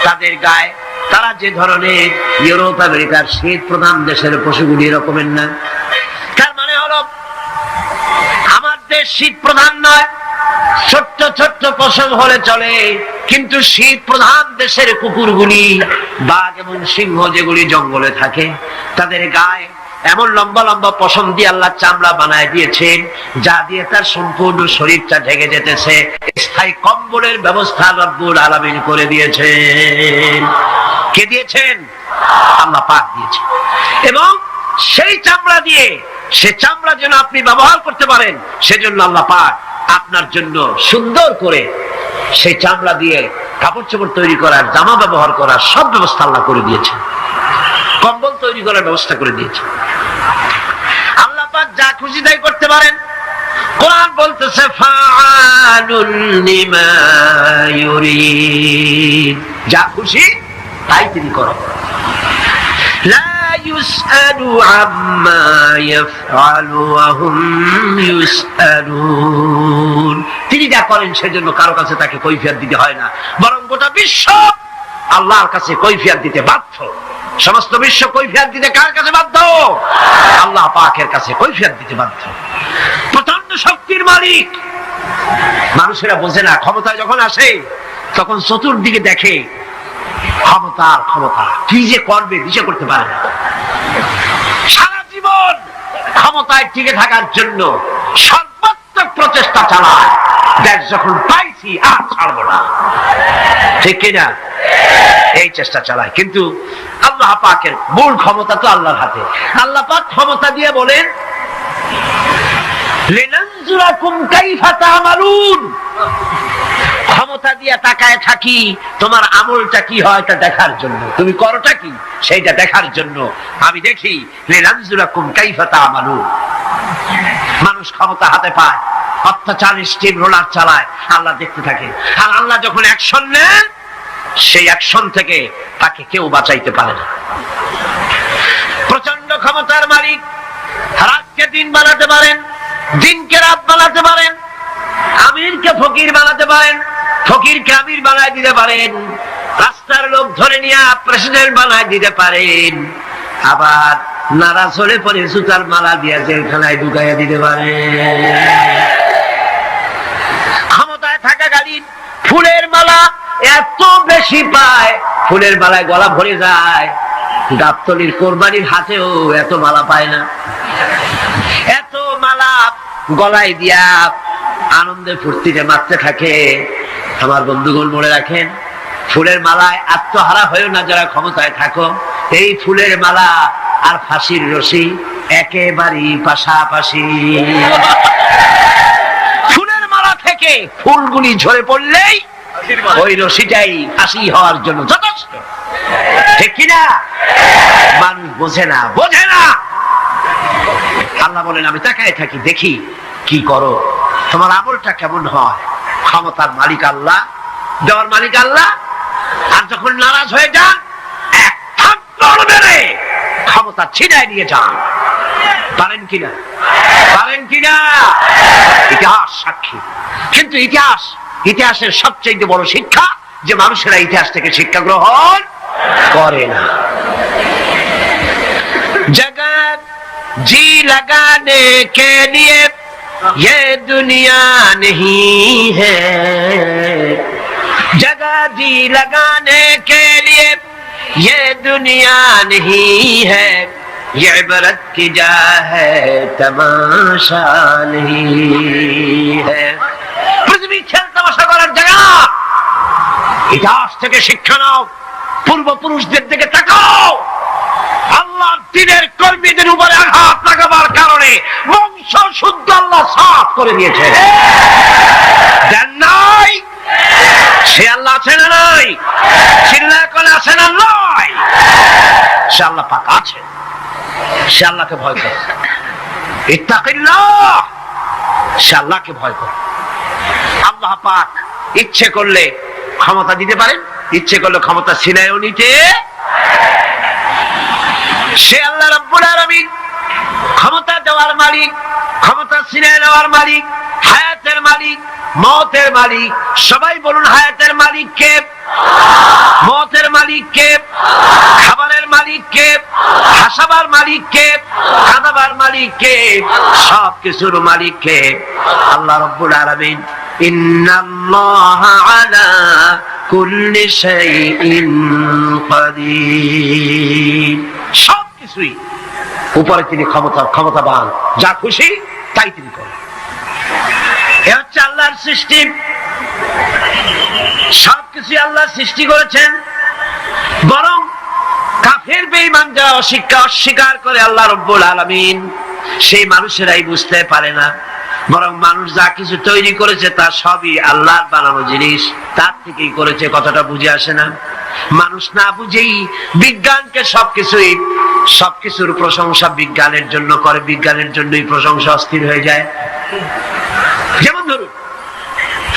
তাদের গায়ে তারা যে ধরনের ইউরোপ আমেরিকার শীত প্রধান দেশের পশুগুলি এরকমের না। তার মানে হলো আমার দেশ শীত প্রধান নয়, ছোট্ট ছোট্ট পশম হলে চলে, কিন্তু শীত প্রধান দেশের কুকুরগুলি, বাঘ এবং সিংহ যেগুলি জঙ্গলে থাকে, তাদের গায়ে এমন লম্বা লম্বা পশম দিয়ে আল্লাহ চামড়া বানায় দিয়েছেন, যা দিয়ে তার সম্পূর্ণ শরীরটা ঢেকে যেতেছে। স্থায়ী কম্বলের ব্যবস্থা রব্বুল আলামিন করে দিয়েছেন। কে দিয়েছেন? আল্লাহ পাক দিয়েছেন। এবং সেই চামড়া দিয়ে, সে চামড়া যেন আপনি ব্যবহার করতে পারেন, সেজন্য আল্লাহ পাক আপনার জন্য সুন্দর করে সেই চামড়া দিয়ে কাপড় চোপড় তৈরি করার, জামা ব্যবহার করার সব ব্যবস্থা আল্লাহ করে দিয়েছেন। কম্বল তৈরি করার ব্যবস্থা করে দিয়েছেন। আল্লাহ পাক যা খুশি তাই করতে পারেন। কোরআন বলতেছে ফাআলুল লিমা ইউরিদ, যা খুশি তাই তিনি করেন। লা يسأل عما يفعل وهم يسألون। তিনি যা করেন সেজন্য কারো কাছে তাকে কৈফিয়ত দিতে হয় না, বরং গোটা বিশ্ব আল্লাহর কাছে কৈফিয়ত দিতে বাধ্য। সমস্ত বিশ্ব কৈফিয়ত দিতে কার কাছে বাধ্য? আল্লাহ পাকের কাছে কৈফিয়ত দিতে বাধ্য। প্রচন্ড শক্তির মালিক। মানুষেরা বোঝে না, ক্ষমতায় যখন আসে তখন চতুর্দিকে দেখে ক্ষমতার ক্ষমতা, কি যে করবে দিশা করতে পারে না। সারা জীবন ক্ষমতায় টিকে থাকার জন্য সর্বাত্মক প্রচেষ্টা চালায়, দেখ যখন পাইছি আর ছাড়বো না, ঠিক কিনা? এই চেষ্টা চালায়। কিন্তু আল্লাহ পাকের মূল ক্ষমতা তো আল্লাহর হাতে। আল্লাহ পাক ক্ষমতা দিয়ে বলেন লিনানজুরাকুম কাইফা তা'মালুন। ক্ষমতা দিয়ে তাকায় থাকি তোমার আমলটা কি হয় তা দেখার জন্য, তুমি করোটা কি সেইটা দেখার জন্য আমি দেখি। লিনানজুরাকুম কাইফা তা'মালুন। মানুষ ক্ষমতা হাতে পায়, অত্যাচার স্টিম রোলার চালায়, আল্লাহ দেখতে থাকে। আর আল্লাহ যখন অ্যাকশন নেন, সেই অ্যাকশন থেকে তাকে কেউ বাঁচাইতে পারে না। প্রচন্ড ক্ষমতার মালিক। রাতকে দিন বানাতে পারেন, দিনকে রাত বানাতে পারেন, আমিরকে ফকির বানাতে পারেন, ফকিরকে আমির বানায় দিতে পারেন, রাস্তার লোক ধরে নিয়ে প্রেসিডেন্ট বানায় দিতে পারেন, আবার নারাজ হলে পরে সুতার মালা দিয়ে জেলখানায় ঢুকাইয়া দিতে পারেন। ক্ষমতায় থাকাকালীন ফুলের মালা এত বেশি পায়, ফুলের মালায় গলা ভরে যায়। গাবতলির কোরবানির হাতেও এত মালা পায় না। এত মালা গলায় দিয়া আনন্দে ফুর্তিতে মারতে থাকে। আমার বন্ধুগণ মনে রাখেন, ফুলের মালায় আত্মহারা হয়েও না যারা ক্ষমতায় থাকো। এই ফুলের মালা আর ফাঁসির রশি একেবারেই পাশাপাশি। ফুলের মালা থেকে ফুলগুলি ঝরে পড়লেই ওই রশিটাই ফাঁসি হওয়ার জন্য যথেষ্ট, ঠিক কিনা? মানুষ বোঝে না, বোঝে না। আল্লাহ বলেন আমি তাকায় থাকি, দেখি কি করো, তোমার আমলটা কেমন হয়। ক্ষমতার মালিক আল্লাহ, দেওয়ার মালিক আল্লাহ। আর যখন নারাজ হয়ে যান, এক থাপ্পড় মেরে ক্ষমতা ছিনায় নিয়ে যান। পারেন কিনা? পারেন কিনা? ইতিহাস সাক্ষী। কিন্তু ইতিহাসের সবচেয়ে বড় শিক্ষা যে মানুষেরা ইতিহাস থেকে শিক্ষা গ্রহণ করে না। জগৎ जी लगाने के लिए ये दुनिया नहीं है, जगह जी लगाने के लिए ये दुनिया नहीं है, ये इबरत की जा है तमाशा नहीं है। पृथ्वी खेल तमाशा করার জায়গা। ইতিহাস থেকে শিক্ষা নাও, পূর্বপুরুষদের দিকে তাকাও। আল্লাহর দ্বীনের কর্মীদের উপরে আঘাত লাগাবার কারণে বংশ শুদ্ধ আল্লাহ সাফ করে দিয়েছে। দেন নাই? সে আল্লাহ আছে না নাই? চিল্লায় করে আছে না নাই? সে আল্লাহ পাক আছে। সে আল্লাহকে ভয় করে। ইত্তাকিল্লাহ। সে আল্লাহকে ভয় করে। আল্লাহ পাক ইচ্ছে করলে ক্ষমতা দিতে পারেন, ইচ্ছে করলে ক্ষমতা ছিনায়ও নিতে। সে আল্লাহ রাব্বুল আলামিন ক্ষমতা দেওয়ার মালিক, ক্ষমতা ছিনিয়ে নেওয়ার মালিক, হায়াতের মালিক, মওতের মালিক। সবাই বলুন হায়াতের মালিক কে? মওতের মালিক কে? খাবারের মালিক কে? হাসাবার মালিক কে? কাঁদাবার মালিক কে? সব কিছুর মালিক কে? আল্লাহ রাব্বুল আলামিন। ইন্নাল্লাহা আলা কুল্লি শাইইন কাদির। সবকিছুই উপরে তিনি ক্ষমতাবান, যা খুশি তাই তিনি করেন। এ হচ্ছে আল্লাহর সৃষ্টি। সবকিছু আল্লাহ সৃষ্টি করেছেন। বরং কাফের বেঈমান যারা অস্বীকার করে আল্লাহ রাব্বুল আলামিন, সেই মানুষেরাই বুঝতে পারে না। বরং মানুষ যা কিছু তৈরি করেছে তা সবই আল্লাহর বানানো জিনিস, তার থেকেই করেছে, কথাটা বুঝে আসে না। মানুষ না বুঝেই বিজ্ঞানকে সবকিছুর প্রশংসা বিজ্ঞানের জন্য করে, বিজ্ঞানের জন্যই প্রশংসা অস্থির হয়ে যায়। যেমন ধরুন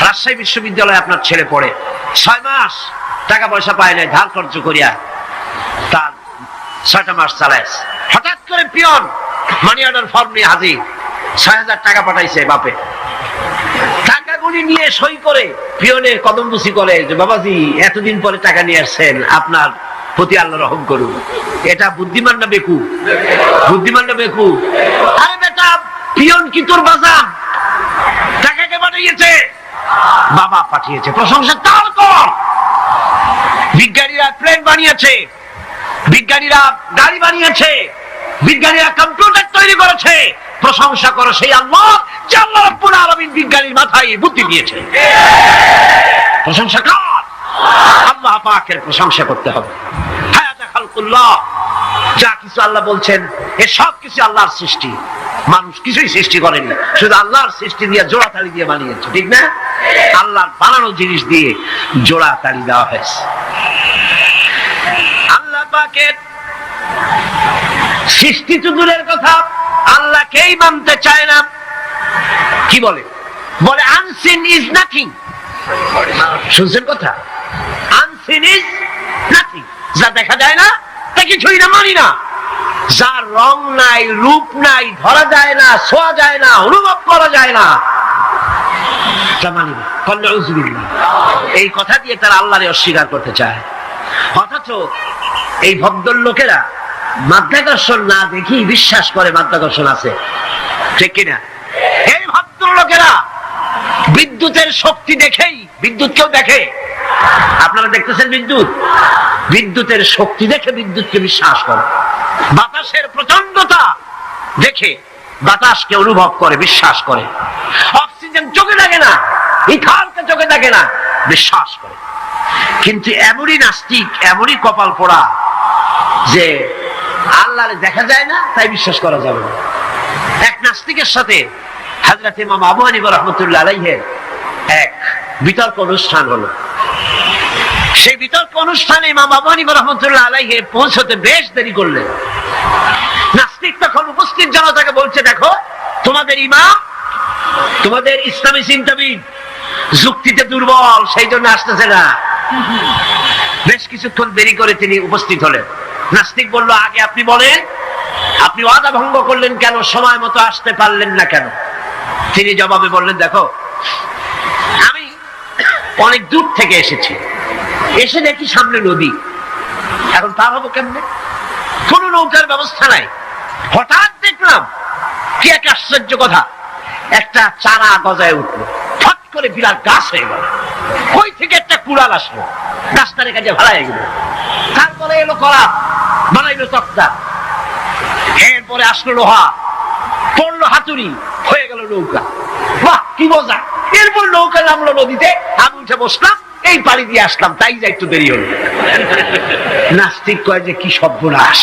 রাজশাহী বিশ্ববিদ্যালয়ে আপনার ছেলে পড়ে, 6 মাস টাকা পয়সা পায় নাই, ধার খরচ করিয়া তার 6টা মাস চালাইছে। হঠাৎ করে পিয়ন মানি অর্ডার ফর্ম নিয়ে হাজির, 6,000 টাকা পাঠাইছে বাপে। টাকাগুলি নিয়ে সই করে পিয়নে কদমবুসি করে যে বাবাজি এতদিন পরে টাকা নিয়ে আসছেন, আপনার প্রতি আল্লাহ রহম করুন। এটা বুদ্ধিমান না বেকু? বুদ্ধিমান না বেকু? আরে বেটা, পিয়ন কি তোর বাজার? টাকাকে পাঠিয়েছে, বাবা পাঠিয়েছে, প্রশংসা তার কর। বিজ্ঞানীরা প্লেন বানিয়েছে, বিজ্ঞানীরা গাড়ি বানিয়েছে, বিজ্ঞানীরা কম্পিউটার তৈরি করেছে, প্রশংসা করো সেই আল্লাহ যে আল্লাহ রাব্বুল আলামিন বিজ্ঞানীর মাথায় বুদ্ধি দিয়েছে। প্রশংসা কর, আল্লাহ পাকের প্রশংসা করতে হবে। হায়াত খালকুল্লাহ, যা কিছু আল্লাহ বলছেন এ সব কিছু আল্লাহর সৃষ্টি, মানুষ কিছুই সৃষ্টি করেনি, শুধু আল্লাহর সৃষ্টি দিয়ে জোড়া তালি দিয়ে বানিয়েছে, ঠিক না? আল্লাহর বানানো জিনিস দিয়ে জোড়া তালি দেওয়া হয়েছে। আল্লাহ পাকের সৃষ্টি তো দূরের কথা, আল্লাহকেই মানতে চায় না। কি বলে? বলে আনসিন ইজ নাথিং। শুনছেন কথা? আনসিন ইজ নাথিং, যা দেখা যায় না তা কিছুই না, মানি না। যার রং নাই, রূপ নাই, ধরা যায় না, ছোঁয়া যায় না, অনুভব করা যায় না, তা মানি না। এই কথা দিয়ে তারা আল্লাহরে অস্বীকার করতে চায়। অথচ এই ভদ্রলোকেরা মাধ্যাকর্ষণ না দেখি বিশ্বাস করে মাধ্যাকর্ষণ আছে, ঠিক কিনা? এই ভদ্রলোকেরা বিদ্যুতের শক্তি দেখেই, বিদ্যুৎ কেউ দেখে, আপনারা দেখতেছেন বিদ্যুৎ, বিদ্যুতের শক্তি দেখে বিদ্যুৎকে বিশ্বাস করে। বাতাসের প্রচন্ডতা দেখে বাতাসকে অনুভব করে, বিশ্বাস করে। অক্সিজেন চোখে লাগে না, ইথারকে চোখে দেখে না, বিশ্বাস করে। কিন্তু এমনই নাস্তিক, এমনই কপাল পোড়া যে আল্লাহরে দেখা যায় না তাই বিশ্বাস করা যাবে না। এক নাস্তিকের সাথে হযরত ইমাম আবু হানিফা রাহমাতুল্লাহ আলাইহির এক বিতর্ক অনুষ্ঠান হলো। সেই বিতর্ক অনুষ্ঠানে ইমাম আবু হানিফা রাহমাতুল্লাহ আলাইহি পৌঁছতে বেশ দেরি করলেন। নাস্তিক তখন উপস্থিত জনতাকে বলছে, দেখো তোমাদের ইমাম, তোমাদের ইসলামী চিন্তাবিদ যুক্তিতে দুর্বল, সেই জন্য আসতেছে না। বেশ কিছুক্ষণ দেরি করে তিনি উপস্থিত হলেন। নাস্তিক বলল, আগে আপনি বলেন, আপনি ওয়াদা ভঙ্গ করলেন কেন, সময় মতো আসতে পারলেন না কেন? তিনি জবাবে বললেন, দেখো আমি অনেক দূর থেকে এসেছি, এসে দেখি সামনে নদী, এখন পার হবো কেমনে? কোন নৌকার ব্যবস্থা নাই। হঠাৎ দেখলাম কি এক আশ্চর্য কথা, একটা চারা গজায় উঠলো, ফট করে বিরাট গাছ হয়ে গেল। ওই থেকে একটা কুড়াল আসলো, রাস্তার কাছে ভাড়ায় গেল। তারপরে এলো করা, বানাইলো তক্তা, এরপরে আসলো লোহা, পড়লো হাতুড়ি, হয়ে গেল নৌকা। বাহ কি মজা! এরপর নৌকা নামলো নদীতে, আমি উঠে বসলাম, এই পাড়ি দিয়ে আসলাম, তাই যা একটু দেরি হলো। নাস্তিক কয় যে কি সর্বনাশ,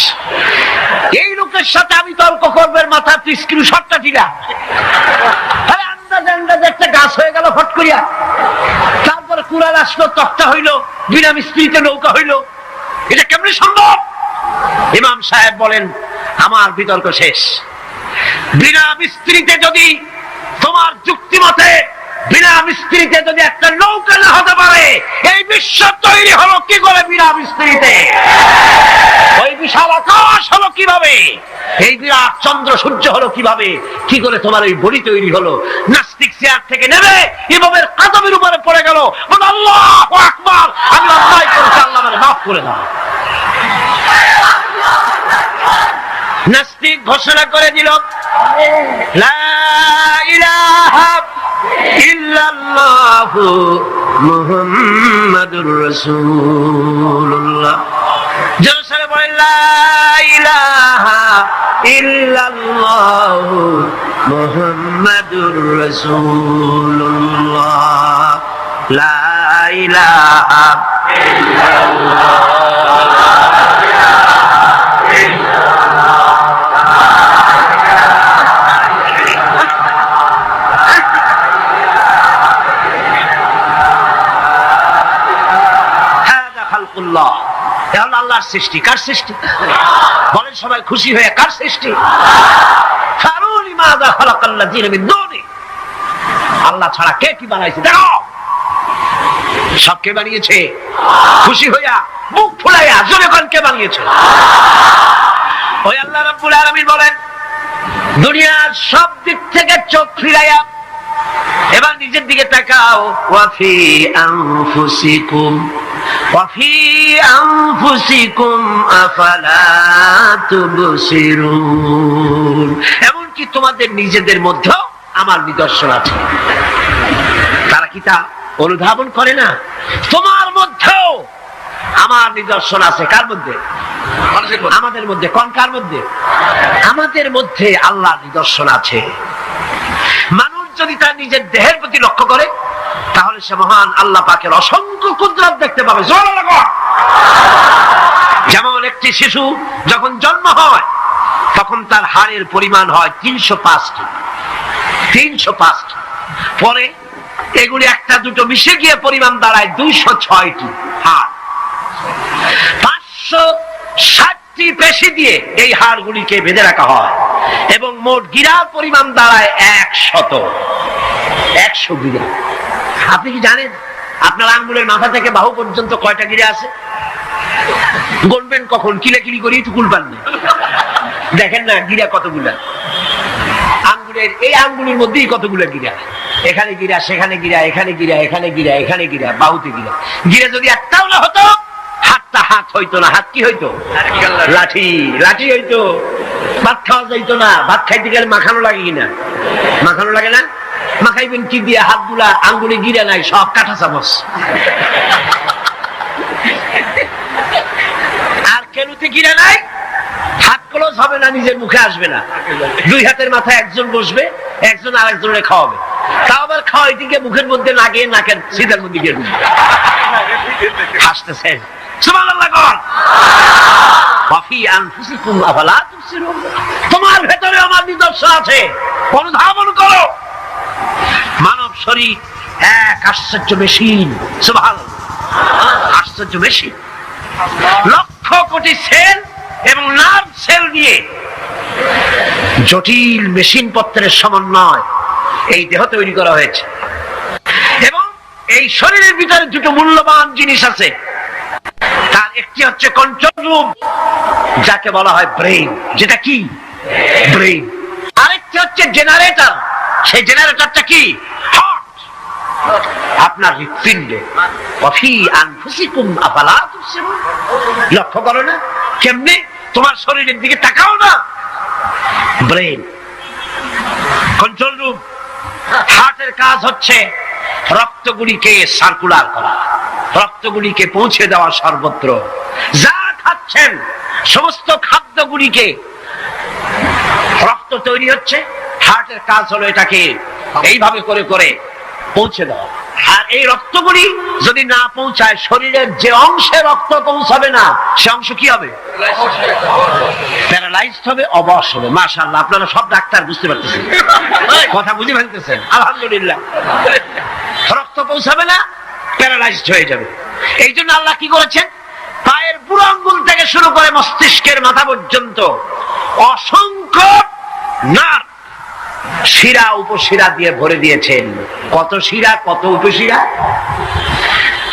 এই লোকের সাথে আমি তর্ক করবেন, মাথা স্ক্রু শটটা ঠিকা। আন্দাজে আন্দাজে একটা গাছ হয়ে গেল ফট করিয়া, তারপরে কুড়াল আসলো, তক্তা হইলো, বিনা মিস্ত্রিতে নৌকা হইলো, এটা কেমনি সম্ভব? ইমাম সাহেব বলেন, আমার বিতর্ক শেষ। বিনা মিস্ত্রিতে যদি, তোমার যুক্তি মতে বিনা মিস্ত্রিতে যদি একটা নৌকা না হতে পারে, এই বিশ্ব তৈরি হলো কি করে বিনা মিস্ত্রিতে? ওই বিশাল আকাশ হলো কিভাবে? এই বিরাট চন্দ্র সূর্য হলো কিভাবে? কি করে তোমার ওই বডি তৈরি হলো? নাস্তিক চেয়ার থেকে নেমে ইমামের কাদমের উপরে পড়ে গেল, বলে আল্লাহু আকবার, আমি অন্যায় করেছি, আল্লাহ আমাকে মাফ করে দাও। নাস্তিক ঘোষণা করে দিল, লা ইলাহা ইল্লাল্লাহু মুহাম্মাদুর রাসূলুল্লাহ। জোরে বলেন, লা ইলাহা ইল্লাল্লাহু মুহাম্মাদুর রাসূলুল্লাহ, লা ইলাহা ইল্লাল্লাহ। আল্লাহর সৃষ্টি। কার সৃষ্টি? বলেন সবাই খুশি হয়ে, কার সৃষ্টি? আল্লাহ ছাড়া কে কি বানাইছে? দেখো সব কে বানিয়েছে? খুশি হইয়া মুখ ফুলাইয়া জোরে কোন কে বানিয়েছে? ওই আল্লাহ রাব্বুল আলামিন বলেন, দুনিয়ার সব দিক থেকে চোখ ফিরাইয়া এবার নিজের দিকে তাকাও। ওয়াফি আনফুসিকুম আফালা তুবসিরুন। এমনকি তোমাদের নিজেদের মধ্যে আমার নিদর্শন আছে। তারা কি তা অনুধাবন করে না? তোমার মধ্যেও আমার নিদর্শন আছে। কার মধ্যে? আমাদের মধ্যে। কোন কার মধ্যে? আমাদের মধ্যে আল্লাহর নিদর্শন আছে। মানুষ যদি তার নিজের দেহের প্রতি লক্ষ্য করে তাহলে সে মহান আল্লাহ পাকের অসংখ্য কুদরত দেখতে পাবে। যেমন একটি শিশু যখন জন্ম হয় তখন তার হাড়ের পরিমাণ হয় 305টি। পরে এগুলি একটা দুটো মিশে গিয়ে পরিমাণ দাঁড়ায় 206টি হাড়। 560টি পেশি দিয়ে এই হাড়গুলিকে বেঁধে রাখা হয় এবং মোট গিরার পরিমাণ দাঁড়ায় 100 গিরা। আপনি কি জানেন আপনার আঙ্গুলের মাথা থেকে বাহু পর্যন্ত কয়টা গিরা আছে? গুনবেন কখন? কিলাকিলি করি একটু কুল পান না। দেখেন না গিরা কতগুলা। আঙ্গুলের এই আঙ্গুলের মধ্যেই কতগুলা গিরা। এখানে গিরা, সেখানে গিরা, এখানে গিরা, এখানে গিরা, এখানে গিরা, বাহুতে গিরা। গিরা যদি একটাও না হতো হাতটা হাত হইতো না। হাত কি হইতো? লাঠি হইতো। ভাত খাওয়া যাইতো না। ভাত খাইতে গেলে মাখানো লাগে কিনা? মাখানো লাগে না? মাখাইবেন কি দিয়ে? হাতগুলা আঙ্গুলে গিরা নাই, সব কাঁটা চামচ। আর কেনুতে গিরা নাই, হাত ক্লোজ হবে না, নিজের মুখে আসবে না। দুই হাতের মাথায় একজন বসবে, একজন আরেকজনের খাওয়াবে। তাও আবার খাওয়াইতে গিয়ে মুখের মধ্যে না গিয়ে নাকের সিধার মধ্যে গিয়ে ঢুকবে। হাসতেছেন সুবহানাল্লাহ। তোমার ভেতরে আমার নিদর্শন আছে, অনুধাবন করো। মানব শরীর এক আশ্চর্য মেশিন। সুবহানাল্লাহ, আশ্চর্য মেশিন। লক্ষ কোটি সেল এবং নার্ভ সেল নিয়ে জটিল মেশিন পত্রের সমন্বয় এই দেহ তৈরি করা হয়েছে। এবং এই শরীরের ভিতরে দুটো মূল্যবান জিনিস আছে। তার একটি হচ্ছে কন্ট্রোল রুম, যাকে বলা হয় ব্রেইন। যেটা কি? ব্রেইন। আরেকটি হচ্ছে জেনারেটর। সেই জেনারেটরটা কি? হার্ট, আপনার হৃৎপিণ্ডে। ওয়াফি আনফুসিকুম আফালা তুবসিরুন। লক্ষ্য করো না কেমনে? তোমার শরীরের দিকে তাকাও না। Brain, control room. হার্টের কাজ হচ্ছে রক্তগুলিকে সার্কুলার করা, রক্তগুলিকে পৌঁছে দেওয়া সর্বত্র। যা খাচ্ছেন সমস্ত খাদ্যগুলিকে রক্ত তৈরি হচ্ছে, হার্টের কাজ হলো এটাকে এইভাবে করে করে পৌঁছে দেওয়া। আর এই রক্তগুলি যদি না পৌঁছায়, শরীরের যে অংশে রক্ত পৌঁছাবে না সে অংশ কি হবে? প্যারালাইজড হবে, অবশ হবে। মাশাআল্লাহ, আপনারা সব ডাক্তার বুঝতে পারতেছেন, কথা বুঝে ফেলতেছেন। আলহামদুলিল্লাহ। রক্ত পৌঁছাবে না, প্যারালাইজড হয়ে যাবে। এই জন্য আল্লাহ কি করেছেন? পায়ের বুড়ো আঙ্গুল থেকে শুরু করে মস্তিষ্কের মাথা পর্যন্ত অসংখ্য নার্ভ, শিরা উপশিরা দিয়ে ভরে দিয়েছেন। কত শিরা, কত উপশিরা!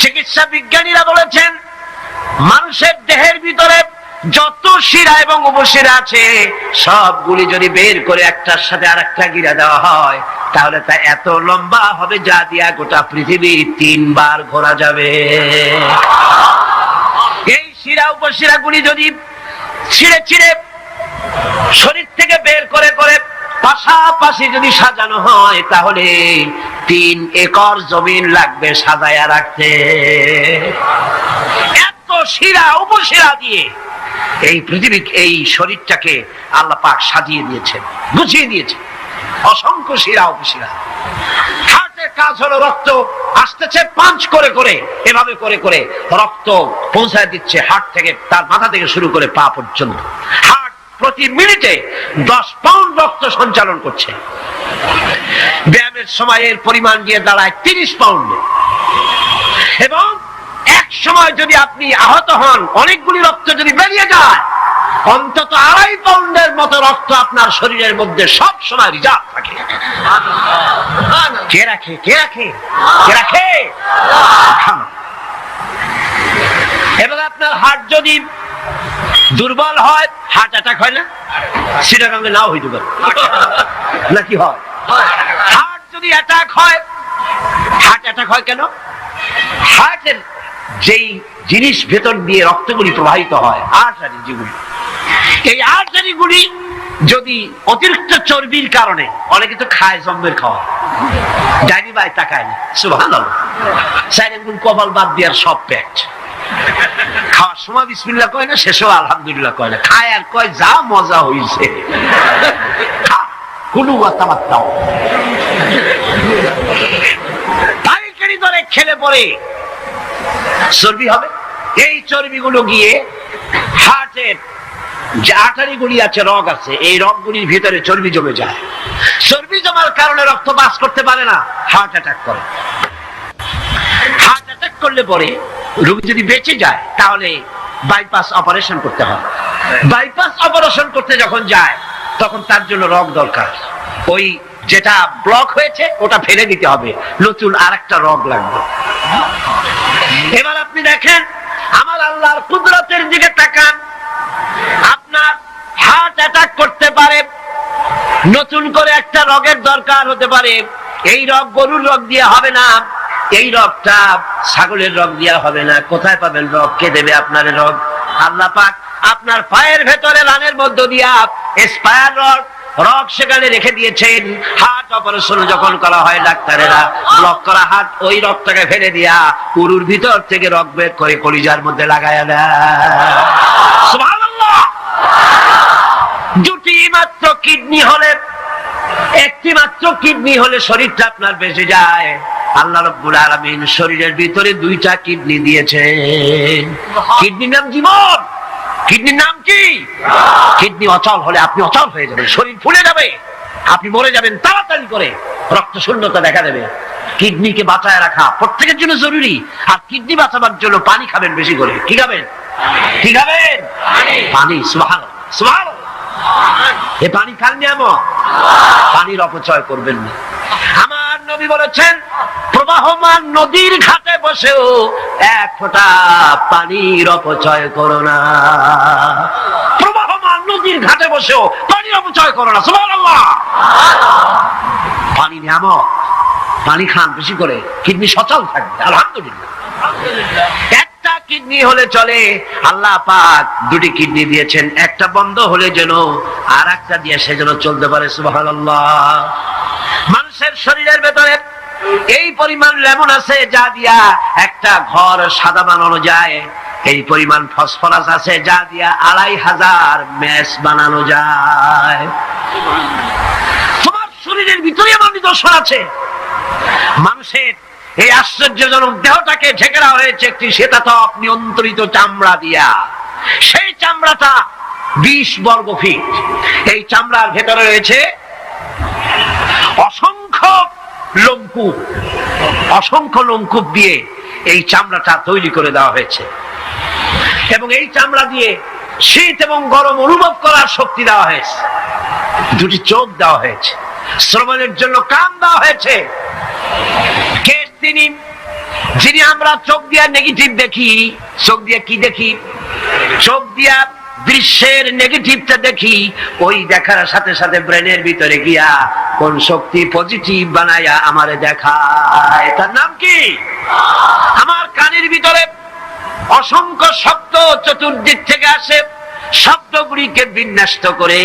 চিকিৎসা বিজ্ঞানীরা বলেছেন মানুষের দেহের ভিতরে যত শিরা এবং উপশিরা আছে সবগুলি যদি বের করে একটার সাথে আরেকটা গিরা দেওয়া হয় তাহলে তা এত লম্বা হবে যা দিয়া গোটা পৃথিবী 3 বার ঘোরা যাবে। এই শিরা উপশিরা গুলি যদি ছিঁড়ে ছিঁড়ে শরীর থেকে বের করে করে পাশাপাশি যদি সাজানো হয় তাহলে 3 একর জমিন লাগবে সাজায়া রাখতে। এত শিরা উপশিরা দিয়ে এই পৃথিবী, এই শরীরটাকে আল্লাহ পাক সাজিয়ে দিয়েছেন, গুছিয়ে দিয়েছেন। অসংখ্য শিরা উপশিরা। হার্টের কাজ হলো রক্ত আসতেছে পাঞ্চ করে করে, এভাবে করে করে রক্ত পৌঁছায় দিচ্ছে হার্ট থেকে, তার মাথা থেকে শুরু করে পা পর্যন্ত। হার্ট প্রতি মিনিটে 10 পাউন্ড রক্ত সঞ্চালন করছে। ব্যায়ামের সময় এর পরিমাণ গিয়ে দাঁড়ায় 30 পাউন্ডে। এবং এক সময় যদি আপনি আহত হন, অনেকগুলি রক্ত যদি বেরিয়ে যায়, অন্তত 2.5 পাউন্ডের মতো রক্ত আপনার শরীরের মধ্যে সব সময় রিজার্ভ থাকে। কে রাখে? কে রাখে? কে রাখে? যদি দুর্বল হয় হার্ট অ্যাটাক হয় না? সিটাগাঙ্গে নাও হইতে পারে, নাকি হয়? হার্ট যদি অ্যাটাক হয়, হার্ট অ্যাটাক হয় কেন? হার্টের যেই জিনিস ভেতর দিয়ে রক্তগুলি প্রবাহিত হয়, আর্টারি যেগুলি, এই আর্টারিগুলি যদি অতিরিক্ত চর্বির কারণে, অনেকে তো খায় জম্মের খাওয়া, ডাইনি বাই তাকায় না, সুবহানাল্লাহ, সাইলেন্ট কপাল বাদ দিয়ার সব পেট, খাওয়ার সময় বিসমিল্লাহ কয় না, শেষও আলহামদুলিল্লাহ কয় না, খায় আর কয় যা মজা হইছে, কোনো কথাবার্তাও পাইকারি দরে খেলে পরে চর্বি হবে। এই চর্বিগুলো গিয়ে হার্টের যে আর্টারিগুলি আছে, রগ আছে, এই রগগুলির ভিতরে চর্বি জমে যায়। চর্বি জমার কারণে রক্ত পাস করতে পারে না, হার্ট অ্যাটাক করে। হার্ট অ্যাটাক করলে পরে রোগী যদি বেঁচে যায় তাহলে বাইপাস অপারেশন করতে হয়। বাইপাস অপারেশন করতে যখন যায় তখন তার জন্য রগ দরকার, ওই যেটা ব্লক হয়েছে ওটা ফেলে দিতে হবে, নতুন আরেকটা রগ লাগবে। এবার আপনি দেখেন আমার আল্লাহর কুদরতের দিকে তাকান, আপনার হার্ট অ্যাটাক করতে পারে, নতুন করে একটা রগের দরকার হতে পারে। এই রগ গরুর রগ দিয়ে হবে না, এই রগটা ছাগলের রগ দিয়ে হবে না। কোথায় পাবেন রগ? কে দেবে আপনার রগ? আল্লাহ পাক আপনার পায়ের ভেতরে রানের মধ্য দিয়া স্পায়ার রগ সেখানে রেখে দিয়েছেন। হার্ট অপারেশন যখন করা হয় ডাক্তারেরা ব্লক করা হার্ট, ওই রগটাকে ফেলে দিয়া পুরুর ভিতর থেকে রগ বের করে কলিজার মধ্যে লাগায়া দেয়। সুবহানাল্লাহ। দুটি মাত্র কিডনি হলে, একটি মাত্র কিডনি হলে শরীরটা আপনার বেঁচে যায়। আল্লাহ রাব্বুল আলামিন শরীরের ভিতরে দুইটা কিডনি দিয়েছেন। কিডনির নাম জীবন। কিডনির নাম কি? কিডনি অচল হলে আপনি অচল হয়ে যাবেন, শরীর ফুলে যাবে, আপনি মরে যাবেন তাড়াতাড়ি করে, রক্ত শূন্যতা দেখা দেবে। কিডনিকে বাঁচায় রাখা প্রত্যেকের জন্য জরুরি। আর কিডনি বাঁচাবার জন্য পানি খাবেন বেশি করে। কি খাবেন? কি খাবেন? পানি। সুবহানাল্লাহ, সুবহানাল্লাহ। এ পানি খান নিয়ামত, পানির অপচয় করবেন না। আমার নবী বলেছেন, প্রবাহমান নদীর ঘাটে বসেও এক ফোঁটা পানির অপচয় করো না। প্রবাহমান নদীর ঘাটে বসেও পানির অপচয় করো না। সুবহানাল্লাহ। পানি নিয়ামত, পানি খান বেশি করে, কিডনি সচল থাকবে। আলহামদুলিল্লাহ। একটা কিডনি হলে চলে, আল্লাহ পাক দুটি কিডনি দিয়েছেন, একটা বন্ধ হলে যেন আর একটা দিয়ে সে যেন চলতে পারে। সুবহানাল্লাহ। মানুষের শরীরের ভেতরে এই পরিমাণ লেমন আছে যা দিয়া একটা ঘর সাদা বানানো যায়, এই পরিমাণ ফসফরাস আছে যা দিয়া 2500 মেস বানানো যায়। তোমার শরীরের ভিতরে এমন নিদর্শন আছে। মানুষের এই আশ্চর্যজনক দেহটাকে ঢেকে রাখা হয়েছে একটি শীতাতপ নিয়ন্ত্রিত চামড়া দিয়া। সেই চামড়াটা 20 বর্গ ফিট। এই চামড়ার ভেতরে রয়েছে অসংখ্য লোমকূপ, অসংখ্য লোমকূপ দিয়ে এই চামড়াটা তৈরি করে দেওয়া হয়েছে। এবং এই চামড়া দিয়ে শীত এবং গরম অনুভব করার শক্তি দেওয়া হয়েছে। দুটি চোখ দেওয়া হয়েছে, শ্রবণের জন্য কান দেওয়া হয়েছে। কে তিনি? যিনি আমরা চোখ দিয়ে নেগেটিভ দেখি। চোখ দিয়ে কি দেখি? চোখ দিয়া দৃশ্যের নেগেটিভটা দেখি, ওই দেখার সাথে সাথে ব্রেনের ভিতরে গিয়া কোন শক্তি পজিটিভ বানায়া আমারে দেখায়। তার নাম কি? আমার কানের ভিতরে অসংখ্য শব্দ চতুর্দিক থেকে আসে, শব্দগুলিকে বিন্যস্ত করে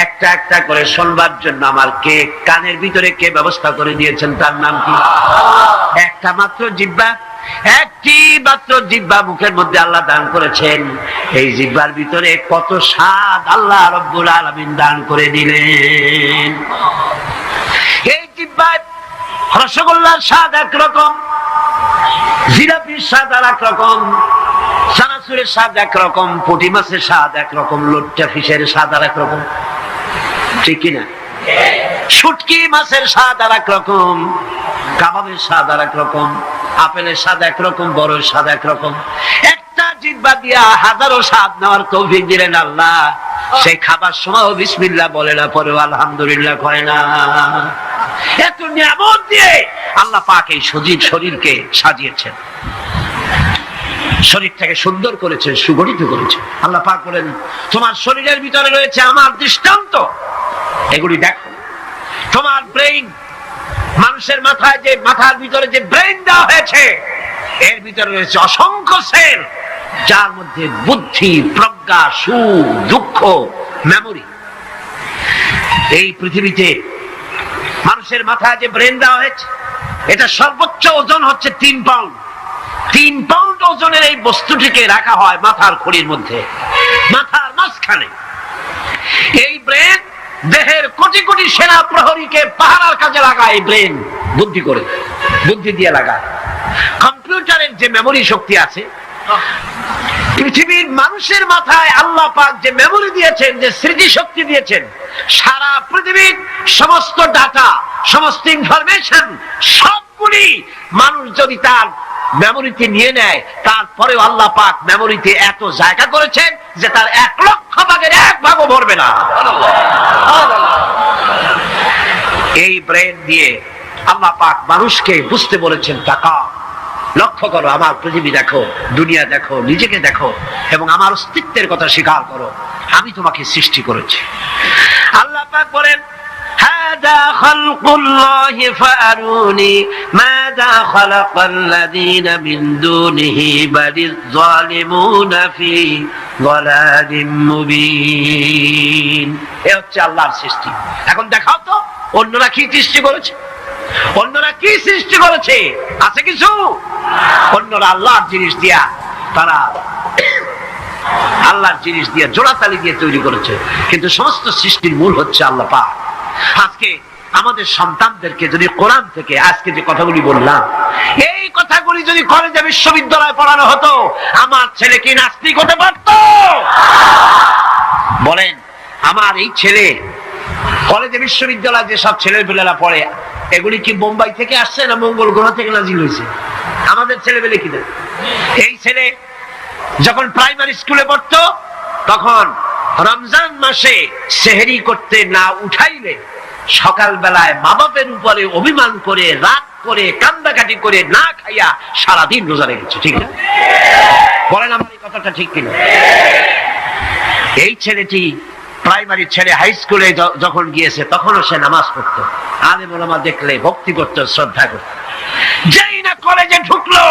একটা একটা করে শুনবার জন্য আমার কে কানের ভিতরে কে ব্যবস্থা করে দিয়েছেন? তার নাম কি? একটা মাত্র জিহ্বা, একটি মাত্র জিহ্বা মুখের মধ্যে আল্লাহ দান করেছেন। এই জিহ্বার ভিতরে কত স্বাদ আল্লাহ রাব্বুল আলামিন দান করে দিলেন। এই জিহ্বায় রসগোল্লার স্বাদ একরকম, জিলাপির স্বাদ আর একরকম, চানাচুরের স্বাদ একরকম, পুঁটি মাছের স্বাদ একরকম, লোট্টা ফিশের স্বাদ আর একরকম, ঠিক কিনা? শুটকি মাছের স্বাদ আর একরকম, কাবাবের স্বাদ আর একরকম, আপেলের স্বাদ একরকম, বড়ের স্বাদ একরকম। একটা জিহ্বা দিয়া হাজারো স্বাদ নেওয়ার তৌফিক দিলেন আল্লাহ। সেই খাবার সময় বিসমিল্লাহ বলে না, পরেও আলহামদুলিল্লাহ কয় না। এত নিয়ামত দিয়ে আল্লাহ পাক এই সজীব শরীরকে সাজিয়েছেন। শরীরটাকে সুন্দর করেছেন, সুগঠিত করেছেন। আল্লাহ পাক বলেন তোমার শরীরের ভিতরে রয়েছে আমার দৃষ্টান্ত, এগুলি দেখো। তোমার ব্রেইন, মানুষের মাথায় যে মাথার ভিতরে যে ব্রেইন দেওয়া হয়েছে, এর ভিতরে রয়েছে অসংখ্য সেল, যার মধ্যে বুদ্ধি, প্রজ্ঞা, সুখ, দুঃখ, মেমোরি। এই পৃথিবীতে মানুষের মাথায় যে ব্রেন দেওয়া হয়েছে, এটা সর্বোচ্চ ওজন হচ্ছে 3 পাউন্ড। 3 পাউন্ড ওজনের এই বস্তুটিকে রাখা হয় মাথার খুলির মধ্যে, মাথার মাঝখানে। এই ব্রেন দেহের কোটি কোটি সেনা প্রহরীকে পাহারার কাজে লাগায়। এই ব্রেন বুদ্ধি করে, বুদ্ধি দিয়ে লাগায়। কম্পিউটারের যে মেমোরি শক্তি আছে, পৃথিবীর মানুষের মাথায় আল্লাহ পাক যে মেমোরি দিয়েছেন, যে স্মৃতি শক্তি দিয়েছেন, সারা পৃথিবীর সমস্ত ডাটা, সমস্ত ইনফরমেশন সবগুলি মানুষ যদি তার মেমোরিতে নিয়ে নেয়, তারপরেও আল্লাহ পাক মেমোরিতে এত জায়গা করেছেন যে তার 1 লক্ষ ভাগের 1 ভাগও ভরবে না। এই ব্রেন দিয়ে আল্লাহ পাক মানুষকে বুঝতে বলেছেন, টাকা লক্ষ্য করো, আমার পৃথিবী দেখো, দুনিয়া দেখো, নিজেকে দেখো এবং আমার অস্তিত্বের কথা স্বীকার করো। আমি তোমাকে সৃষ্টি করেছি। আল্লাহ পাক বলেন হাদা খালকুল্লাহি ফাআরুনি মাযা খালাকাল্লাযীনা মিন দুনিহি বালিয যালিমুনা ফি যালালিম মুবিন। এ হচ্ছে আল্লাহর সৃষ্টি। এখন দেখাও তো অন্যরা কি সৃষ্টি করেছে, অন্যরা কি সৃষ্টি করেছে? আছে কিছু? অন্যরা আল্লাহর জিনিস দিয়া, তারা আল্লাহর জিনিস দিয়ে জোড়াতালি দিয়ে তৈরি করেছে, কিন্তু সমস্ত সৃষ্টির মূল হচ্ছে আল্লাহ পাক। আজকে আমাদের সন্তানদেরকে যদি কোরআন থেকে আজকে যে কথাগুলি বললাম, এই কথাগুলি যদি কলেজে বিশ্ববিদ্যালয়ে পড়ানো হতো, আমার ছেলে কি নাস্তিক হতে পারত? বলেন, আমার এই ছেলে কলেজে বিশ্ববিদ্যালয়ে যে সব ছেলেপেলেরা পড়ে, এগুলি কি বোম্বাই থেকে আসছে না মঙ্গল গ্রহ থেকে নাজিল হয়েছে? আমাদের ছেলেপেলে কি দেয়? এই ছেলে যখন প্রাইমারি স্কুলে পড়তো, তখন রমজান মাসে সেহরি করতে না উঠাইলে সকাল বেলায় মা বাপের উপরে অভিমান করে, রাত করে, কান্দাকাটি করে না খাইয়া সারাদিন রোজা রেখেছে। ঠিক না? বলেন আমার এই কথাটা ঠিক কিনা? এই ছেলেটি প্রাইমারি ছেড়ে হাই স্কুলে যখন গিয়েছে, তখনও সে নামাজ পড়তো, আলেম ওলামা দেখলে ভক্তি করত, শ্রদ্ধা করত। যেই না কলেজে ঢুকলো,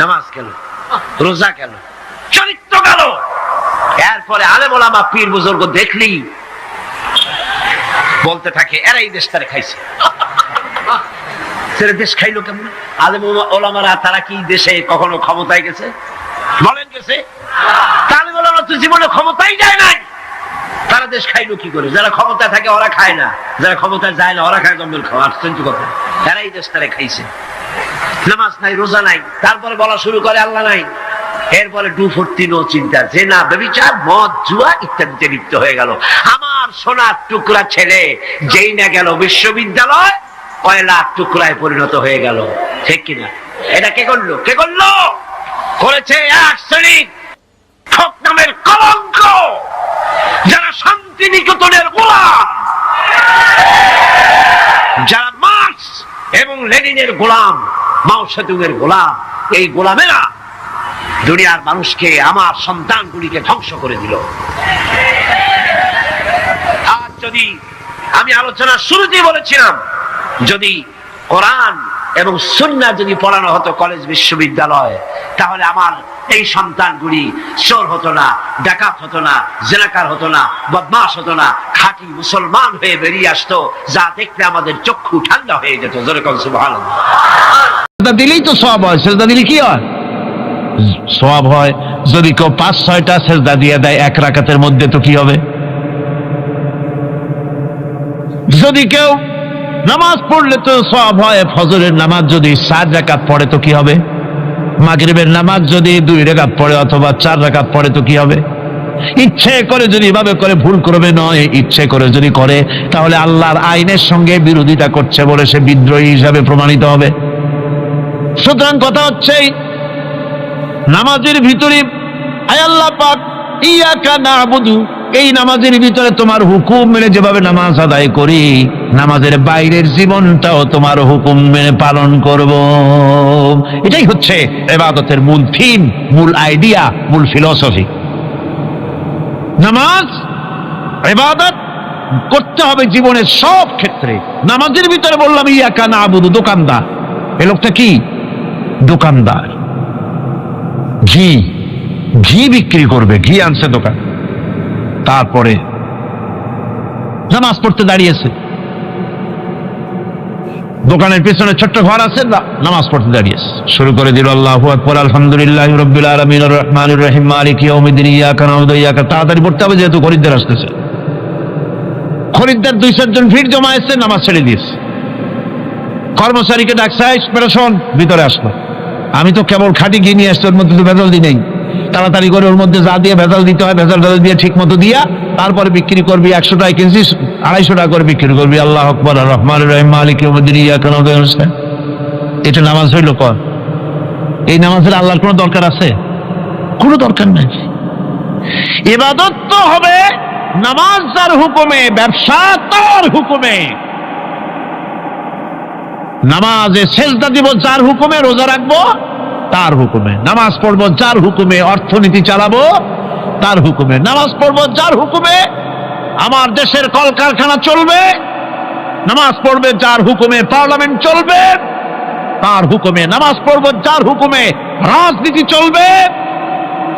নামাজ গেল, রোজা গেল, চরিত্র গেল। এরপরে আলেম ওলামা পীর বুজুর্গ দেখলি বলতে থাকে, এরা এই দেশটারে খাইছে। ছেলে দেশ খাইলো কেমন? আলেম ওলামারা তারা কি দেশে কখনো ক্ষমতায় গেছে? বলেন গেছে? আলেম ওলামা তো জীবনে ক্ষমতাই যায় নাই, তারা দেশ খাইলো কি করে? যারা ক্ষমতায় থাকে ওরা খায় না, যারা ক্ষমতায় যায় না ওরা খায় জম্বেল খাওয়া। আশ্চর্য কথা, এরা এই দেশটারে খাইছে। নামাজ নাই, রোজা নাই, তারপরে বলা শুরু করে আল্লাহ নাই। এরপরে ডুফর্তি নো চিন্তা, যে না ব্যভিচার, মদ, জুয়া ইত্যাদিতে লিপ্ত হয়ে গেল। আমার সোনার টুকরা ছেলে যেই না গেল বিশ্ববিদ্যালয়, কয়লার টুকরায় পরিণত হয়ে গেল। ঠিক কিনা? এটা কে করলো? কে করলো? করেছে এক শ্রেণীর ঠক নামের কলঙ্ক, যারা শান্তিনিকেতনের গোলাম, যারা মার্কস এবং লেনিনের গোলাম, মাও সেতুংয়ের গোলাম। এই গোলামেরা দুনিয়ার মানুষকে, আমার সন্তানগুলিকে ধ্বংস করে দিল। আর যদি আমি আলোচনার শুরুতেই বলেছিলাম, যদি কোরআন এবং সুন্নাহ যদি পড়ানো হতো কলেজ বিশ্ববিদ্যালয়, তাহলে আমার এই সন্তানগুলি চোর হতো না, ডাকাত হতো না, জেনাকার হতো না, বদমাশ হতো না, খাঁটি মুসলমান হয়ে বেরিয়ে আসতো, যা দেখতে আমাদের চক্ষু ঠান্ডা হয়ে যেত। জোরে কোন সুবহানাল্লাহ। সেজদা দিলেই তো সওয়াব হয়। সেজদা দিলে কি হয়? সওয়াব হয়। যদি কেউ 5-6টা সেজদা দিয়ে দেয় এক রাকাতের মধ্যে, তো কি হবে? যদি কেউ নামাজ পড়লে তো সওয়াব হয়। ফজরের নামাজ যদি 4 রাকাত পড়ে তো কি হবে? মাগরিবের নামাজ যদি 2 রাকাত পড়ে অথবা 4 রাকাত পড়ে তো কি হবে? ইচ্ছে করে যদি এভাবে করে, ভুল করবে নয়, ইচ্ছে করে যদি করে, তাহলে আল্লাহর আইনের সঙ্গে বিরোধিতা করছে বলে সে বিদ্রোহী হিসাবে প্রমাণিত হবে। সুতরাং কথা হচ্ছে, নামাজের ভিতরে আয় আল্লাহ পাক ইয়াকা না'বুদু এই নামাজের ভিতরে তোমার হুকুম মেনে যেভাবে নামাজ আদায় করি, নামাজের বাইরের জীবনটাও তোমার হুকুম মেনে পালন করব। এটাই হচ্ছে ইবাদতের মূল থিম, মূল আইডিয়া, মূল ফিলসফি। নামাজ ইবাদত করতে হবে জীবনের সব ক্ষেত্রে। নামাজের ভিতরে বললাম ইয়াকা নাবুদু, দোকানদার। এই লোকটা কি? দোকানদার। ঘি বিক্রি করবে, ঘি আনছে দোকান। তারপরে নামাজ পড়তে দাঁড়িয়েছে, দোকানের পিছনে ছোট্ট ঘর আছে, নামাজ পড়তে দাঁড়িয়েছে, শুরু করে দিল আল্লাহু আকবার, আলহামদুলিল্লাহি রাব্বিল আলামিন, আর রহমানির রহিম, মালিকি ইয়াউমিদ্দিন, ইয়াকা নাবুদু ওয়া ইয়াকা। তাড়াতাড়ি পড়তে হবে যেহেতু খরিদ্দার আসতেছে। খরিদ্দার 2-4 জন ভিড় জমায়েছে, নামাজ ছেড়ে দিয়েছে। কর্মচারীকে ডাকছে, শোন, ভিতরে আসলো। আমি তো কেবল খাঁটি ঘি নিয়ে আসছি, ওর মধ্যে তো ভেজাল দিই নেই। তাড়াতাড়ি করে ওর মধ্যে যা দিয়ে ভেজাল দিতে হয় ভেজাল দিয়ে ঠিক মতো দিয়া তারপরে বিক্রি করবি। 100 টাকা কিনছি, 250 টাকা করে বিক্রি করবি। আল্লাহ আকবার, আর রহমানির রহিম, মালিকি ইয়াউমিদ্দিন, ইয়াকা নাবুদু ওয়া ইয়াকা। এটা নামাজ হইল? কর। এই নামাজের আল্লাহর কোনো দরকার আছে? কোনো দরকার নাই। ইবাদত তো হবে নামাজ যার হুকুমে, ব্যবসা তার হুকুমে। নামাজে সেজদা দিব যার হুকুমে, রোজা রাখবো তার হুকুমে, নামাজ পড়বো যার হুকুমে, অর্থনীতি চালাবো তার হুকুমে, নামাজ পড়বো যার হুকুমে, আমার দেশের কলকারখানা চলবে, নামাজ পড়বে যার হুকুমে, পার্লামেন্ট চলবে তার হুকুমে, নামাজ পড়বো যার হুকুমে, রাজনীতি চলবে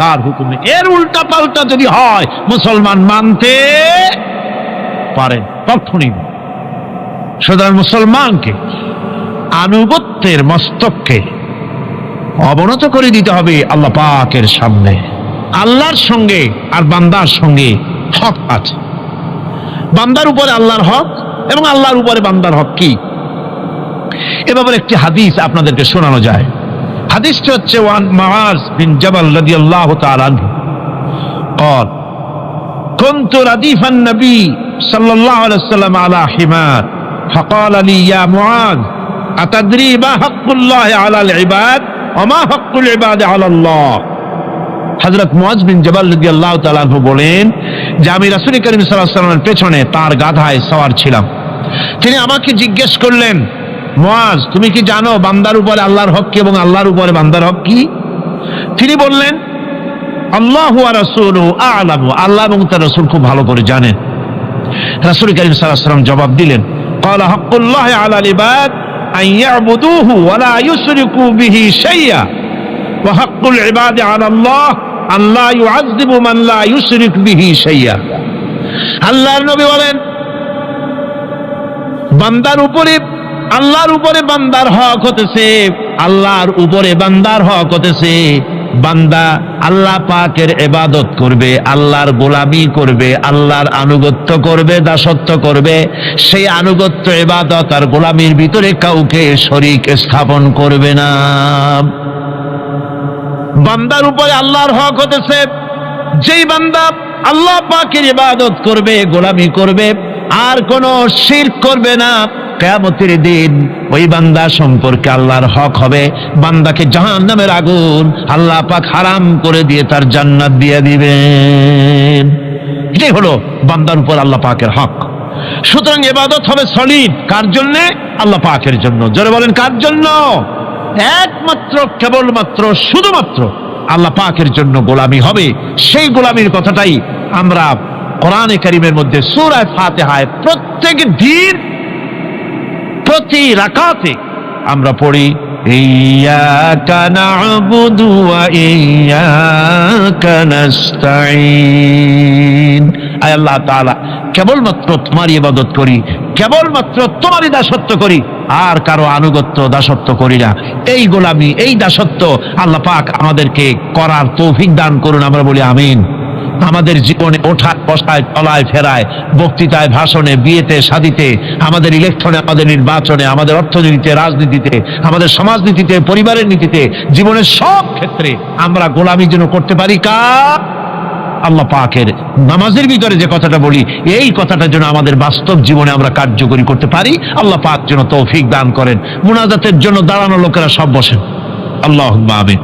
তার হুকুমে। এর উল্টা পাল্টা যদি হয় মুসলমান মানতে পারে তখনই। সুতরাং মুসলমানকে আনুগত্যের মস্তককে অবনত করে দিতে হবে আল্লাহ পাকের সামনে। আল্লাহর সঙ্গে আর বান্দার সঙ্গে হক আছে। বান্দার উপরে আল্লাহর হক এবং আল্লাহর উপরে বান্দার হক কি, এ ব্যাপারে একটি হাদিস আপনাদেরকে শোনানো যায়। হাদিসটি হচ্ছে ওয়ান মুআজ বিন জাবাল রাদিয়াল্লাহু তাআলা আনহু قال كنت رديف النبي صلى الله عليه وسلم على حمار فقال لي يا معاذ أتدري ما حق الله على العباد وما حق العباد على الله। হযরত মুআজ বিন জাবাল রাদিয়াল্লাহু তাআলা আনহু বলেন যে আমি রাসূল করিম সাল্লাল্লাহু আলাইহি ওয়াসাল্লামের পেছনে তার গাধায় সওয়ার ছিলাম। তিনি আমাকে জিজ্ঞেস করলেন, মুআজ তুমি কি জানো বান্দার উপরে আল্লাহর হক কি এবং আল্লাহর উপরে বান্দার হক কি? তিনি বললেন, আল্লাহু ওয়া রাসূলুহু আ'লামু, আল্লাহ এবং তার রাসূল খুব ভালো করে জানেন। রাসূল করিম সাল্লাল্লাহু আলাইহি ওয়াসাল্লাম জবাব দিলেন, ক্বালা হাক্কুল্লাহি আলাল ইবাদ আন ইয়াবুদুহু ওয়া লা ইউশরিকু বিহি শাইআ ওয়া হাক্কুল ইবাদি আলাল্লাহ আন লা ইউআযযিবু মান লা ইউশরিক বিহি শাইআ। আল্লাহর নবী বলেন, বান্দার উপরে আল্লাহর উপরে বান্দার হক হতেছে, আল্লাহর উপরে বান্দার হক হতেছে বান্দা আল্লাহ পাকের ইবাদত করবে, আল্লাহর গোলামি করবে, আল্লাহর আনুগত্য করবে, দাসত্ব করবে। সেই আনুগত্য, ইবাদত আর গোলামির ভিতরে কাউকে শরীক স্থাপন করবে না। বান্দার উপরে আল্লাহর হক হতেছে যেই বান্দা আল্লাহ পাকের ইবাদত করবে, গোলামি করবে, আর কোনো শিরক করবে না, কিয়ামতের দিন ওই বান্দা সম্পর্কে আল্লাহর হক হবে বান্দাকে জাহান্নামের আগুন আল্লাহ পাক হারাম করে দিয়ে তার জান্নাত দিয়ে দিবেন। এটাই হলো বান্দার উপর আল্লাহ পাকের হক। সুতরাং ইবাদত হবে সলিড কার জন্য? আল্লাহ পাকের জন্য। জোরে বলেন কার জন্য? একমাত্র, কেবলমাত্র, শুধুমাত্র আল্লাহ পাকের জন্য গোলামি হবে। সেই গোলামির কথাটাই আমরা কোরআনে কারীমের মধ্যে সূরা ফাতিহায় প্রত্যেক দিন প্রতি রাকাতে আমরা পড়ি, ইয়্যাকা না'বুদু ওয়া ইয়্যাকা নাস্তাঈন। আয় আল্লাহ তাআলা, কেবলমাত্র তোমার ইবাদত করি, কেবলমাত্র তোমারই দাসত্ব করি, আর কারো আনুগত্য দাসত্ব করি না। এই গোলামি, এই দাসত্ব আল্লাহ পাক আমাদেরকে করার তৌফিক দান করুন। আমরা বলি আমিন। আমাদের জীবনে ওঠা বসায়, চলায় ফেরায়, বক্তৃতায়, ভাষণে, বিয়েতে, শাদীতে, আমাদের ইলেকশনে, আমাদের নির্বাচনে, আমাদের অর্থনীতিতে, রাজনীতিতে, আমাদের সমাজনীতিতে, পরিবারের নীতিতে, জীবনের সব ক্ষেত্রে আমরা গোলামি যেন করতে পারি কার? আল্লাহ পাকের। নামাজের ভিতরে যে কথাটা বলি, এই কথাটা যেন আমাদের বাস্তব জীবনে আমরা কার্যকরী করতে পারি। আল্লাহ পাক যেন তৌফিক দান করেন। মুনাজাতের জন্য দাঁড়ানো লোকেরা সব বসেন। আল্লাহুম্মা আমিন।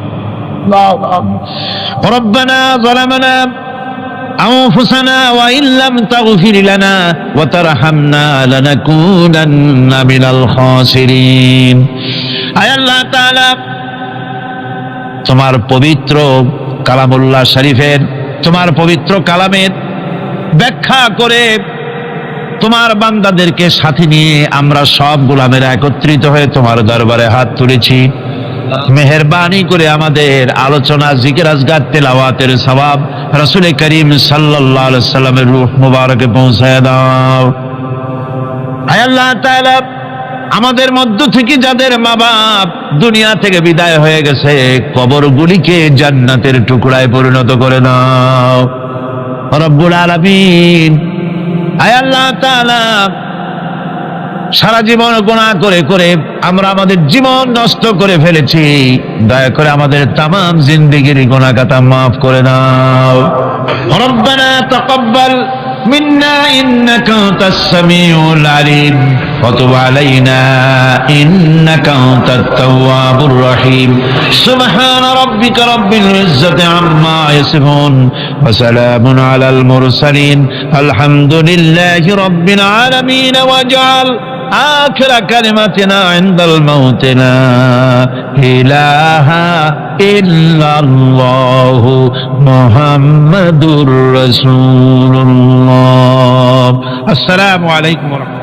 রব্বানা যালামনা أنفسنا وإن لم تغفر لنا وترحمنا لنكونن من الخاسرين আয় আল্লাহ তাআলা তোমার পবিত্র কালামুল্লাহ শরীফের তোমার পবিত্র কালামের ব্যাখ্যা করে তোমার বান্দাদেরকে সাথে নিয়ে আমরা সব গোলামেরা একত্রিত হয়ে তোমার দরবারে হাত তুলেছি। মেহেরবানি করে আমাদের আলোচনা, জিকির, আজকার, তেলাওয়াতের সওয়াব রাসূল করিম সাল্লাল্লাহু আলাইহি সাল্লামের রূহ মুবারকে পৌঁছায় দাও। আয় আল্লাহ তাআলা আমাদের মধ্য থেকে যাদের মা বাপ দুনিয়া থেকে বিদায় হয়ে গেছে, কবরগুলিকে জান্নাতের টুকরায় পরিণত করে দাও রব্বুল আলামিন। আয় আল্লাহ তাআলা সারা জীবন গুনাহ করে করে আমরা আমাদের জীবন নষ্ট করে ফেলেছি, দয়া করে আমাদের তামাম জিন্দেগির গুনাহ খাতা মাফ করে দাও। রব্বানা তাকাব্বাল মিন্না ইন্নাকা আনতাস সামিউল আলিম ওয়া তুব আলাইনা ইন্নাকা আনতাত তাওয়াবুর রহিম। সুবহানা রাব্বিকা রাব্বিল ইজ্জাতি আম্মা ইয়াসিফুন ওয়া সালামুন আলাল মুরসালিন আলহামদুলিল্লাহি রাব্বিল আলামিন। ওয়াজআল آخر كلمتنا عند الموت لا إله إلا الله محمد رسول الله. السلام عليكم ورحمة الله.